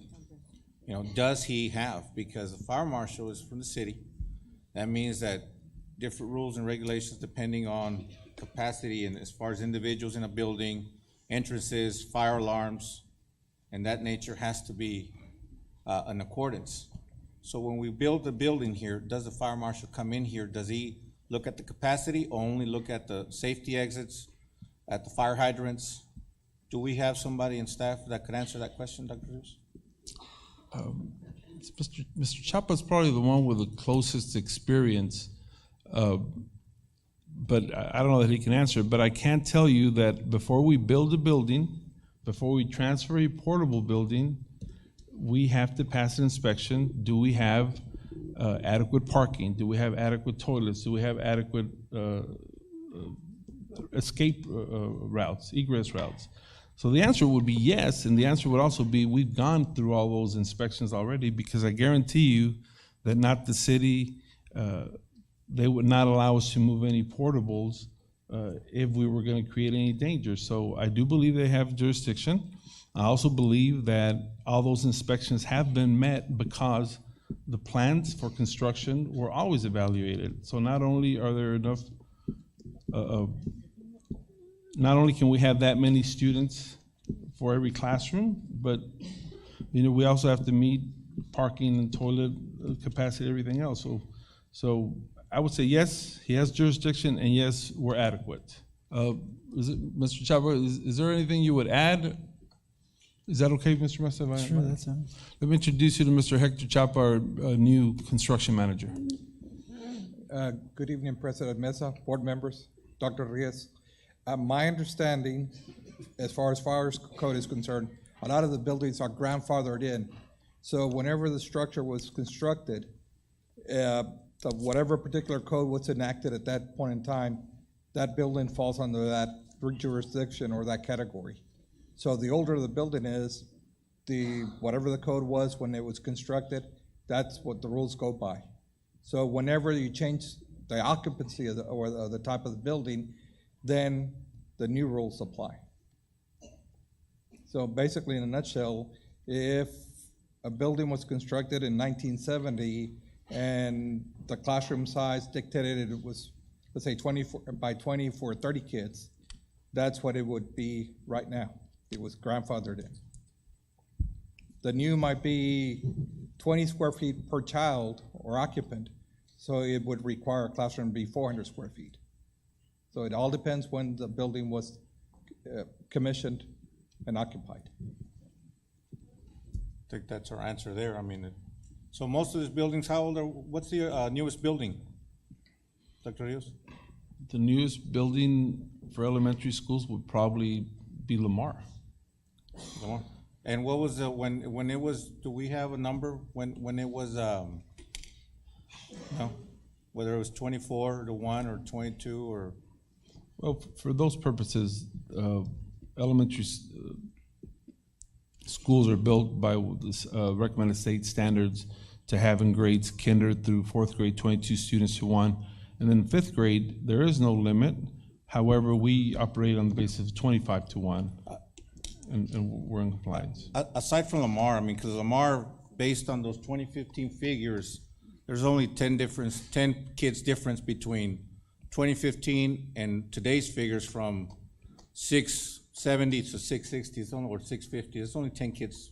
Does he have, because the fire marshal is from the city, that means that different rules and regulations depending on capacity and as far as individuals in a building, entrances, fire alarms, and that nature has to be in accordance. So when we build the building here, does the fire marshal come in here? Does he look at the capacity or only look at the safety exits, at the fire hydrants? Do we have somebody in staff that could answer that question, Dr. Rios? Mr. Chapa's probably the one with the closest experience, but I don't know that he can answer it. But I can tell you that before we build a building, before we transfer a portable building, we have to pass an inspection. Do we have adequate parking? Do we have adequate toilets? Do we have adequate escape routes, egress routes? So the answer would be yes, and the answer would also be we've gone through all those inspections already, because I guarantee you that not the city, they would not allow us to move any portables if we were going to create any danger. So I do believe they have jurisdiction. I also believe that all those inspections have been met because the plans for construction were always evaluated. So not only are there enough, not only can we have that many students for every classroom, but we also have to meet parking and toilet capacity, everything else. So I would say yes, he has jurisdiction, and yes, we're adequate. Mr. Chapa, is there anything you would add? Is that okay, Mr. Mesa? Sure, that's fine. Let me introduce you to Mr. Hector Chapa, our new construction manager. Good evening, President Mesa, board members, Dr. Rios. My understanding, as far as fire code is concerned, a lot of the buildings are grandfathered in. So whenever the structure was constructed, whatever particular code was enacted at that point in time, that building falls under that jurisdiction or that category. So the older the building is, whatever the code was when it was constructed, that's what the rules go by. So whenever you change the occupancy of the type of the building, then the new rules apply. So basically, in a nutshell, if a building was constructed in 1970 and the classroom size dictated it was, let's say, 24 by 20 for 30 kids, that's what it would be right now. It was grandfathered in. The new might be 20 square feet per child or occupant, so it would require a classroom to be 400 square feet. So it all depends when the building was commissioned and occupied. I think that's our answer there. I mean, so most of these buildings, how old are, what's the newest building, Dr. Rios? The newest building for elementary schools would probably be Lamar. Lamar. And what was the, when it was, do we have a number when it was, no, whether it was 24-1 or 22 or? Well, for those purposes, elementary schools are built by recommended state standards to have in grades kinder through fourth grade 22 students to 1, and then fifth grade there is no limit. However, we operate on the basis of 25 to 1, and we're in compliance. Aside from Lamar, I mean, because Lamar, based on those 2015 figures, there's only 10 kids difference between 2015 and today's figures from 670 to 660, or 650. It's only 10 kids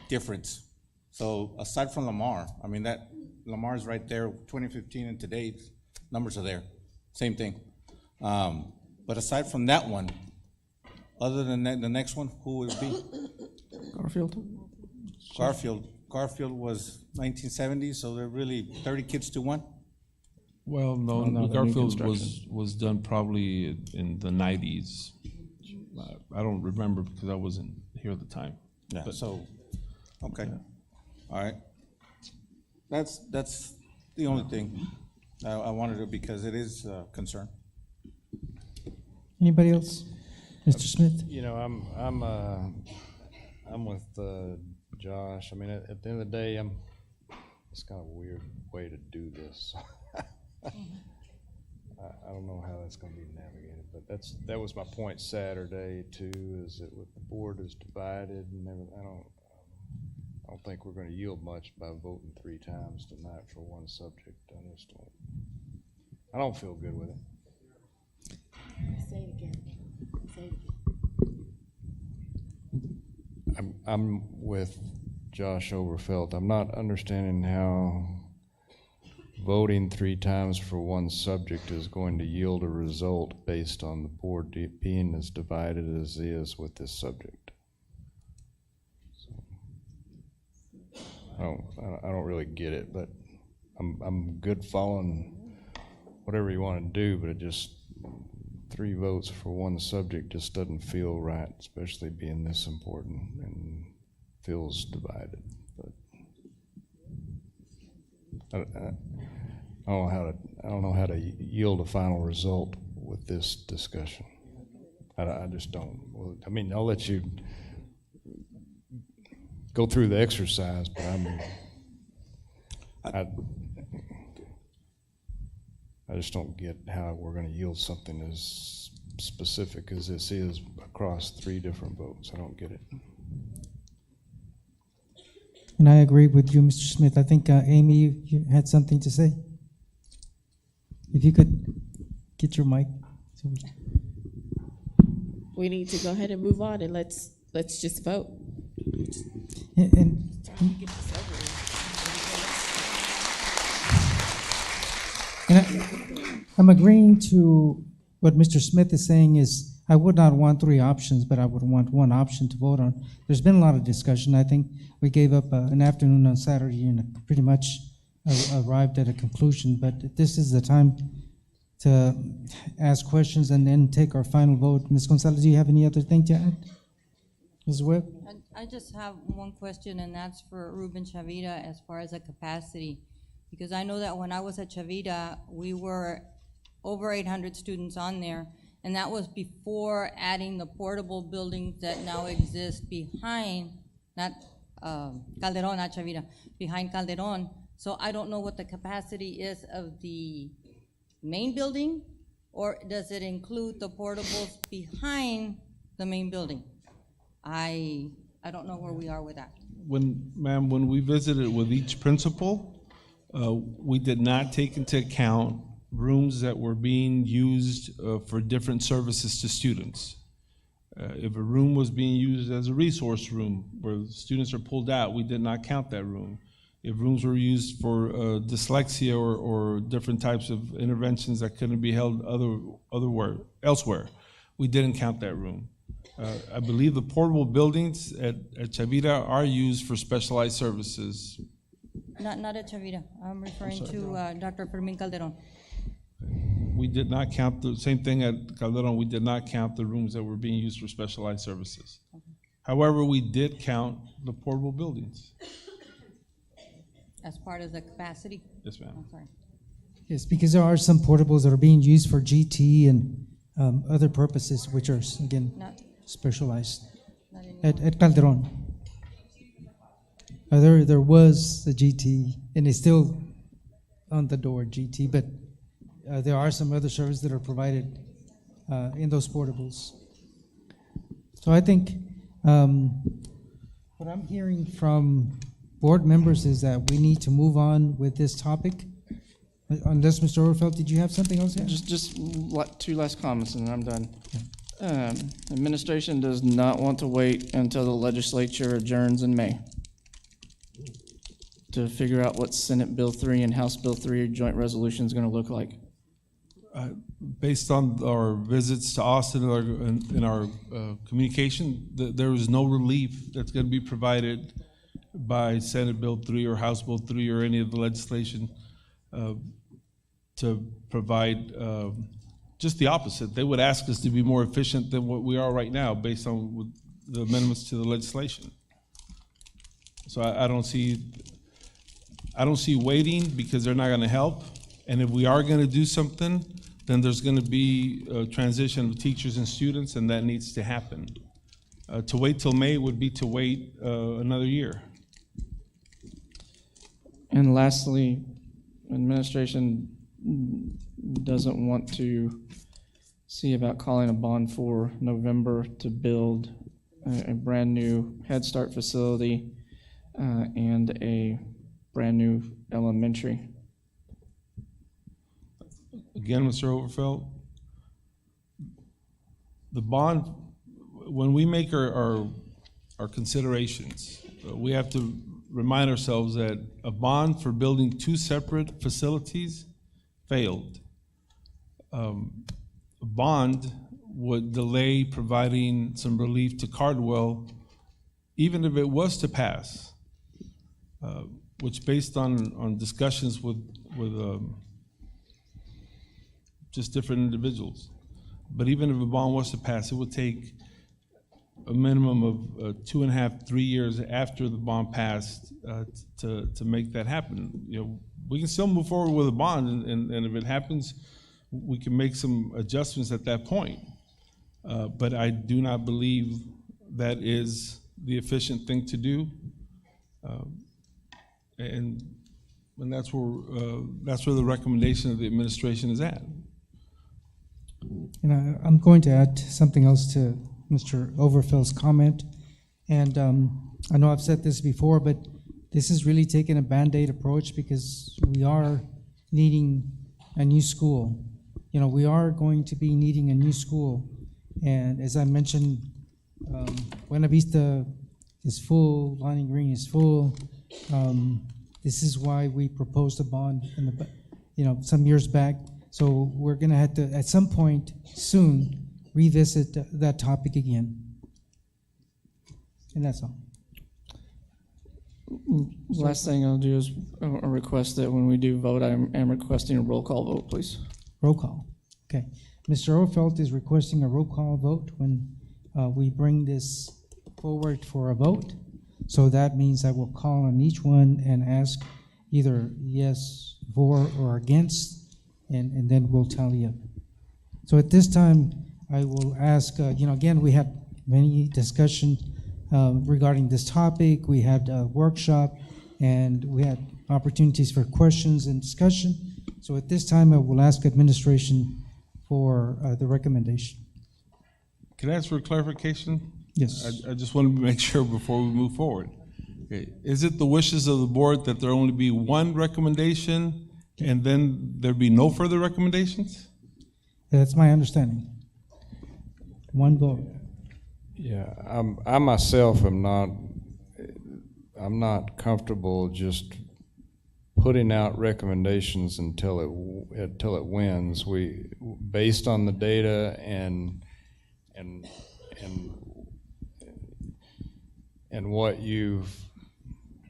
difference. So aside from Lamar, I mean, that Lamar's right there, 2015 and today's numbers are there, same thing. But aside from that one, other than that, the next one, who would it be? Garfield was 1970, so they're really 30 kids to 1? Well, no, Garfield was done probably in the 90s. I don't remember because I wasn't here at the time. Yeah, but, so, okay. Yeah. All right. That's the only thing I wanted to, because it is a concern. Anybody else? Mr. Smith? You know, I'm with Josh. I mean, at the end of the day, it's kind of a weird way to do this. I don't know how that's going to be navigated, but that was my point Saturday too. Is that the board is divided, and everything. I don't think we're going to yield much by voting 3 times tonight for one subject. I just don't. I don't feel good with it. Say it again. Say it again. I'm with Josh Overfelt. I'm not understanding how voting 3 times for one subject is going to yield a result based on the board being as divided as it is with this subject. So, I don't really get it, but I'm good following whatever you want to do, but it just 3 votes for one subject just doesn't feel right, especially being this important, and feels divided. But I don't know how to yield a final result with this discussion. I just don't. Well, I mean, I'll let you go through the exercise, but I just don't get how we're going to yield something as specific as this is across 3 different votes. I don't get it. And I agree with you, Mr. Smith. I think, Amy, you had something to say. If you could get your mic. We need to go ahead and move on, and let's just vote. And I'm agreeing to what Mr. Smith is saying is I would not want 3 options, but I would want 1 option to vote on. There's been a lot of discussion. I think we gave up an afternoon on Saturday and pretty much arrived at a conclusion, but this is the time to ask questions and then take our final vote. Ms. Gonzalez, do you have any other thing to add? Ms. Webb? I just have one question, and that's for Ruben Chavita as far as the capacity. Because I know that when I was at Chavita, we were over 800 students on there, and that was before adding the portable buildings that now exist behind, not Calderon, not Chavita, behind Calderon. So I don't know what the capacity is of the main building, or does it include the portables behind the main building? I don't know where we are with that. Ma'am, when we visited with each principal, we did not take into account rooms that were being used for different services to students. If a room was being used as a resource room where students are pulled out, we did not count that room. If rooms were used for dyslexia or different types of interventions that couldn't be held elsewhere, we didn't count that room. I believe the portable buildings at Chavita are used for specialized services. Not at Chavita. I'm referring to Dr. Fermin Calderon. We did not count the same thing at Calderon. We did not count the rooms that were being used for specialized services. Okay. However, we did count the portable buildings. As part of the capacity? Yes, ma'am. I'm sorry. Yes, because there are some portables that are being used for GT and other purposes, which are, again, specialized. At Calderon. There was a GT, and it's still on the door, GT, but there are some other services that are provided in those portables. So I think what I'm hearing from board members is that we need to move on with this topic. Unless, Mr. Overfelt, did you have something else? Just 2 last comments and then I'm done. Administration does not want to wait until the legislature adjourns in May to figure out what Senate Bill 3 and House Bill 3 joint resolution is going to look like. Based on our visits to Austin and our communication, there is no relief that's going to be provided by Senate Bill 3 or House Bill 3 or any of the legislation to provide just the opposite. They would ask us to be more efficient than what we are right now based on the amendments to the legislation. So I don't see waiting because they're not going to help. And if we are going to do something, then there's going to be a transition of teachers and students, and that needs to happen. To wait till May would be to wait another year. And lastly, administration doesn't want to see about calling a bond for November to build a brand new Head Start facility and a brand new elementary. again, Mr. Overfeld, the bond, when we make our considerations, we have to remind ourselves that a bond for building two separate facilities failed. A bond would delay providing some relief to Cardwell, even if it was to pass, which based on discussions with just different individuals. But even if a bond was to pass, it would take a minimum of 2.5, 3 years after the bond passed to make that happen. You know, we can still move forward with a bond, and if it happens, we can make some adjustments at that point. But I do not believe that is the efficient thing to do, and that's where the recommendation of the administration is at. And I'm going to add something else to Mr. Overfield's comment. And I know I've said this before, but this is really taking a Band-Aid approach because we are needing a new school. You know, we are going to be needing a new school. And as I mentioned, Buena Vista is full, Lonnie Green is full. This is why we proposed a bond some years back. So we're going to have to, at some point soon, revisit that topic again. And that's all. Last thing I'll do is a request that when we do vote, I am requesting a roll call vote, please. Roll call. Okay. Mr. Overfeld is requesting a roll call vote when we bring this forward for a vote. So that means I will call on each one and ask either yes, for, or against, and then we'll tally up. So at this time, I will ask, again, we had many discussion regarding this topic. We had a workshop, and we had opportunities for questions and discussion. So at this time, I will ask administration for the recommendation. Can I ask for clarification? Yes. I just want to make sure before we move forward. Okay. Is it the wishes of the board that there only be one recommendation and then there be no further recommendations? That's my understanding. One vote. Yeah, I myself am not comfortable just putting out recommendations until it wins. We, based on the data and what you've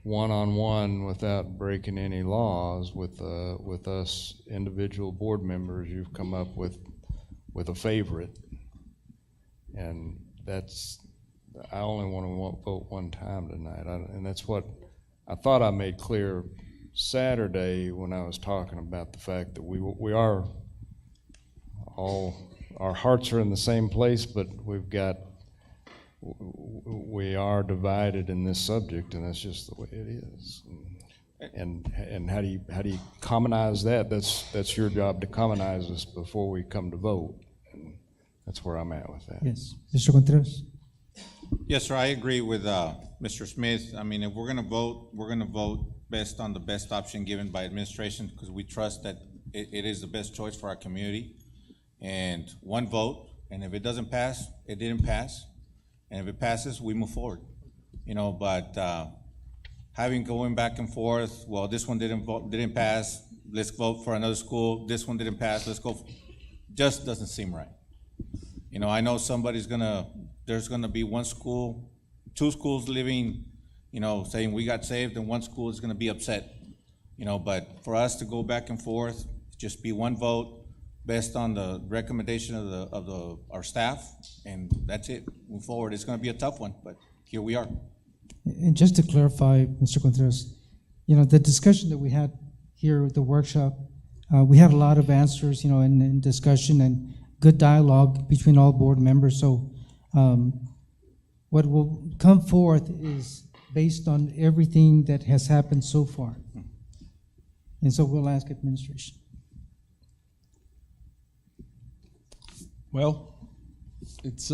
one-on-one without breaking any laws with us individual board members, you've come up with a favorite, and I only want to vote one time tonight, and that's what I thought I made clear Saturday when I was talking about the fact that we are all, our hearts are in the same place, but we are divided in this subject, and that's just the way it is. And how do you commonize that? That's your job to commonize us before we come to vote. And that's where I'm at with that. Yes, Mr. Contreras. Yes, sir. I agree with Mr. Smith. I mean, if we're going to vote based on the best option given by administration, because we trust that it is the best choice for our community. And one vote, and if it doesn't pass, it didn't pass. And if it passes, we move forward. But going back and forth, well, this one didn't pass, let's vote for another school. This one didn't pass, let's go. Just doesn't seem right. I know there's gonna be one school, two schools living, saying we got saved, and one school is gonna be upset. But for us to go back and forth, just be one vote based on the recommendation of our staff, and that's it. Move forward. It's gonna be a tough one, but here we are. And just to clarify, Mr. Contreras, the discussion that we had here at the workshop, we had a lot of answers, in discussion and good dialogue between all board members. So what will come forth is based on everything that has happened so far. And so we'll ask administration. Well, it's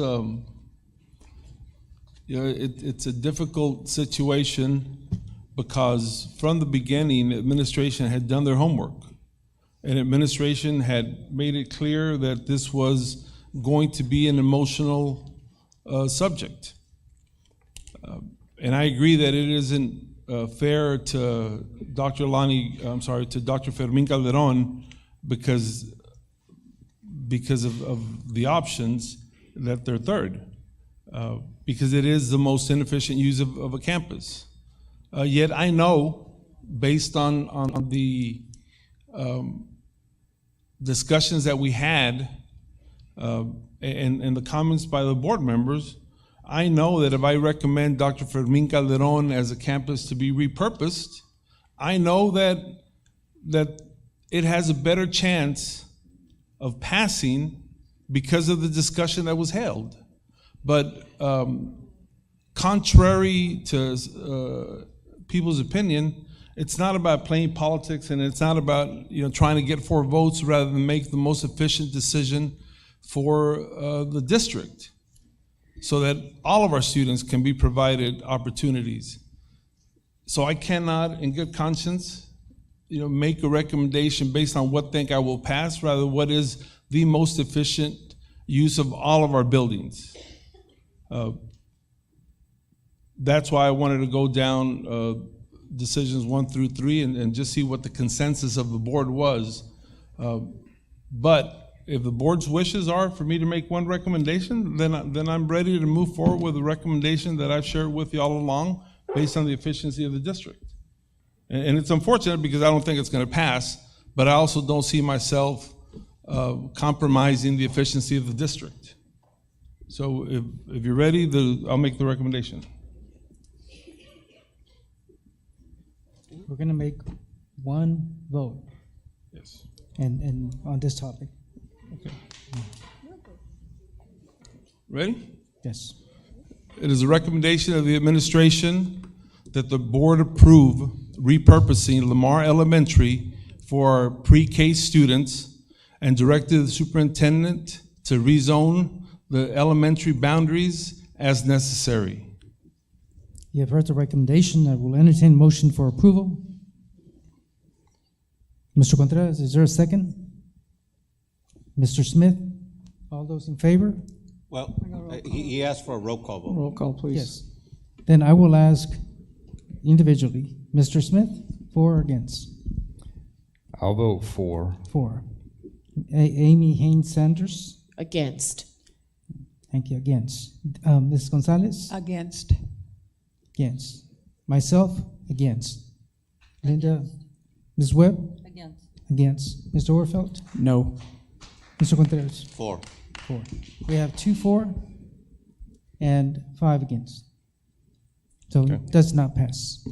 it's a difficult situation because from the beginning, administration had done their homework. and administration had made it clear that this was going to be an emotional subject. And I agree that it isn't fair to to Dr. Fermin Calderon because of the options that they're third, because it is the most inefficient use of a campus. Yet I know, based on the discussions that we had and the comments by the board members, I know that if I recommend Dr. Fermin Calderon as a campus to be repurposed, I know that it has a better chance of passing because of the discussion that was held. But contrary to people's opinion, it's not about playing politics, and it's not about trying to get 4 votes rather than make the most efficient decision for the district, so that all of our students can be provided opportunities. So I cannot, in good conscience, make a recommendation based on what think I will pass, rather what is the most efficient use of all of our buildings. That's why I wanted to go down decisions 1 through 3 and just see what the consensus of the board was. But if the board's wishes are for me to make one recommendation, then I'm ready to move forward with a recommendation that I've shared with you all along based on the efficiency of the district. And it's unfortunate because I don't think it's going to pass, but I also don't see myself compromising the efficiency of the district. So if you're ready, I'll make the recommendation. We're going to make one vote. Yes. And on this topic. Okay. Ready? Yes. It is a recommendation of the administration that the board approve repurposing Lamar Elementary for pre-K students and directed the superintendent to rezone the elementary boundaries as necessary. You have heard the recommendation. I will entertain motion for approval. Mr. Contreras, is there a second? Mr. Smith, all those in favor? Well, he asked for a roll call vote. Roll call, please. Yes. Then I will ask individually. Mr. Smith, for or against? I'll vote for. For. Amy Haynes Sanders? Against. Thank you. Against. Ms. Gonzalez? Against. Against. Myself? Against. Linda? Ms. Webb? Against. Against. Mr. Orfeld? No. Mr. Contreras? For. For. We have 2 for and 5 against. So it does not pass.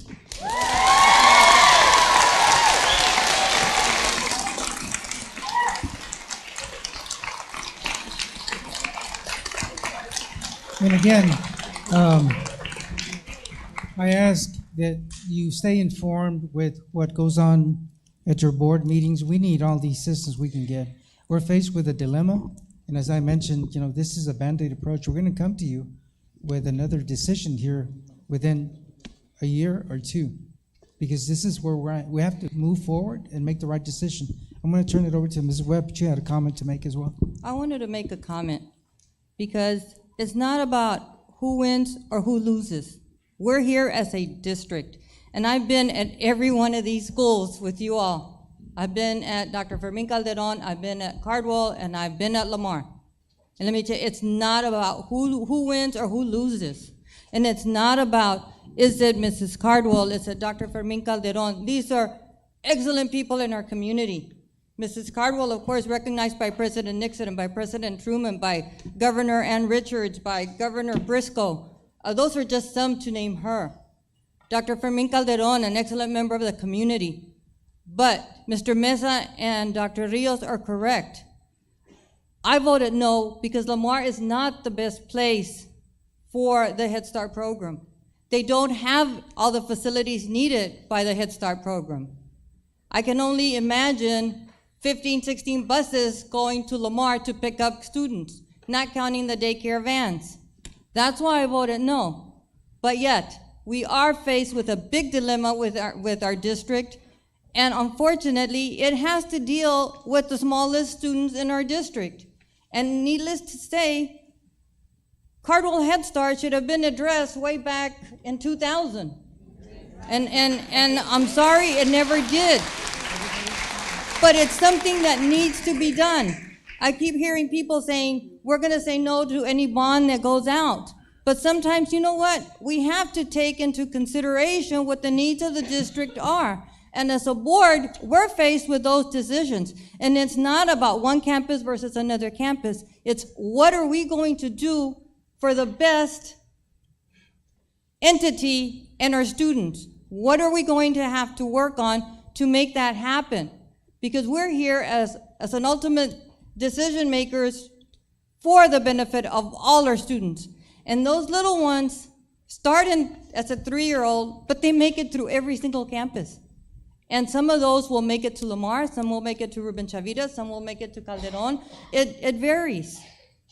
And again, I ask that you stay informed with what goes on at your board meetings. We need all the assistance we can get. We're faced with a dilemma, and as I mentioned, this is a Band-Aid approach. We're going to come to you with another decision here within a year or 2, because this is where we're at. We have to move forward and make the right decision. I'm going to turn it over to Ms. Webb. She had a comment to make as well. I wanted to make a comment because it's not about who wins or who loses. We're here as a district, and I've been at every one of these schools with you all. I've been at Dr. Fermin Calderon, I've been at Cardwell, and I've been at Lamar. And let me tell you, it's not about who wins or who loses. And it's not about, is it Mrs. Cardwell, is it Dr. Fermin Calderon? These are excellent people in our community. Mrs. Cardwell, of course, recognized by President Nixon and by President Truman, by Governor Ann Richards, by Governor Briscoe. Those are just some to name her. Dr. Fermin Calderon, an excellent member of the community. But Mr. Mesa and Dr. Rios are correct. I voted no because Lamar is not the best place for the Head Start program. They don't have all the facilities needed by the Head Start program. I can only imagine 15, 16 buses going to Lamar to pick up students, not counting the daycare vans. That's why I voted no. But yet, we are faced with a big dilemma with our district, And unfortunately, it has to deal with the smallest students in our district. And needless to say, Cardwell Head Start should have been addressed way back in 2000. And I'm sorry, it never did. But it's something that needs to be done. I keep hearing people saying, we're gonna say no to any bond that goes out. But sometimes, you know what? We have to take into consideration what the needs of the district are. And as a board, we're faced with those decisions. And it's not about one campus versus another campus. It's what are we going to do for the best entity and our students? What are we going to have to work on to make that happen? Because we're here as an ultimate decision makers for the benefit of all our students. And those little ones start as a 3-year-old, but they make it through every single campus. And some of those will make it to Lamar, some will make it to Ruben Chavira, some will make it to Calderon. It varies.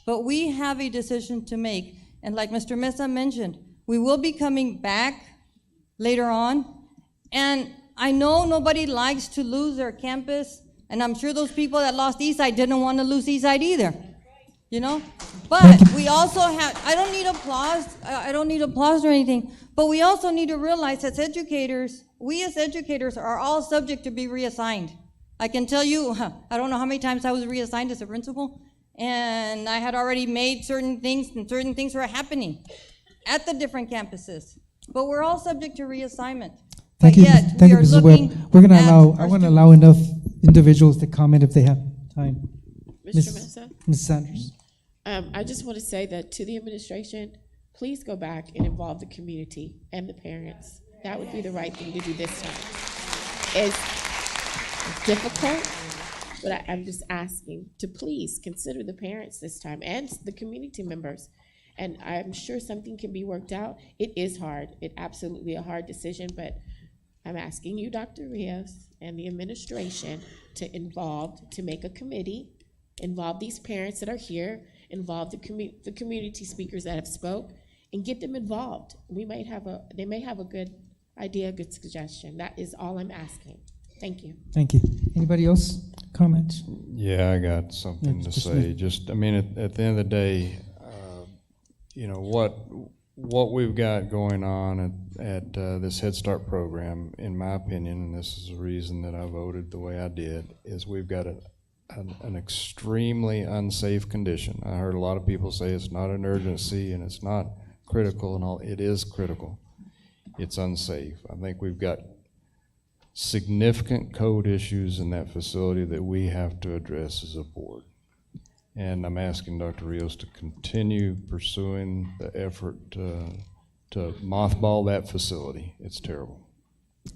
But we have a decision to make. And like Mr. Mesa mentioned, we will be coming back later on. And I know nobody likes to lose their campus, and I'm sure those people that lost Eastside didn't want to lose Eastside either, you know? But we also have, I don't need applause or anything, but we also need to realize as educators, we as educators are all subject to be reassigned. I can tell you, I don't know how many times I was reassigned as a principal, and I had already made certain things, and certain things were happening at the different campuses. But we're all subject to reassignment. Thank you, Mrs. Webb. We're gonna allow, I want to allow enough individuals to comment if they have time. Mr. Mesa? Ms. Sanders. I just want to say that to the administration, please go back and involve the community and the parents. That would be the right thing to do this time. It's difficult, but I'm just asking to please consider the parents this time and the community members. And I'm sure something can be worked out. It is hard. It's absolutely a hard decision, but I'm asking you, Dr. Rios, and the administration to make a committee, involve these parents that are here, involve the community speakers that have spoke, and get them involved. They may have a good idea, a good suggestion. That is all I'm asking. Thank you. Thank you. Anybody else comments? Yeah, I got something to say. Just, I mean, at the end of the day, you know, what we've got going on at this Head Start program, in my opinion, and this is the reason that I voted the way I did, is we've got an extremely unsafe condition. I heard a lot of people say it's not an urgency and it's not critical and all. It is critical. It's unsafe. I think we've got significant code issues in that facility that we have to address as a board. And I'm asking Dr. Rios to continue pursuing the effort to mothball that facility. It's terrible.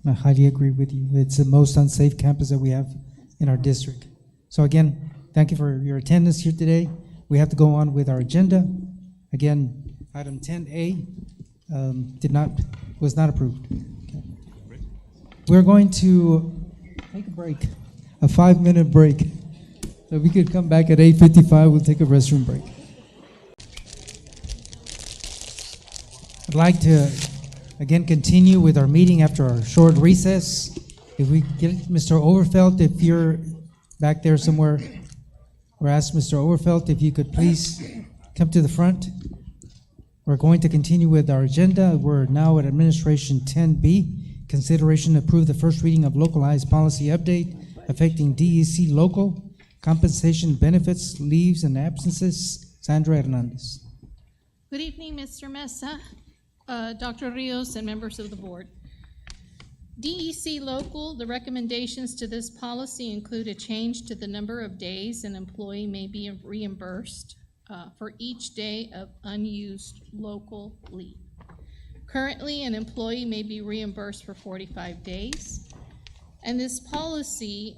I highly agree with you. It's the most unsafe campus that we have in our district. So again, thank you for your attendance here today. We have to go on with our agenda. Again, item 10A was not approved. Okay. We're going to take a break, a 5-minute break. So we could come back at 8:55, we'll take a restroom break. I'd like to, again, continue with our meeting after our short recess. If we get Mr. Overfelt, if you're back there somewhere, or ask Mr. Overfelt if you could please come to the front. We're going to continue with our agenda. We're now at Administration 10B, consideration to approve the first reading of localized policy update affecting DEC local compensation, benefits, leaves, and absences. Sandra Hernandez. Good evening, Mr. Mesa, Dr. Rios, and members of the board. DEC local, the recommendations to this policy include a change to the number of days an employee may be reimbursed for each day of unused local leave. Currently, an employee may be reimbursed for 45 days, and this policy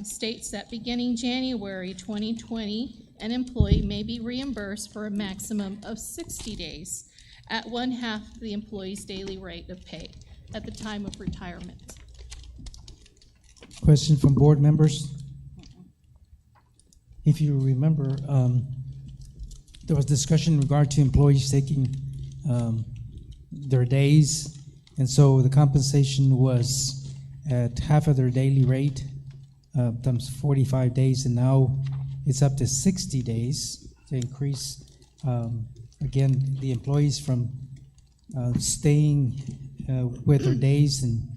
states that beginning January 2020, an employee may be reimbursed for a maximum of 60 days at 1/2 the employee's daily rate of pay at the time of retirement. Question from board members? If you remember, there was discussion in regard to employees taking their days, and so the compensation was at half of their daily rate, times 45 days, and now it's up to 60 days to increase, again, the employees from staying with their days, and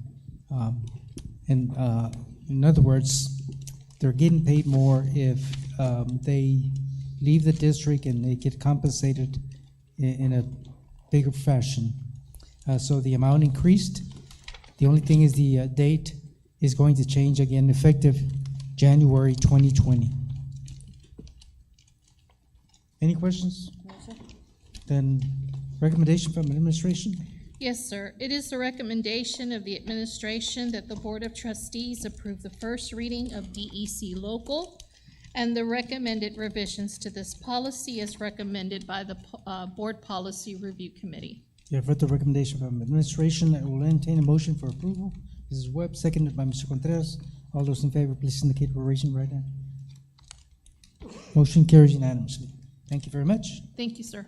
in other words, they're getting paid more if they leave the district and they get compensated in a bigger fashion. So the amount increased. The only thing is the date is going to change again, effective January 2020. Any questions? Then recommendation from administration? Yes, sir. It is the recommendation of the administration that the Board of Trustees approve the first reading of DEC local and the recommended revisions to this policy as recommended by the Board Policy Review Committee. You have read the recommendation from administration. I will entertain a motion for approval. Mrs. Webb, seconded by Mr. Contreras. All those in favor, please indicate by raising your right hand. Motion carries unanimously. Thank you very much. Thank you, sir.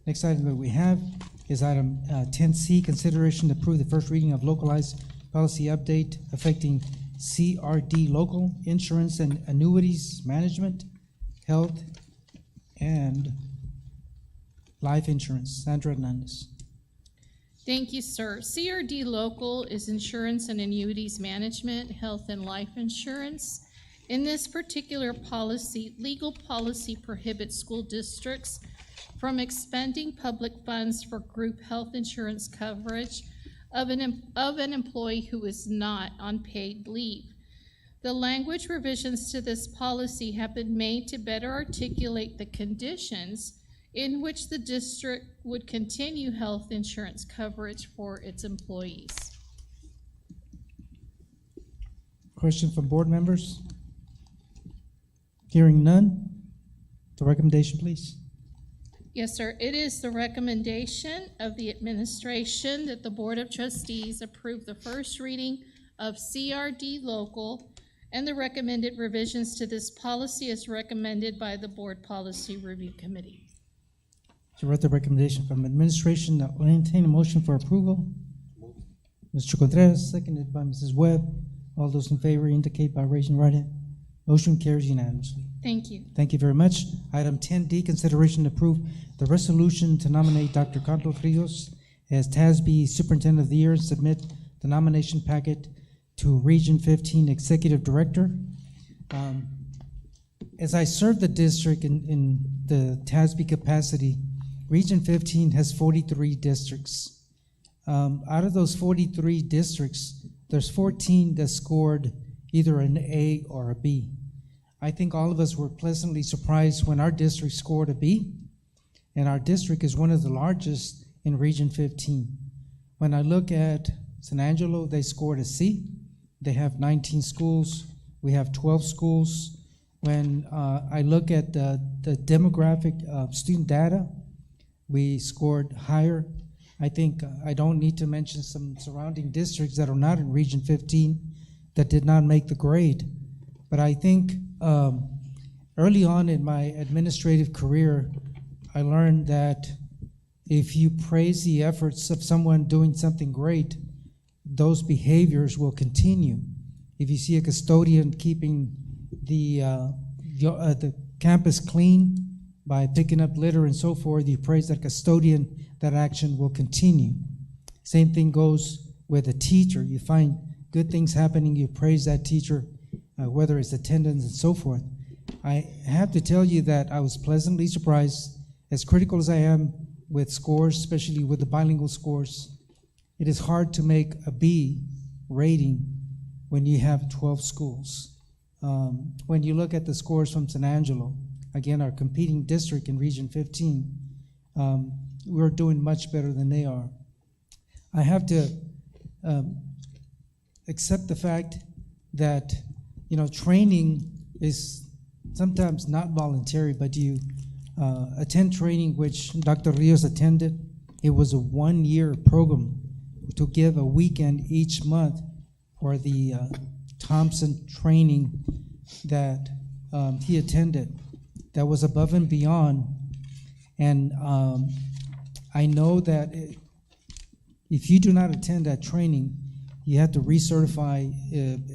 Next item that we have is item 10C, consideration to approve the first reading of localized policy update affecting CRD local insurance and annuities management, health, and life insurance. Sandra Hernandez. Thank you, sir. CRD local is insurance and annuities management, health and life insurance. In this particular policy, legal policy prohibits school districts from expending public funds for group health insurance coverage of an employee who is not on paid leave. The language revisions to this policy have been made to better articulate the conditions in which the district would continue health insurance coverage for its employees. Question from board members? Hearing none, the recommendation, please. Yes, sir. It is the recommendation of the administration that the Board of Trustees approve the first reading of CRD local and the recommended revisions to this policy as recommended by the Board Policy Review Committee. You read the recommendation from administration. I will entertain a motion for approval. Mr. Contreras, seconded by Mrs. Webb. All those in favor indicate by raising your right hand. Motion carries unanimously. Thank you. Thank you very much. Item 10D, consideration to approve the resolution to nominate Dr. Carlos Rios as TASB Superintendent of the Year and submit the nomination packet to Region 15 Executive Director. As I serve the district in the TASB capacity, Region 15 has 43 districts. Out of those 43 districts, there's 14 that scored either an A or a B. I think all of us were pleasantly surprised when our district scored a B, and our district is one of the largest in Region 15. When I look at San Angelo, they scored a C. They have 19 schools. We have 12 schools. When I look at the demographic student data, we scored higher. I think I don't need to mention some surrounding districts that are not in Region 15 that did not make the grade. But I think early on in my administrative career, I learned that if you praise the efforts of someone doing something great, those behaviors will continue. If you see a custodian keeping the campus clean by picking up litter and so forth, you praise that custodian, that action will continue. Same thing goes with a teacher. You find good things happening, you praise that teacher, whether it's attendance and so forth. I have to tell you that I was pleasantly surprised, as critical as I am with scores, especially with the bilingual scores. It is hard to make a B rating when you have 12 schools. When you look at the scores from San Angelo, again, our competing district in Region 15, we're doing much better than they are. I have to accept the fact that, training is sometimes not voluntary, but you attend training, which Dr. Rios attended. It was a one-year program to give a weekend each month for the Thompson training that he attended. That was above and beyond. And I know that if you do not attend that training, you have to recertify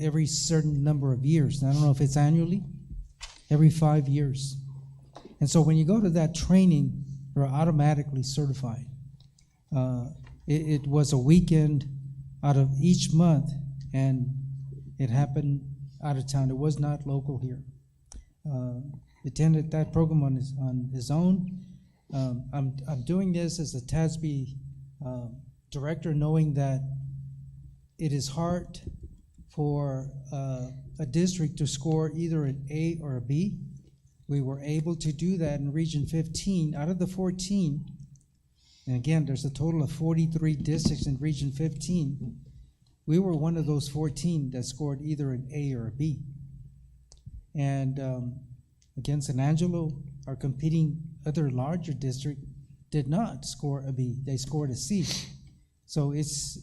every certain number of years. And I don't know if it's annually, every 5 years. And so when you go to that training, you're automatically certified. It was a weekend out of each month, and it happened out of town. It was not local here. Attended that program on his own. I'm doing this as a TASB director, knowing that it is hard for a district to score either an A or a B. We were able to do that in Region 15 out of the 14. And again, there's a total of 43 districts in Region 15. We were one of those 14 that scored either an A or a B. And again, San Angelo, our competing other larger district, did not score a B. They scored a C. So it's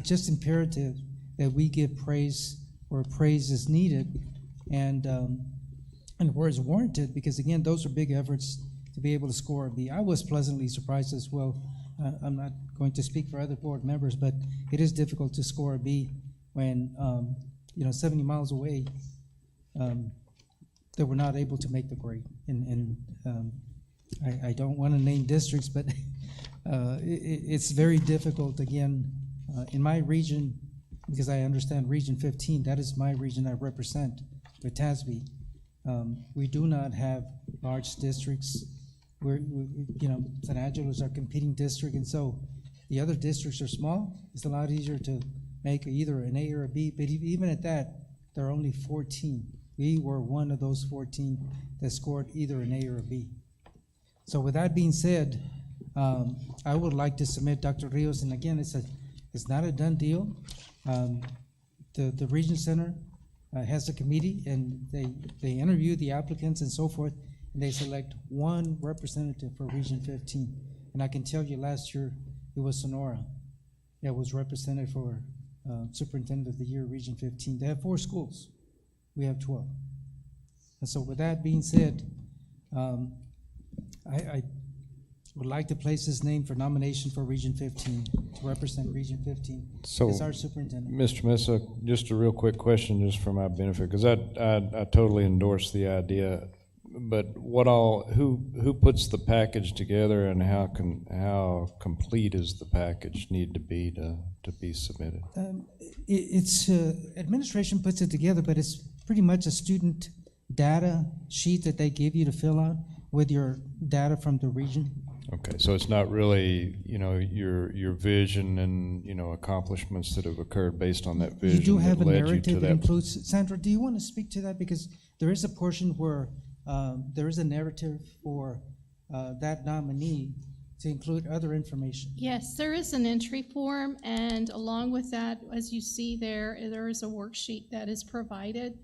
just imperative that we give praise where praise is needed, and where it's warranted, because again, those are big efforts to be able to score a B. I was pleasantly surprised as well. I'm not going to speak for other board members, but it is difficult to score a B when 70 miles away, they were not able to make the grade. And I don't want to name districts, but it's very difficult. Again, in my region, because I understand Region 15, that is my region I represent with TASB. We do not have large districts. San Angelo is our competing district, and so the other districts are small. It's a lot easier to make either an A or a B, but even at that, there are only 14. We were one of those 14 that scored either an A or a B. So with that being said, I would like to submit Dr. Rios, and again, it's not a done deal. The Region Center has a committee, and they interview the applicants and so forth, and they select one representative for Region 15. And I can tell you last year, it was Sonora that was represented for Superintendent of the Year, Region 15. They have 4 schools. We have 12. And so with that being said, I would like to place his name for nomination for Region 15, to represent Region 15 as our superintendent. Mr. Mesa, just a real quick question just for my benefit, because I totally endorse the idea, but who puts the package together, and how complete is the package need to be submitted? It's administration puts it together, but it's pretty much a student data sheet that they give you to fill out with your data from the region. Okay, so it's not really, your vision and, accomplishments that have occurred based on that vision. You do have that a led you to narrative that that. includes, Sandra, do you want to speak to that? Because there is a portion where there is a narrative for that nominee to include other information. Yes, there is an entry form, and along with that, as you see there is a worksheet that is provided.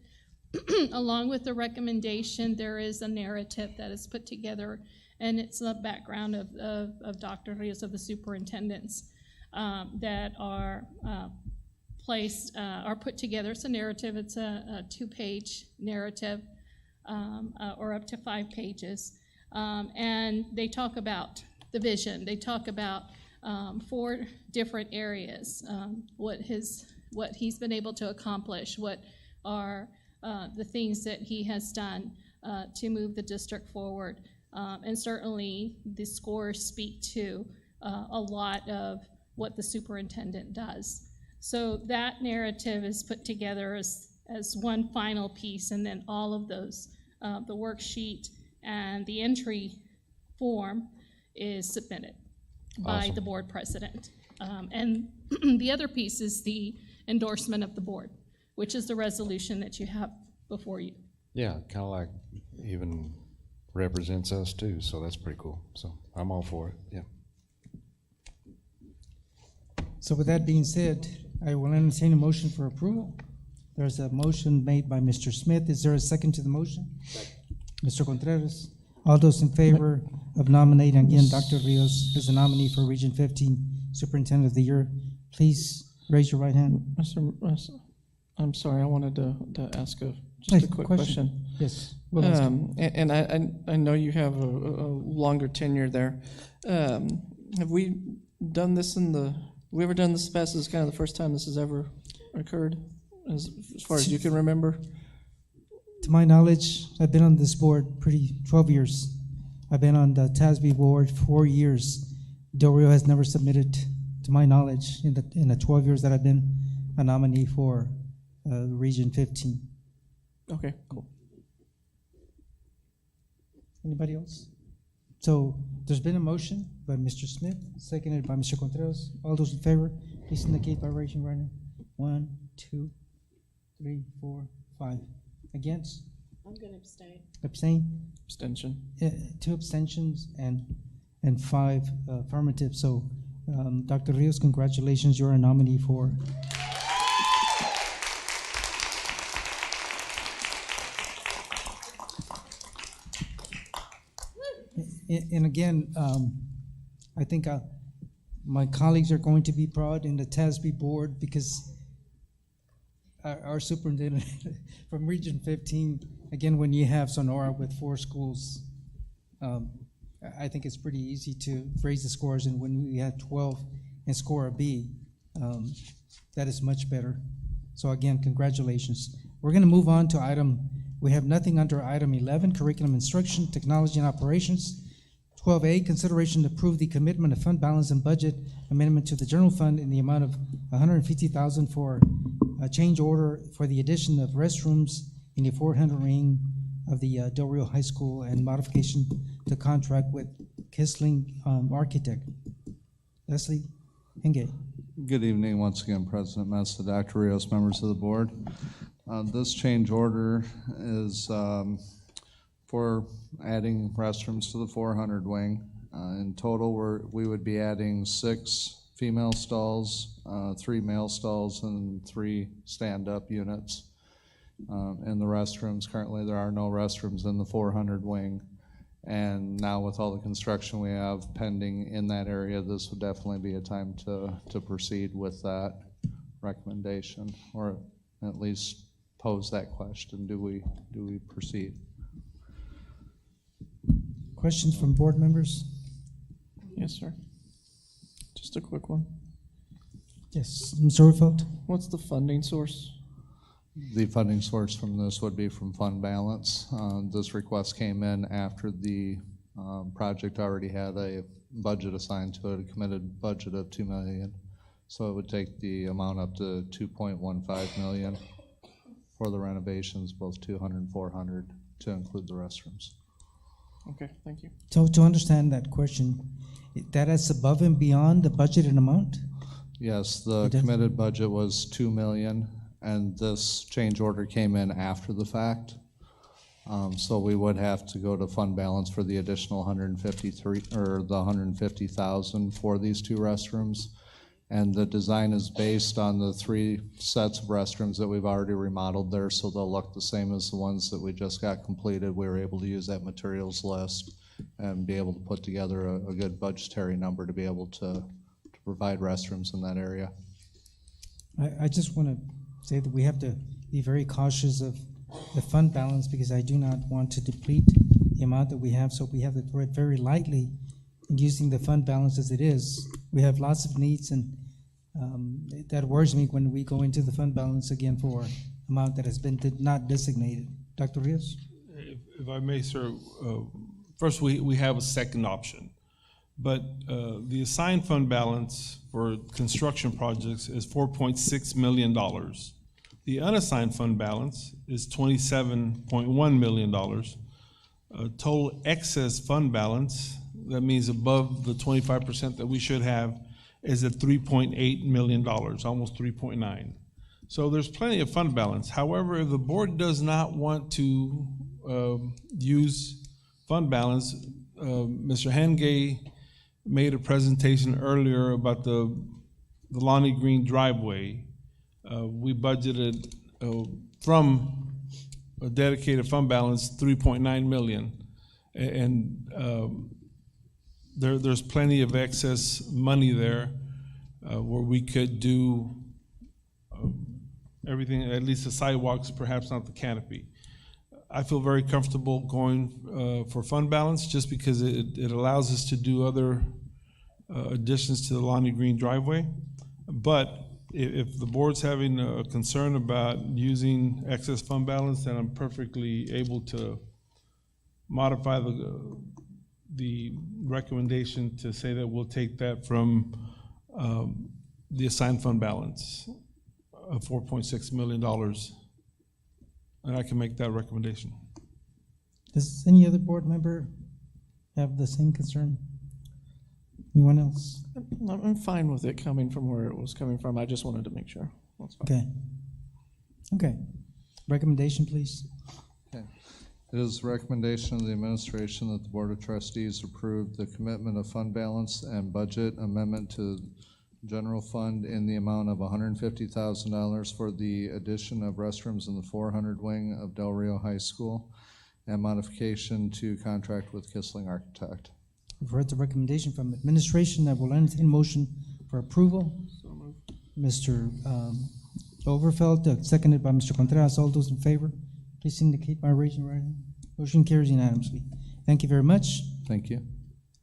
Along with the recommendation, there is a narrative that is put together, and it's the background of Dr. Rios, of the superintendents that are put together. It's a narrative. It's a 2-page narrative, or up to 5 pages, and they talk about the vision. They talk about 4 different areas, what he's been able to accomplish, what are the things that he has done to move the district forward. And certainly the scores speak to a lot of what the superintendent does. So that narrative is put together as one final piece, and then all of those, the worksheet and the entry form is submitted by the board president. And the other piece is the endorsement of the board, which is the resolution that you have before you. Yeah, kind of like even represents us too, so that's pretty cool. So I'm all for it, yeah. So with that being said, I will entertain a motion for approval. There's a motion made by Mr. Smith. Is there a second to the motion? Mr. Contreras. All those in favor of nominating again Dr. Rios as a nominee for Region 15 Superintendent of the Year, please raise your right hand. Mr. I'm sorry, I wanted to ask a quick question. Yes. And I know you have a longer tenure there. Have we done this in the we ever done this past? This is kind of the first time this has ever occurred, as far as you can remember? To my knowledge, I've been on this board 12 years. I've been on the TASB board 4 years. Del Rio has never submitted, to my knowledge, in the 12 years that I've been a nominee for Region 15. Okay, cool. Anybody else? So there's been a motion by Mr. Smith, seconded by Mr. Contreras. All those in favor, please indicate by raising your right hand. 1, 2, 3, 4, 5. Against? I'm gonna abstain. Abstain? Abstention. 2 abstentions and 5 affirmative. So, Dr. Rios, congratulations, you're a nominee for. And again, I think my colleagues are going to be proud in the TASB board because our superintendent from Region 15, again, when you have Sonora with 4 schools, I think it's pretty easy to raise the scores, and when we had 12 and score a B, that is much better. So again, congratulations. We're gonna move on to we have nothing under item 11, curriculum instruction, technology and operations. 12A, consideration to approve the commitment of fund balance and budget amendment to the general fund in the amount of $150,000 for a change order for the addition of restrooms in the 400 ring of the Del Rio High School and modification to contract with Kissling Architect. Leslie Henge. Good evening once again, President Mesa, Dr. Rios, members of the board. This change order is for adding restrooms to the 400 wing. In total, we would be adding 6 female stalls, 3 male stalls, and 3 stand-up units. In the restrooms, currently there are no restrooms in the 400 wing. And now with all the construction we have pending in that area, this would definitely be a time to proceed with that recommendation, or at least pose that question, do we proceed? Questions from board members? Yes, sir. Just a quick one. Yes, Mr. Rufelt. What's the funding source? The funding source from this would be from fund balance. This request came in after the project already had a budget assigned to it, a committed budget of $2 million. So it would take the amount up to $2.15 million for the renovations, both 200 and 400, to include the restrooms. Okay, thank you. So to understand that question, that is above and beyond the budgeted amount? Yes, the committed budget was $2 million, and this change order came in after the fact. So we would have to go to fund balance for the additional 153 or the 150,000 for these 2 restrooms. And the design is based on the 3 sets of restrooms that we've already remodeled there, so they'll look the same as the ones that we just got completed. We were able to use that materials list and be able to put together a good budgetary number to be able to provide restrooms in that area. I just want to say that we have to be very cautious of the fund balance, because I do not want to deplete the amount that we have, so we have to thread very lightly in using the fund balance as it is. We have lots of needs, and that worries me when we go into the fund balance again for amount that has been not designated. Dr. Rios? If I may, sir, first we have a second option, but the assigned fund balance for construction projects is $4.6 million. The unassigned fund balance is $27.1 million. Total excess fund balance, that means above the 25% that we should have, is at $3.8 million, almost 3.9. So there's plenty of fund balance. However, if the board does not want to use fund balance, Mr. Henge made a presentation earlier about the Lonnie Green driveway. We budgeted from a dedicated fund balance $3.9 million, and there's plenty of excess money there where we could do everything, at least the sidewalks, perhaps not the canopy. I feel very comfortable going for fund balance just because it allows us to do other additions to the Lonnie Green driveway. But if the board's having a concern about using excess fund balance, then I'm perfectly able to modify the recommendation to say that we'll take that from the assigned fund balance of $4.6 million. And I can make that recommendation. Does any other board member have the same concern? Anyone else? I'm fine with it coming from where it was coming from. I just wanted to make sure. That's fine. Okay. Okay. Recommendation, please. Okay. It is the recommendation of the administration that the Board of Trustees approve the commitment of fund balance and budget amendment to general fund in the amount of $150,000 for the addition of restrooms in the 400 wing of Del Rio High School and modification to contract with Kissling Architect. We've heard the recommendation from administration. I will entertain motion for approval. Mr. Overfeld, seconded by Mr. Contreras. All those in favor, please indicate by raising your right hand. Motion carries unanimously. Thank you very much. Thank you.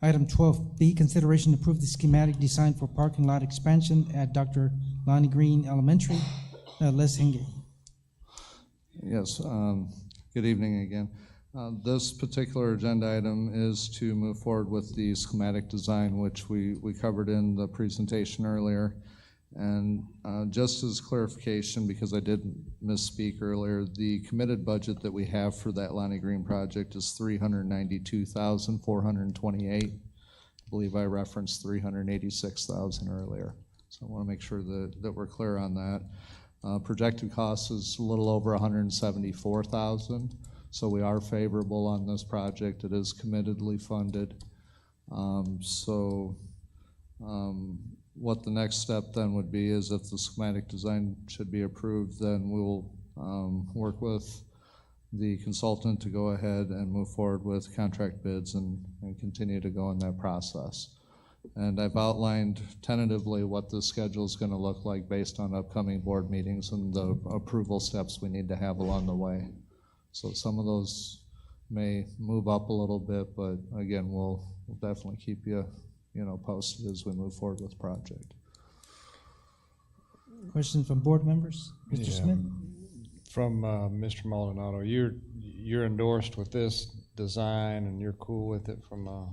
Item 12B, consideration to approve the schematic design for parking lot expansion at Dr. Lonnie Green Elementary. Les Henge. Yes, good evening again. This particular agenda item is to move forward with the schematic design, which we covered in the presentation earlier. And just as clarification, because I did misspeak earlier, the committed budget that we have for that Lonnie Green project is $392,428. I believe I referenced $386,000 earlier. So I want to make sure that we're clear on that. Projected cost is a little over $174,000. So we are favorable on this project. It is committedly funded. What the next step then would be is if the schematic design should be approved, then we will work with the consultant to go ahead and move forward with contract bids and continue to go in that process. And I've outlined tentatively what the schedule is going to look like based on upcoming board meetings and the approval steps we need to have along the way. So some of those may move up a little bit, but again, we'll definitely keep you posted as we move forward with the project. Questions from board members? Mr. Smith? From Mr. Maldonado, you're endorsed with this design and you're cool with it from a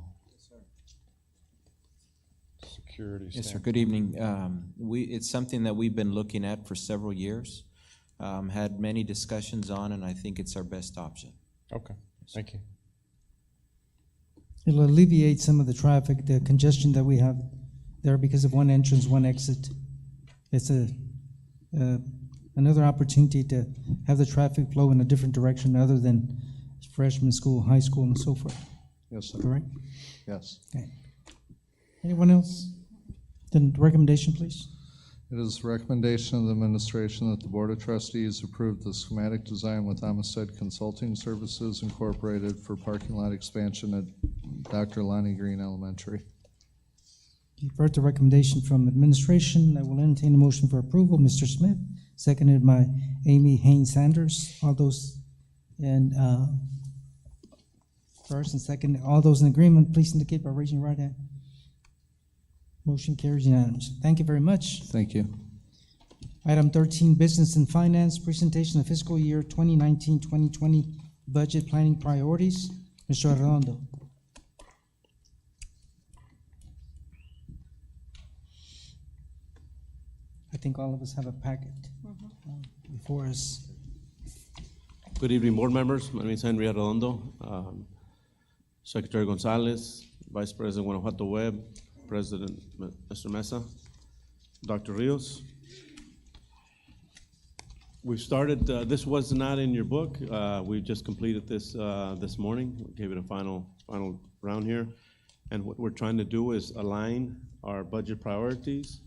security standpoint? Yes, sir. Good evening. It's something that we've been looking at for several years. Had many discussions on, and I think it's our best option. Okay, thank you. It'll alleviate some of the traffic, the congestion that we have there because of one entrance, one exit. It's another opportunity to have the traffic flow in a different direction other than freshman school, high school, and so forth. Yes, sir. Correct? Yes. Okay. Anyone else? Then recommendation, please. It is the recommendation of the administration that the Board of Trustees approve the schematic design with Amistad Consulting Services Incorporated for parking lot expansion at Dr. Lonnie Green Elementary. You've heard the recommendation from administration. I will entertain a motion for approval. Mr. Smith, seconded by Amy Haynes Sanders. All those and first and second, all those in agreement, please indicate by raising your right hand. Motion carries unanimously. Thank you very much. Thank you. Item 13, Business and Finance, presentation of fiscal year 2019-2020 budget planning priorities. Mr. Arredondo. I think all of us have a packet before us. Good evening, board members. My name is Henry Arredondo. Secretary Gonzalez, Vice President Guanajuato Web, President Mr. Mesa, Dr. Rios. We've started, this was not in your book. We just completed this this morning. We gave it a final round here. And what we're trying to do is align our budget priorities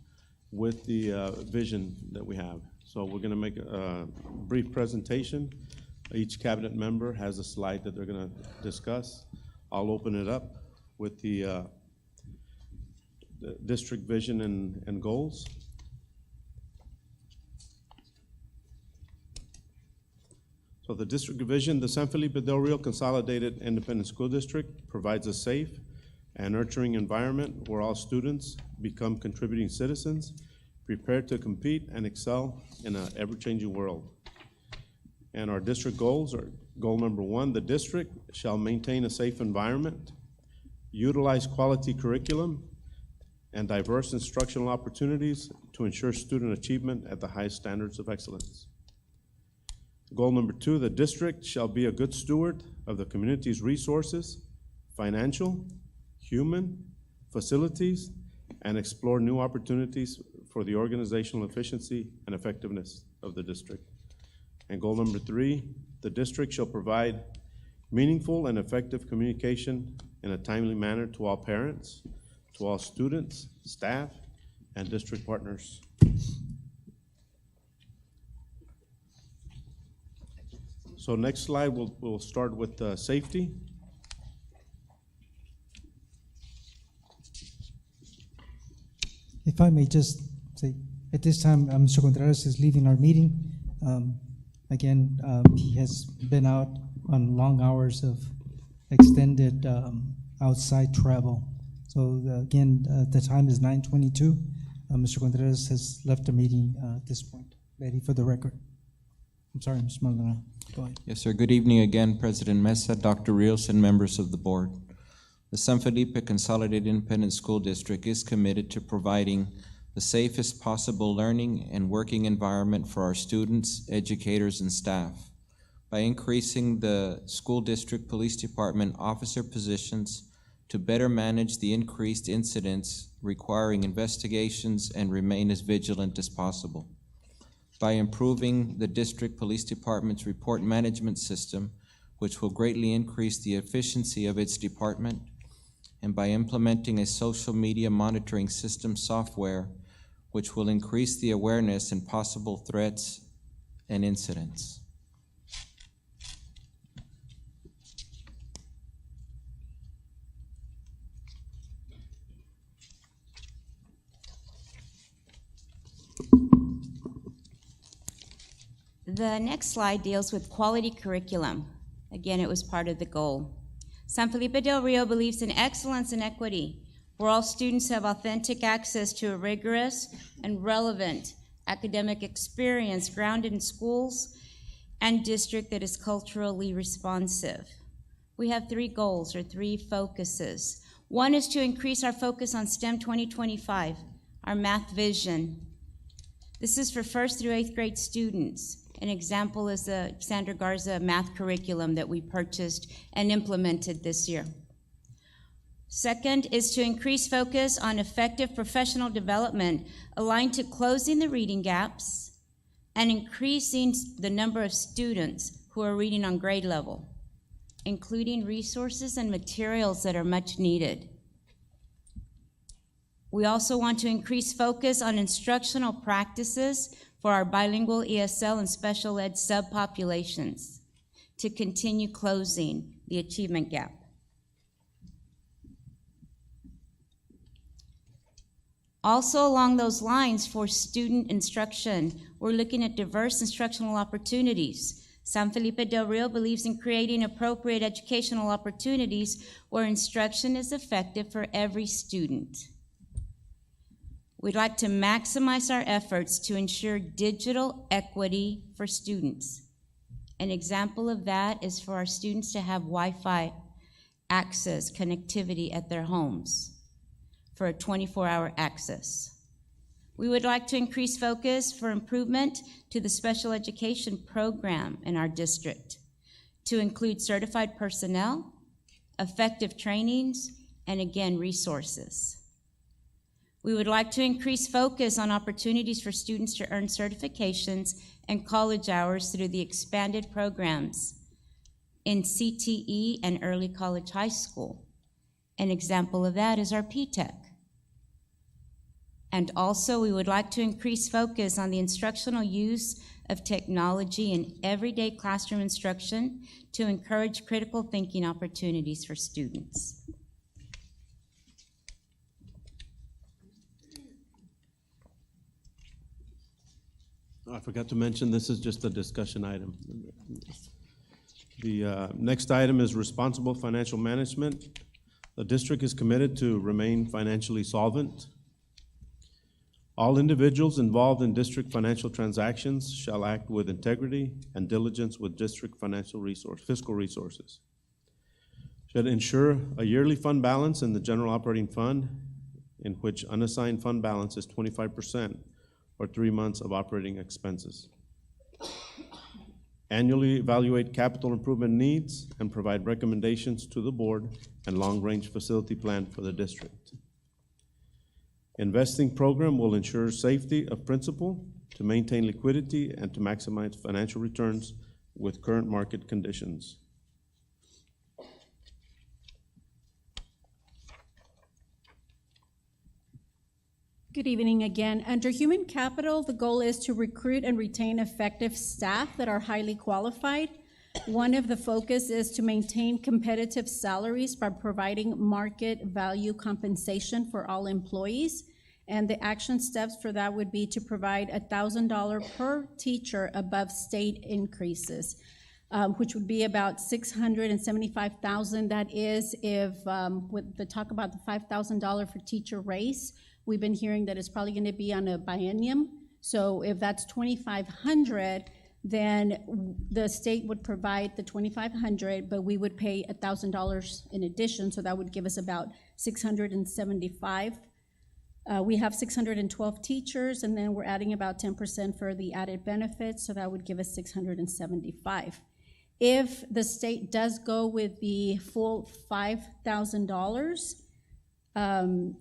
with the vision that we have. So we're gonna make a brief presentation. Each cabinet member has a slide that they're gonna discuss. I'll open it up with the district vision and goals. So the district vision, the San Felipe Del Rio Consolidated Independent School District provides a safe and nurturing environment where all students become contributing citizens prepared to compete and excel in an ever-changing world. And our district goals are, goal number 1, the district shall maintain a safe environment, utilize quality curriculum, and diverse instructional opportunities to ensure student achievement at the highest standards of excellence. Goal number 2, the district shall be a good steward of the community's resources, financial, human, facilities, and explore new opportunities for the organizational efficiency and effectiveness of the district. And goal number 3, the district shall provide meaningful and effective communication in a timely manner to all parents, to all students, staff, and district partners. So next slide, we'll start with safety. If I may just say, at this time, Mr. Contreras is leaving our meeting. Again, he has been out on long hours of extended outside travel. So again, the time is 9:22. Mr. Contreras has left the meeting at this point. Ready for the record. I'm sorry, Mr. Maldonado. Go ahead. Yes, sir. Good evening again, President Mesa, Dr. Rios, and members of the board. The San Felipe Consolidated Independent School District is committed to providing the safest possible learning and working environment for our students, educators, and staff by increasing the school district police department officer positions to better manage the increased incidents requiring investigations and remain as vigilant as possible, by improving the district police department's report management system, which will greatly increase the efficiency of its department, and by implementing a social media monitoring system software, which will increase the awareness and possible threats and incidents. The next slide deals with quality curriculum. Again, it was part of the goal. San Felipe del Rio believes in excellence and equity, where all students have authentic access to a rigorous and relevant academic experience grounded in schools and district that is culturally responsive. We have 3 goals or 3 focuses. One is to increase our focus on STEM 2025, our math vision. This is for 1st through 8th grade students. An example is the Sandra Garza math curriculum that we purchased and implemented this year. Second is to increase focus on effective professional development aligned to closing the reading gaps and increasing the number of students who are reading on grade level, including resources and materials that are much needed. We also want to increase focus on instructional practices for our bilingual ESL and special ed subpopulations to continue closing the achievement gap. Also along those lines, for student instruction, we're looking at diverse instructional opportunities. San Felipe del Rio believes in creating appropriate educational opportunities where instruction is effective for every student. We'd like to maximize our efforts to ensure digital equity for students. An example of that is for our students to have Wi-Fi access, connectivity at their homes for a 24-hour access. We would like to increase focus for improvement to the special education program in our district to include certified personnel, effective trainings, and again, resources. We would like to increase focus on opportunities for students to earn certifications and college hours through the expanded programs in CTE and early college high school. An example of that is our P-TECH. And also, we would like to increase focus on the instructional use of technology in everyday classroom instruction to encourage critical thinking opportunities for students. I forgot to mention, this is just a discussion item. The next item is responsible financial management. The district is committed to remain financially solvent. All individuals involved in district financial transactions shall act with integrity and diligence with district fiscal resources. Should ensure a yearly fund balance in the general operating fund in which unassigned fund balance is 25% or 3 months of operating expenses. Annually evaluate capital improvement needs and provide recommendations to the board and long-range facility plan for the district. Investing program will ensure safety of principal to maintain liquidity and to maximize financial returns with current market conditions. Good evening again. Under human capital, the goal is to recruit and retain effective staff that are highly qualified. One of the focus is to maintain competitive salaries by providing market value compensation for all employees. And the action steps for that would be to provide $1,000 per teacher above state increases, which would be about $675,000. That is if, with the talk about the $5,000 for teacher raise, we've been hearing that it's probably going to be on a biennium. So if that's $2,500, then the state would provide the $2,500, but we would pay $1,000 in addition. So that would give us about $675. We have 612 teachers, and then we're adding about 10% for the added benefits. So that would give us 675. If the state does go with the full $5,000,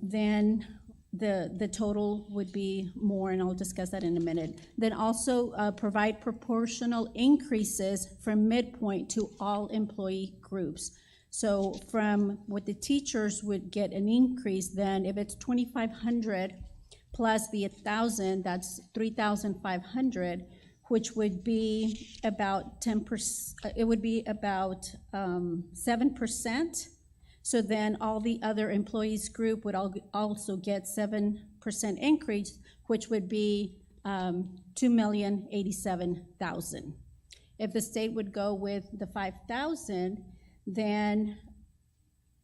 then the total would be more, and I'll discuss that in a minute. Then also provide proportional increases from midpoint to all employee groups. So from what the teachers would get an increase, then if it's $2,500 plus the $1,000, that's $3,500, which would be about 10%. It would be about 7%. So then all the other employees group would also get 7% increase, which would be $2,087,000. If the state would go with the $5,000, then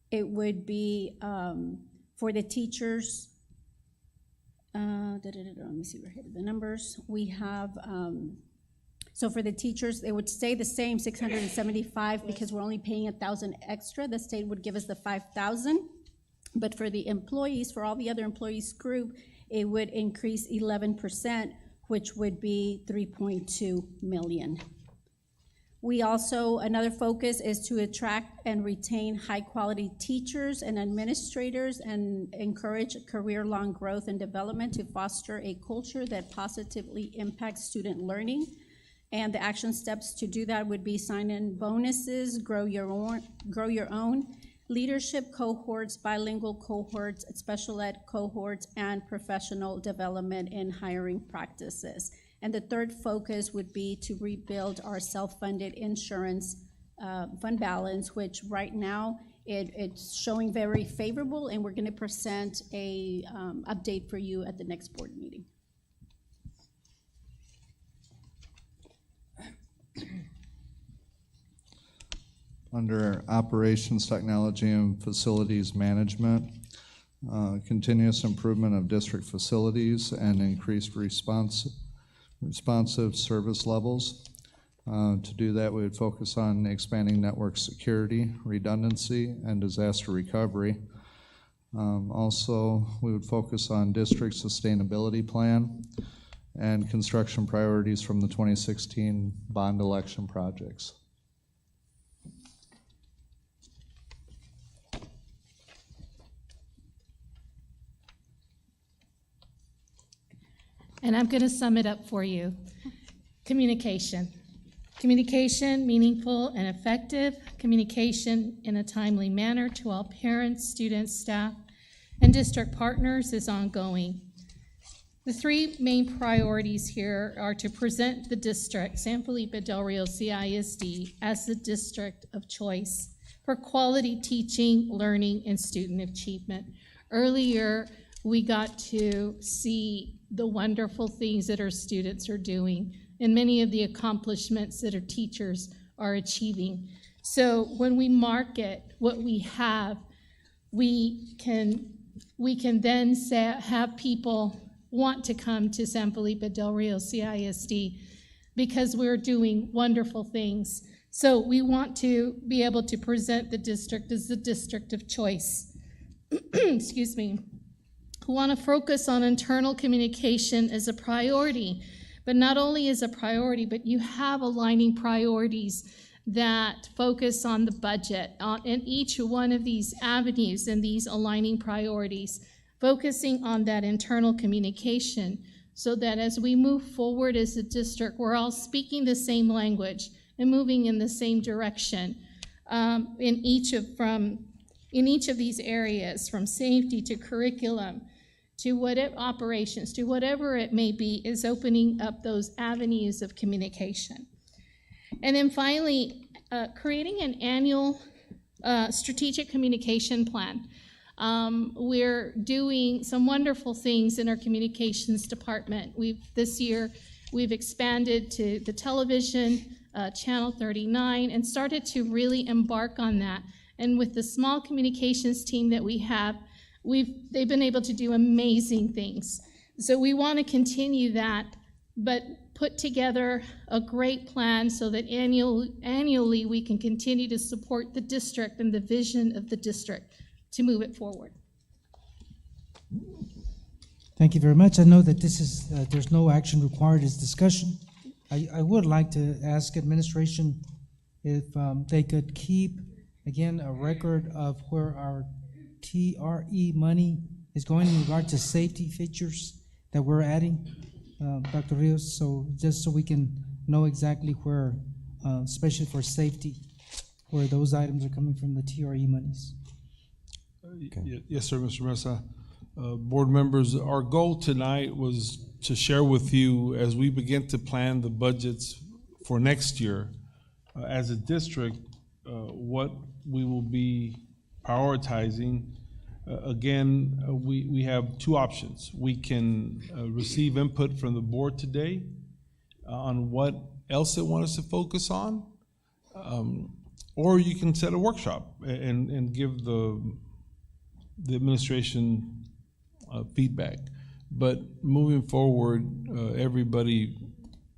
it would be for the teachers. Let me see, we're here the numbers. We have. So for the teachers, they would stay the same, 675, because we're only paying 1,000 extra. The state would give us the 5,000. But for the employees, for all the other employees group, it would increase 11%, which would be $3.2 million. We also, another focus is to attract and retain high-quality teachers and administrators and encourage career-long growth and development to foster a culture that positively impacts student learning. And the action steps to do that would be sign-in bonuses, grow your own leadership cohorts, bilingual cohorts, special ed cohorts, and professional development in hiring practices. And the third focus would be to rebuild our self-funded insurance fund balance, which right now it's showing very favorable, and we're going to present a update for you at the next board meeting. Under Operations, Technology, and Facilities Management, continuous improvement of district facilities and increased responsive service levels. To do that, we would focus on expanding network security, redundancy, and disaster recovery. Also, we would focus on district sustainability plan and construction priorities from the 2016 bond election projects. And I'm going to sum it up for you. Communication. Communication, meaningful and effective. Communication in a timely manner to all parents, students, staff, and district partners is ongoing. The three main priorities here are to present the district, San Felipe Del Rio CISD, as the district of choice for quality teaching, learning, and student achievement. Earlier, we got to see the wonderful things that our students are doing and many of the accomplishments that our teachers are achieving. So when we market what we have, we can then have people want to come to San Felipe Del Rio CISD because we're doing wonderful things. So we want to be able to present the district as the district of choice. Excuse me. We want to focus on internal communication as a priority, but not only as a priority, but you have aligning priorities that focus on the budget, in each one of these avenues and these aligning priorities, focusing on that internal communication so that as we move forward as a district, we're all speaking the same language and moving in the same direction in each of these areas, from safety to curriculum to whatever operations, to whatever it may be, is opening up those avenues of communication. And then finally, creating an annual strategic communication plan. We're doing some wonderful things in our communications department. This year, we've expanded to the television, Channel 39, and started to really embark on that. And with the small communications team that we have, they've been able to do amazing things. So we want to continue that, but put together a great plan so that annually we can continue to support the district and the vision of the district to move it forward. Thank you very much. I know that this is, there's no action required, it's discussion. I would like to ask administration if they could keep, again, a record of where our TRE money is going in regard to safety features that we're adding, Dr. Rios, so just so we can know exactly where, especially for safety, where those items are coming from, the TRE monies. Yes, sir, Mr. Mesa. Board members, our goal tonight was to share with you as we begin to plan the budgets for next year as a district, what we will be prioritizing. Again, we have two options. We can receive input from the board today on what else they want us to focus on, or you can set a workshop and give the administration feedback. But moving forward, everybody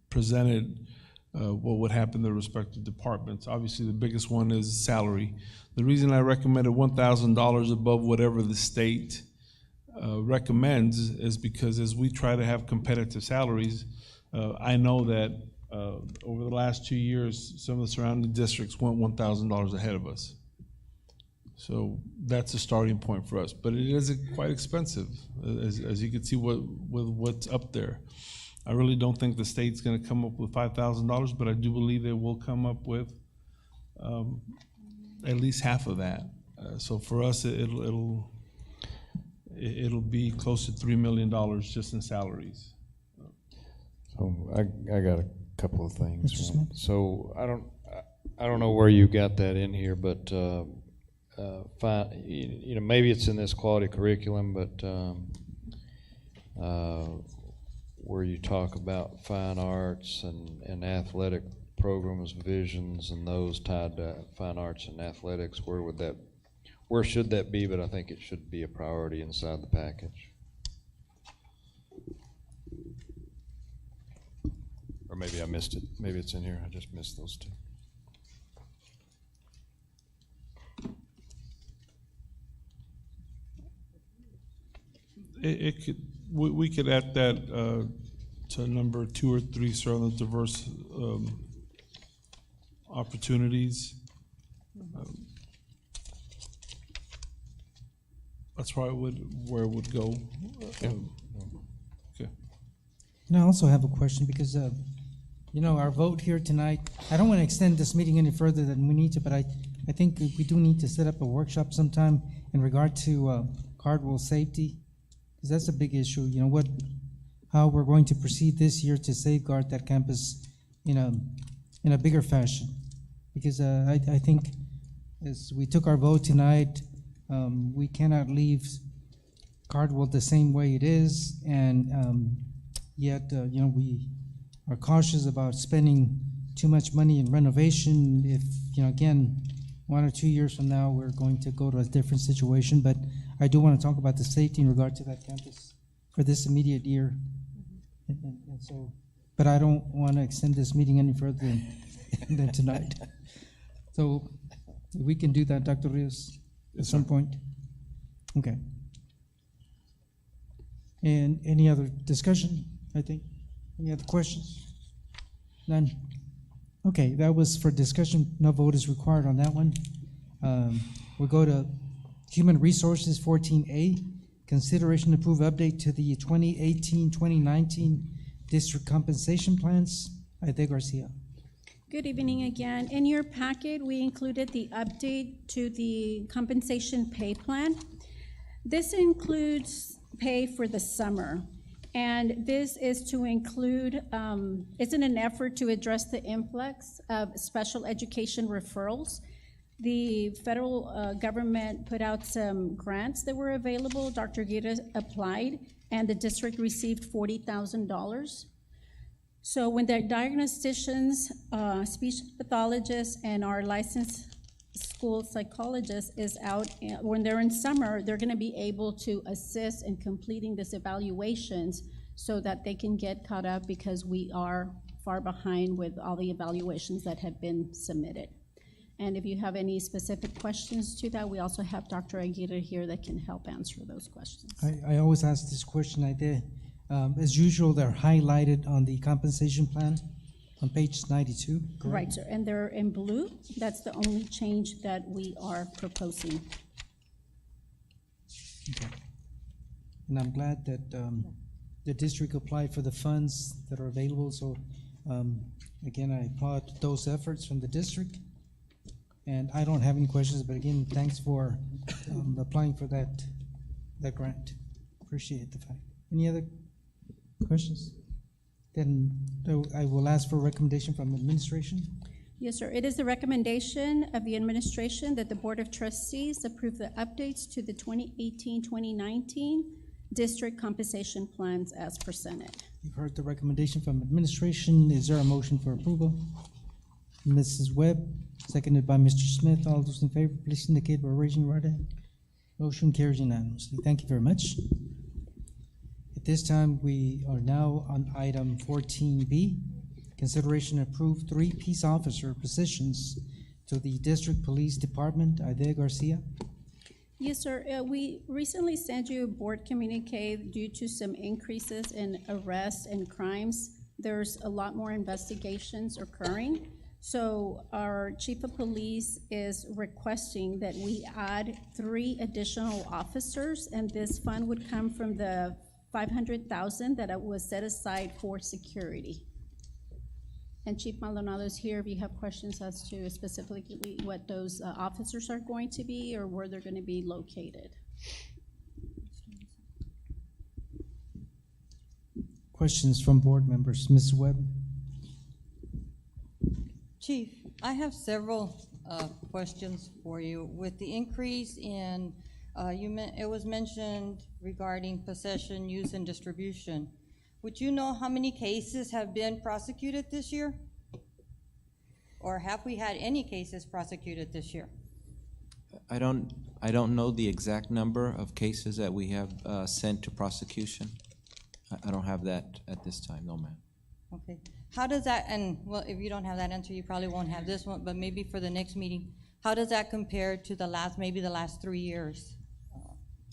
presented what would happen in the respective departments. Obviously, the biggest one is salary. The reason I recommended $1,000 above whatever the state recommends is because as we try to have competitive salaries, I know that over the last 2 years, some of the surrounding districts went $1,000 ahead of us. So that's a starting point for us. But it is quite expensive, as you can see with what's up there. I really don't think the state's going to come up with $5,000, but I do believe they will come up with at least half of that. So for us, it'll be close to $3 million just in salaries. So I got a couple of things. Right? So I don't know where you got that in here, but maybe it's in this quality curriculum, but where you talk about fine arts and athletic programs, visions, and those tied to fine arts and athletics, where should that be? But I think it should be a priority inside the package. Or maybe I missed it. Maybe it's in here. I just missed those two. We could add that to number 2 or 3, surrounding diverse opportunities. That's probably where it would go. Okay. And I also have a question because, our vote here tonight, I don't want to extend this meeting any further than we need to, but I think we do need to set up a workshop sometime in regard to Cardwell safety, because that's a big issue. How we're going to proceed this year to safeguard that campus in a bigger fashion. Because I think as we took our vote tonight, we cannot leave Cardwell the same way it is, and yet we are cautious about spending too much money in renovation. If again, 1 or 2 years from now, we're going to go to a different situation. But I do want to talk about the safety in regard to that campus for this immediate year. And so, but I don't want to extend this meeting any further than tonight. So we can do that, Dr. Rios, at some point. Okay. And any other discussion, I think? Any other questions? None? Okay, that was for discussion. No vote is required on that one. We'll go to Human Resources 14A. Consideration to approve update to the 2018-2019 district compensation plans. Aide Garcia. Good evening again. In your packet, we included the update to the compensation pay plan. This includes pay for the summer, and this is to include, it's in an effort to address the influx of special education referrals. The federal government put out some grants that were available. Dr. Gira applied, and the district received $40,000. So when the diagnosticians, speech pathologists, and our licensed school psychologist is out, when they're in summer, they're gonna be able to assist in completing these evaluations so that they can get caught up, because we are far behind with all the evaluations that have been submitted. And if you have any specific questions to that, we also have Dr. Aguirre here that can help answer those questions. I always ask this question, Aide. As usual, they're highlighted on the compensation plan on page 92, correct? Right, sir, and they're in blue. That's the only change that we are proposing. Okay. And I'm glad that the district applied for the funds that are available. So again, I applaud those efforts from the district. And I don't have any questions, but again, thanks for applying for that grant. Appreciate the fact. Any other questions? Then I will ask for a recommendation from administration. Yes, sir. It is the recommendation of the administration that the Board of Trustees approve the updates to the 2018-2019 district compensation plans as presented. You've heard the recommendation from administration. Is there a motion for approval? Mrs. Webb, seconded by Mr. Smith. All those in favor, please indicate by raising your right hand. Motion carries unanimously. Thank you very much. At this time, we are now on item 14B. Consideration to approve 3 peace officer positions to the District Police Department. Aide Garcia. Yes, sir. We recently sent you a board communique due to some increases in arrests and crimes. There's a lot more investigations occurring. So our chief of police is requesting that we add 3 additional officers, and this fund would come from the $500,000 that was set aside for security. And Chief Maldonado is here if you have questions as to specifically what those officers are going to be or where they're going to be located. Questions from board members. Ms. Webb. Chief, I have several questions for you. With the increase in, it was mentioned regarding possession, use, and distribution. Would you know how many cases have been prosecuted this year? Or have we had any cases prosecuted this year? I don't know the exact number of cases that we have sent to prosecution. I don't have that at this time, no, ma'am. Okay. How does that, and well, if you don't have that answer, you probably won't have this one, but maybe for the next meeting, how does that compare to the last, maybe the last 3 years?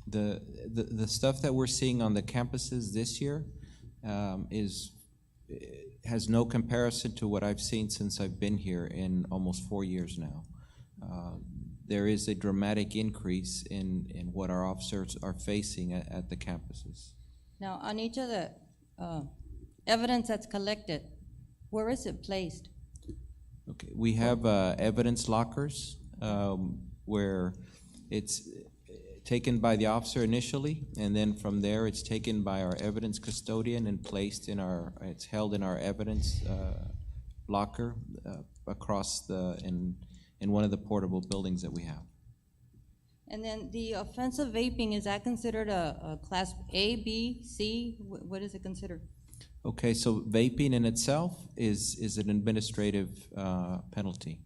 The stuff that we're seeing on the campuses this year has no comparison to what I've seen since I've been here in almost 4 years now. There is a dramatic increase in what our officers are facing at the campuses. Now, on each of the evidence that's collected, where is it placed? Okay, we have evidence lockers where it's taken by the officer initially, and then from there it's taken by our evidence custodian and placed in it's held in our evidence locker across in one of the portable buildings that we have. And then the offensive vaping, is that considered a class A, B, C? What is it considered? Okay, so vaping in itself is an administrative penalty.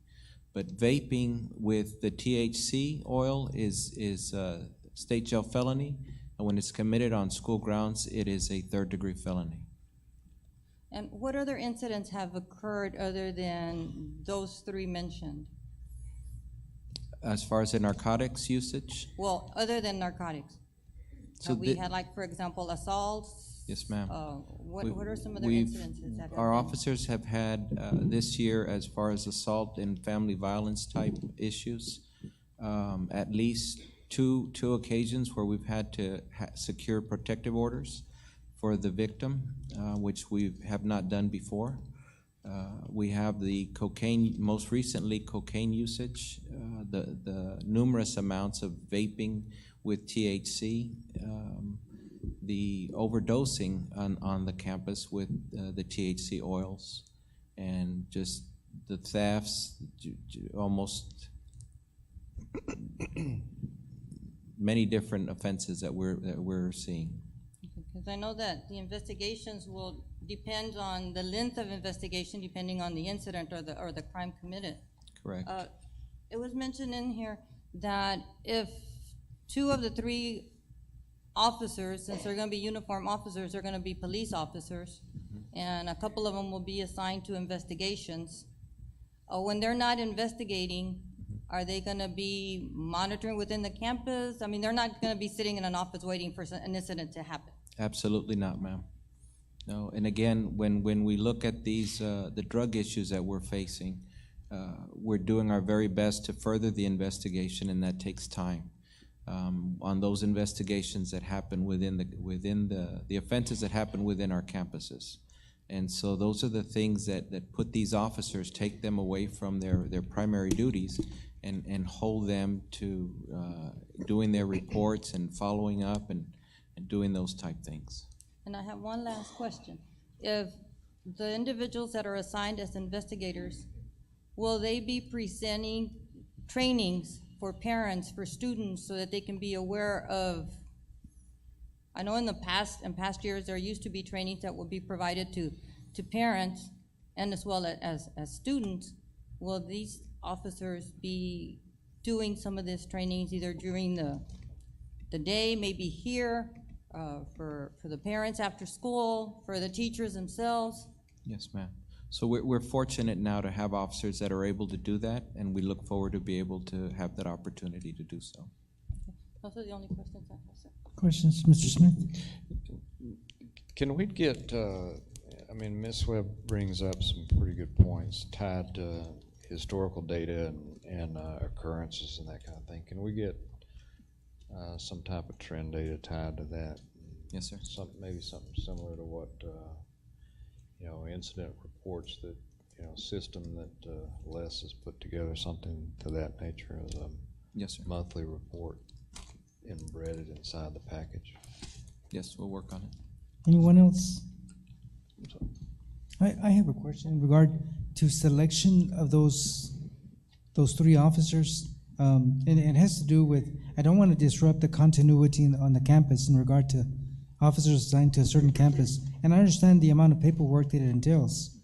But vaping with the THC oil is a state jail felony when it's committed on school grounds, it is a third-degree felony. And what other incidents have occurred other than those three mentioned? As far as the narcotics usage, Well, other than narcotics? So Have we the- had, like, for example, assaults? yes, ma'am. What are some other We've- incidences that have Our been? officers have had this year, as far as assault and family violence type issues, at least two occasions where we've had to secure protective orders for the victim, which we have not done before. We have the cocaine, most recently cocaine usage, the numerous amounts of vaping with THC, the overdosing on the campus with the THC oils, and just the thefts, almost many different offenses that we're seeing. Because I know that the investigations will depend on the length of investigation, depending on the incident or the crime committed. Correct. It was mentioned in here that if two of the three officers, since they're gonna be uniform officers, they're gonna be police officers, and a couple of them will be assigned to investigations. When they're not investigating, are they gonna be monitoring within the campus? I mean, they're not gonna be sitting in an office waiting for an incident to happen. Absolutely not, ma'am. No, and again, when we look at these, the drug issues that we're facing, we're doing our very best to further the investigation, and that takes time. On those investigations that happen within the offenses that happen within our campuses. And so those are the things that put these officers, take them away from their primary duties and hold them to doing their reports and following up and doing those type things. And I have one last question. If the individuals that are assigned as investigators, will they be presenting trainings for parents, for students, so that they can be aware of, I know in past years, there used to be trainings that would be provided to parents and as well as students. Will these officers be doing some of these trainings either during the day, maybe here, for the parents after school, for the teachers themselves? Yes, ma'am. So we're fortunate now to have officers that are able to do that, and we look forward to be able to have that opportunity to do so. Those are the only questions I have, sir. Questions, Mr. Smith? Can we get, I mean, Ms. Webb brings up some pretty good points tied to historical data and occurrences and that kind of thing. Can we get some type of trend data tied to that? Yes, sir. Maybe something similar to what, incident reports that, system that Les has put together, something to that nature as a yes, sir. monthly report embedded inside the package. Yes, we'll work on it. Anyone else? I have a question in regard to selection of those three officers. And it has to do with, I don't want to disrupt the continuity on the campus in regard to officers assigned to a certain campus. And I understand the amount of paperwork that it entails.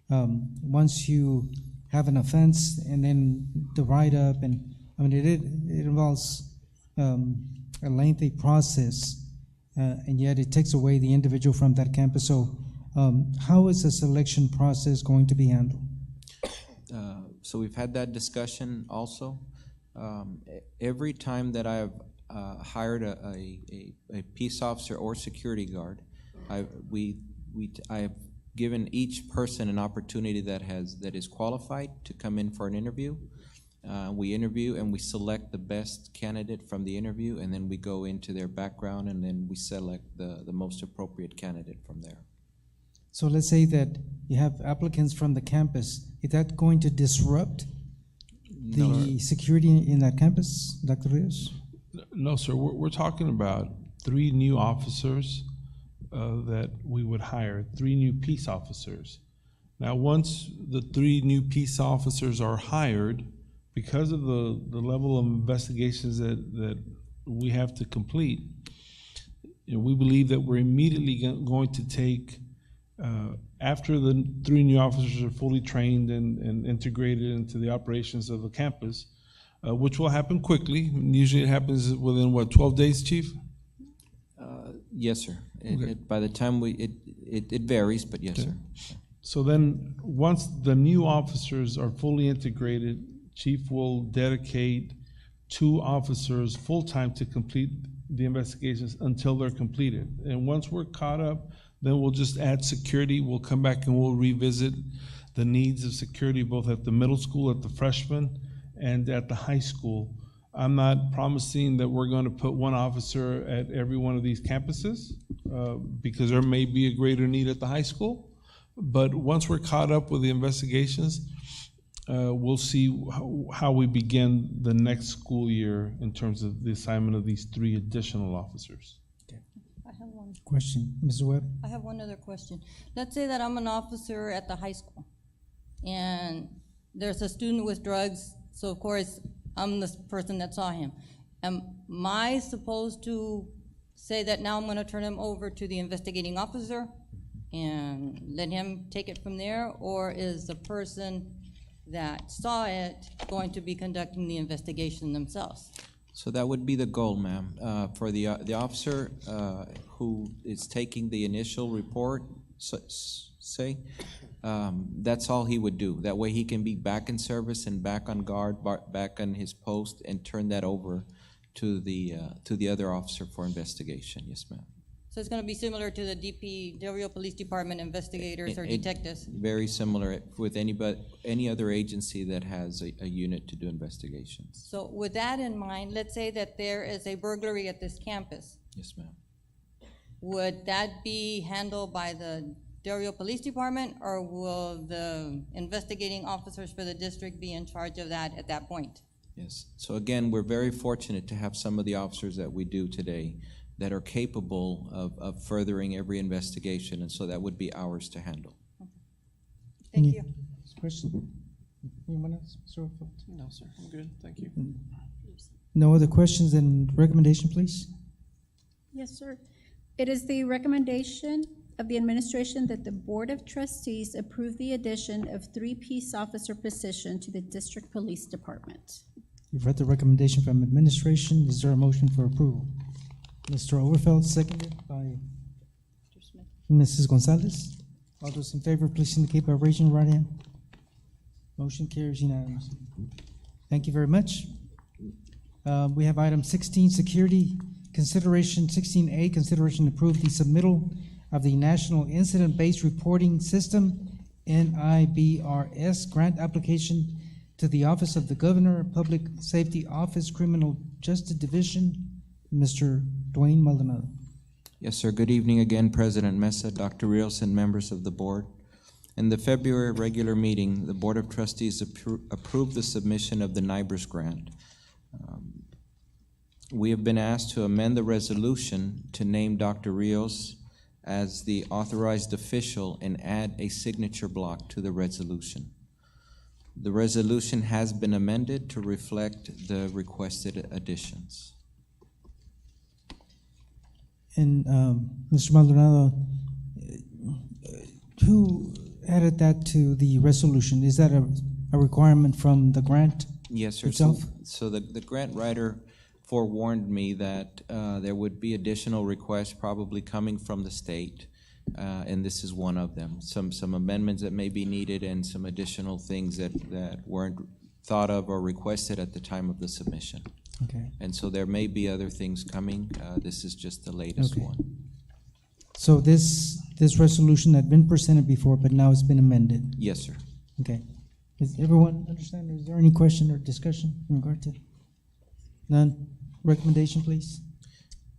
Once you have an offense and then the write-up, and I mean, it involves a lengthy process, and yet it takes away the individual from that campus. So how is the selection process going to be handled? So we've had that discussion also. Every time that I've hired a peace officer or security guard, I have given each person an opportunity that is qualified to come in for an interview. We interview and we select the best candidate from the interview, and then we go into their background, and then we select the most appropriate candidate from there. So let's say that you have applicants from the campus. Is that going to disrupt the security in that campus, Dr. Rios? No, sir. We're talking about 3 new officers that we would hire, 3 new peace officers. Now, once the 3 new peace officers are hired, because of the level of investigations that we have to complete, we believe that we're immediately going to take, after the 3 new officers are fully trained and integrated into the operations of the campus, which will happen quickly. Usually it happens within, 12 days, Chief? Yes, sir. Okay. By the time it varies, but yes, Okay. sir. So then, once the new officers are fully integrated, chief will dedicate 2 officers full-time to complete the investigations until they're completed. And once we're caught up, then we'll just add security. We'll come back and we'll revisit the needs of security both at the middle school, at the freshman, and at the high school. I'm not promising that we're going to put 1 officer at every one of these campuses because there may be a greater need at the high school. But once we're caught up with the investigations, we'll see how we begin the next school year in terms of the assignment of these 3 additional officers. I have one. Question, Mr. Webb? I have one other question. Let's say that I'm an officer at the high school, and there's a student with drugs, so of course, I'm the person that saw him. Am I supposed to say that now I'm gonna turn him over to the investigating officer and let him take it from there? Or is the person that saw it going to be conducting the investigation themselves? So that would be the goal, ma'am. For the officer who is taking the initial report, that's all he would do. That way he can be back in service and back on guard, back on his post, and turn that over to the other officer for investigation. Yes, ma'am. So it's gonna be similar to the Del Rio Police Department investigators or detectives? Very similar with any other agency that has a unit to do investigations. So with that in mind, let's say that there is a burglary at this campus. Yes, ma'am. Would that be handled by the Del Rio Police Department, or will the investigating officers for the district be in charge of that at that point? Yes. So again, we're very fortunate to have some of the officers that we do today that are capable of furthering every investigation, and so that would be ours to handle. Thank you. Question? Anyone else? Mr. Orfeld? No, sir, I'm good, thank you. No other questions and recommendation, please? Yes, sir. It is the recommendation of the administration that the Board of Trustees approve the addition of 3 peace officer positions to the District Police Department. You've read the recommendation from administration. Is there a motion for approval? Mr. Overfeld, seconded by Mrs. Gonzalez. All those in favor, please indicate by raising your right hand. Motion carries unanimously. Thank you very much. We have item 16, security consideration. 16A, consideration to approve the submittal of the National Incident-Based Reporting System, NIBRS, grant application to the Office of the Governor, Public Safety Office, Criminal Justice Division. Mr. Dwayne Maldonado. Yes, sir. Good evening again, President Mesa, Dr. Rios, and members of the board. In the February regular meeting, the Board of Trustees approved the submission of the NIBRS grant. We have been asked to amend the resolution to name Dr. Rios as the authorized official and add a signature block to the resolution. The resolution has been amended to reflect the requested additions. And Mr. Maldonado, who added that to the resolution? Is that a requirement from the grant Yes, sir. itself? So the grant writer forewarned me that there would be additional requests probably coming from the state, and this is one of them. Some amendments that may be needed and some additional things that weren't thought of or requested at the time of the submission. Okay. And so there may be other things coming. This is just the latest Okay. one. So this resolution had been presented before, but now it's been amended. Yes, sir. Okay. Does everyone understand? Is there any question or discussion in regard to? None. Recommendation, please.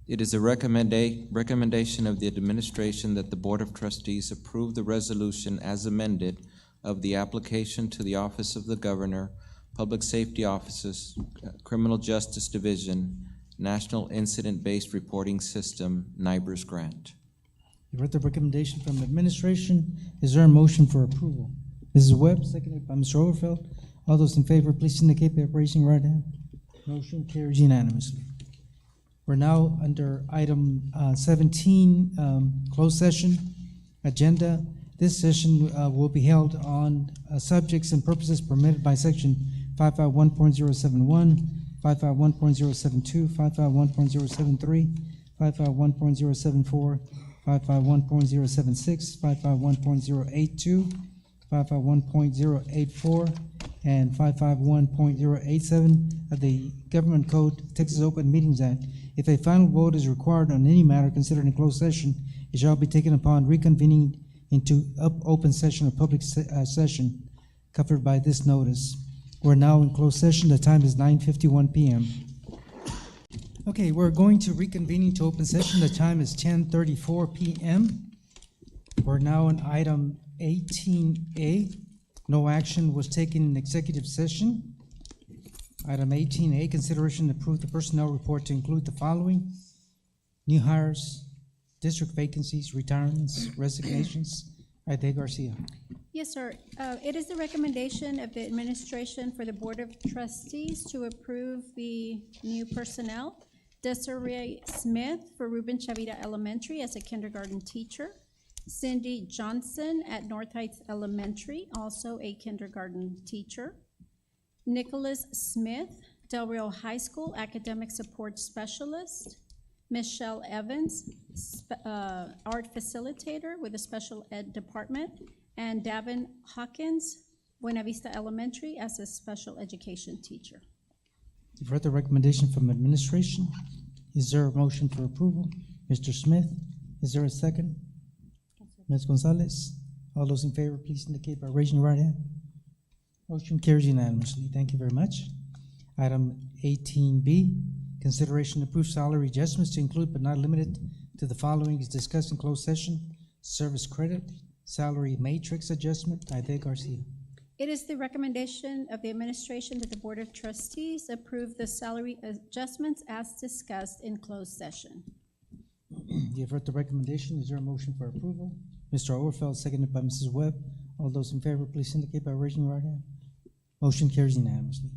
It is a recommendation of the administration that the Board of Trustees approve the resolution as amended of the application to the Office of the Governor, Public Safety Offices, Criminal Justice Division, National Incident-Based Reporting System, NIBRS grant. You read the recommendation from administration. Is there a motion for approval? Mrs. Webb, seconded by Mr. Overfeld. All those in favor, please indicate by raising your right hand. Motion carries unanimously. We're now under item 17, closed session agenda. This session will be held on subjects and purposes permitted by section 551.071, 551.072, 551.073, 551.074, 551.076, 551.082, 551.084, and 551.087 of the Government Code, Texas Open Meetings Act. If a final vote is required on any matter considered in closed session, it shall be taken upon reconvening into open session or public session covered by this notice. We're now in closed session. The time is 9:51 p.m. Okay, we're going to reconvene to open session. The time is 10:34 p.m. We're now on item 18A. No action was taken in executive session. Item 18A, consideration to approve the personnel report to include the following: new hires, district vacancies, retirements, resignations. Aide Garcia. Yes, sir. It is the recommendation of the administration for the Board of Trustees to approve the new personnel. Desiree Smith for Ruben Chavira Elementary as a kindergarten teacher. Cindy Johnson at North Heights Elementary, also a kindergarten teacher. Nicholas Smith, Del Rio High School Academic Support Specialist. Michelle Evans, art facilitator with the special ed department. And Davin Hawkins, Buena Vista Elementary as a special education teacher. You've heard the recommendation from administration. Is there a motion for approval? Mr. Smith, is there a second? Ms. Gonzalez, all those in favor, please indicate by raising your right hand. Motion carries unanimously. Thank you very much. Item 18B, consideration to approve salary adjustments to include but not limited to the following is discussed in closed session: service credit, salary matrix adjustment. Aide Garcia. It is the recommendation of the administration that the Board of Trustees approve the salary adjustments as discussed in closed session. You've heard the recommendation. Is there a motion for approval? Mr. Overfeld, seconded by Mrs. Webb. All those in favor, please indicate by raising your right hand. Motion carries unanimously.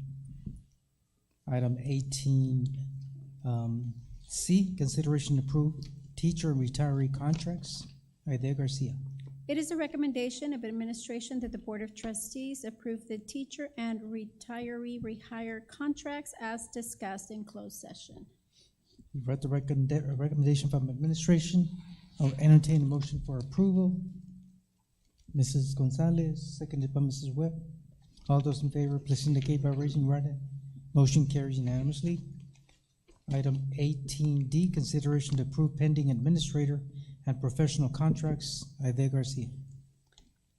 Item 18C, consideration to approve teacher and retiree contracts. Aide Garcia. It is the recommendation of administration that the Board of Trustees approve the teacher and retiree rehire contracts as discussed in closed session. You've read the recommendation from administration. I'll entertain a motion for approval. Mrs. Gonzalez, seconded by Mrs. Webb. All those in favor, please indicate by raising your right hand. Motion carries unanimously. Item 18D, consideration to approve pending administrator and professional contracts. Aide Garcia.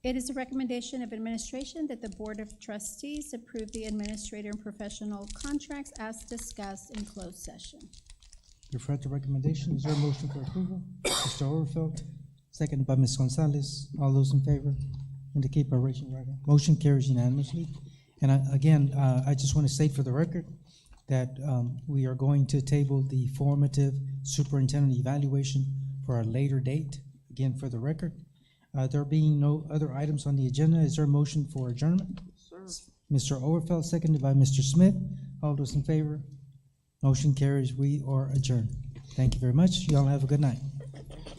It is the recommendation of administration that the Board of Trustees approve the administrator and professional contracts as discussed in closed session. You've heard the recommendation. Is there a motion for approval? Mr. Overfeld, seconded by Ms. Gonzalez. All those in favor indicate by raising your right hand. Motion carries unanimously. And I just want to state for the record that we are going to table the formative superintendent evaluation for a later date. Again, for the record, there being no other items on the agenda, is there a motion for adjournment? Sir. Mr. Overfeld, seconded by Mr. Smith. All those in favor? Motion carries. We are adjourned. Thank you very much. You all have a good night.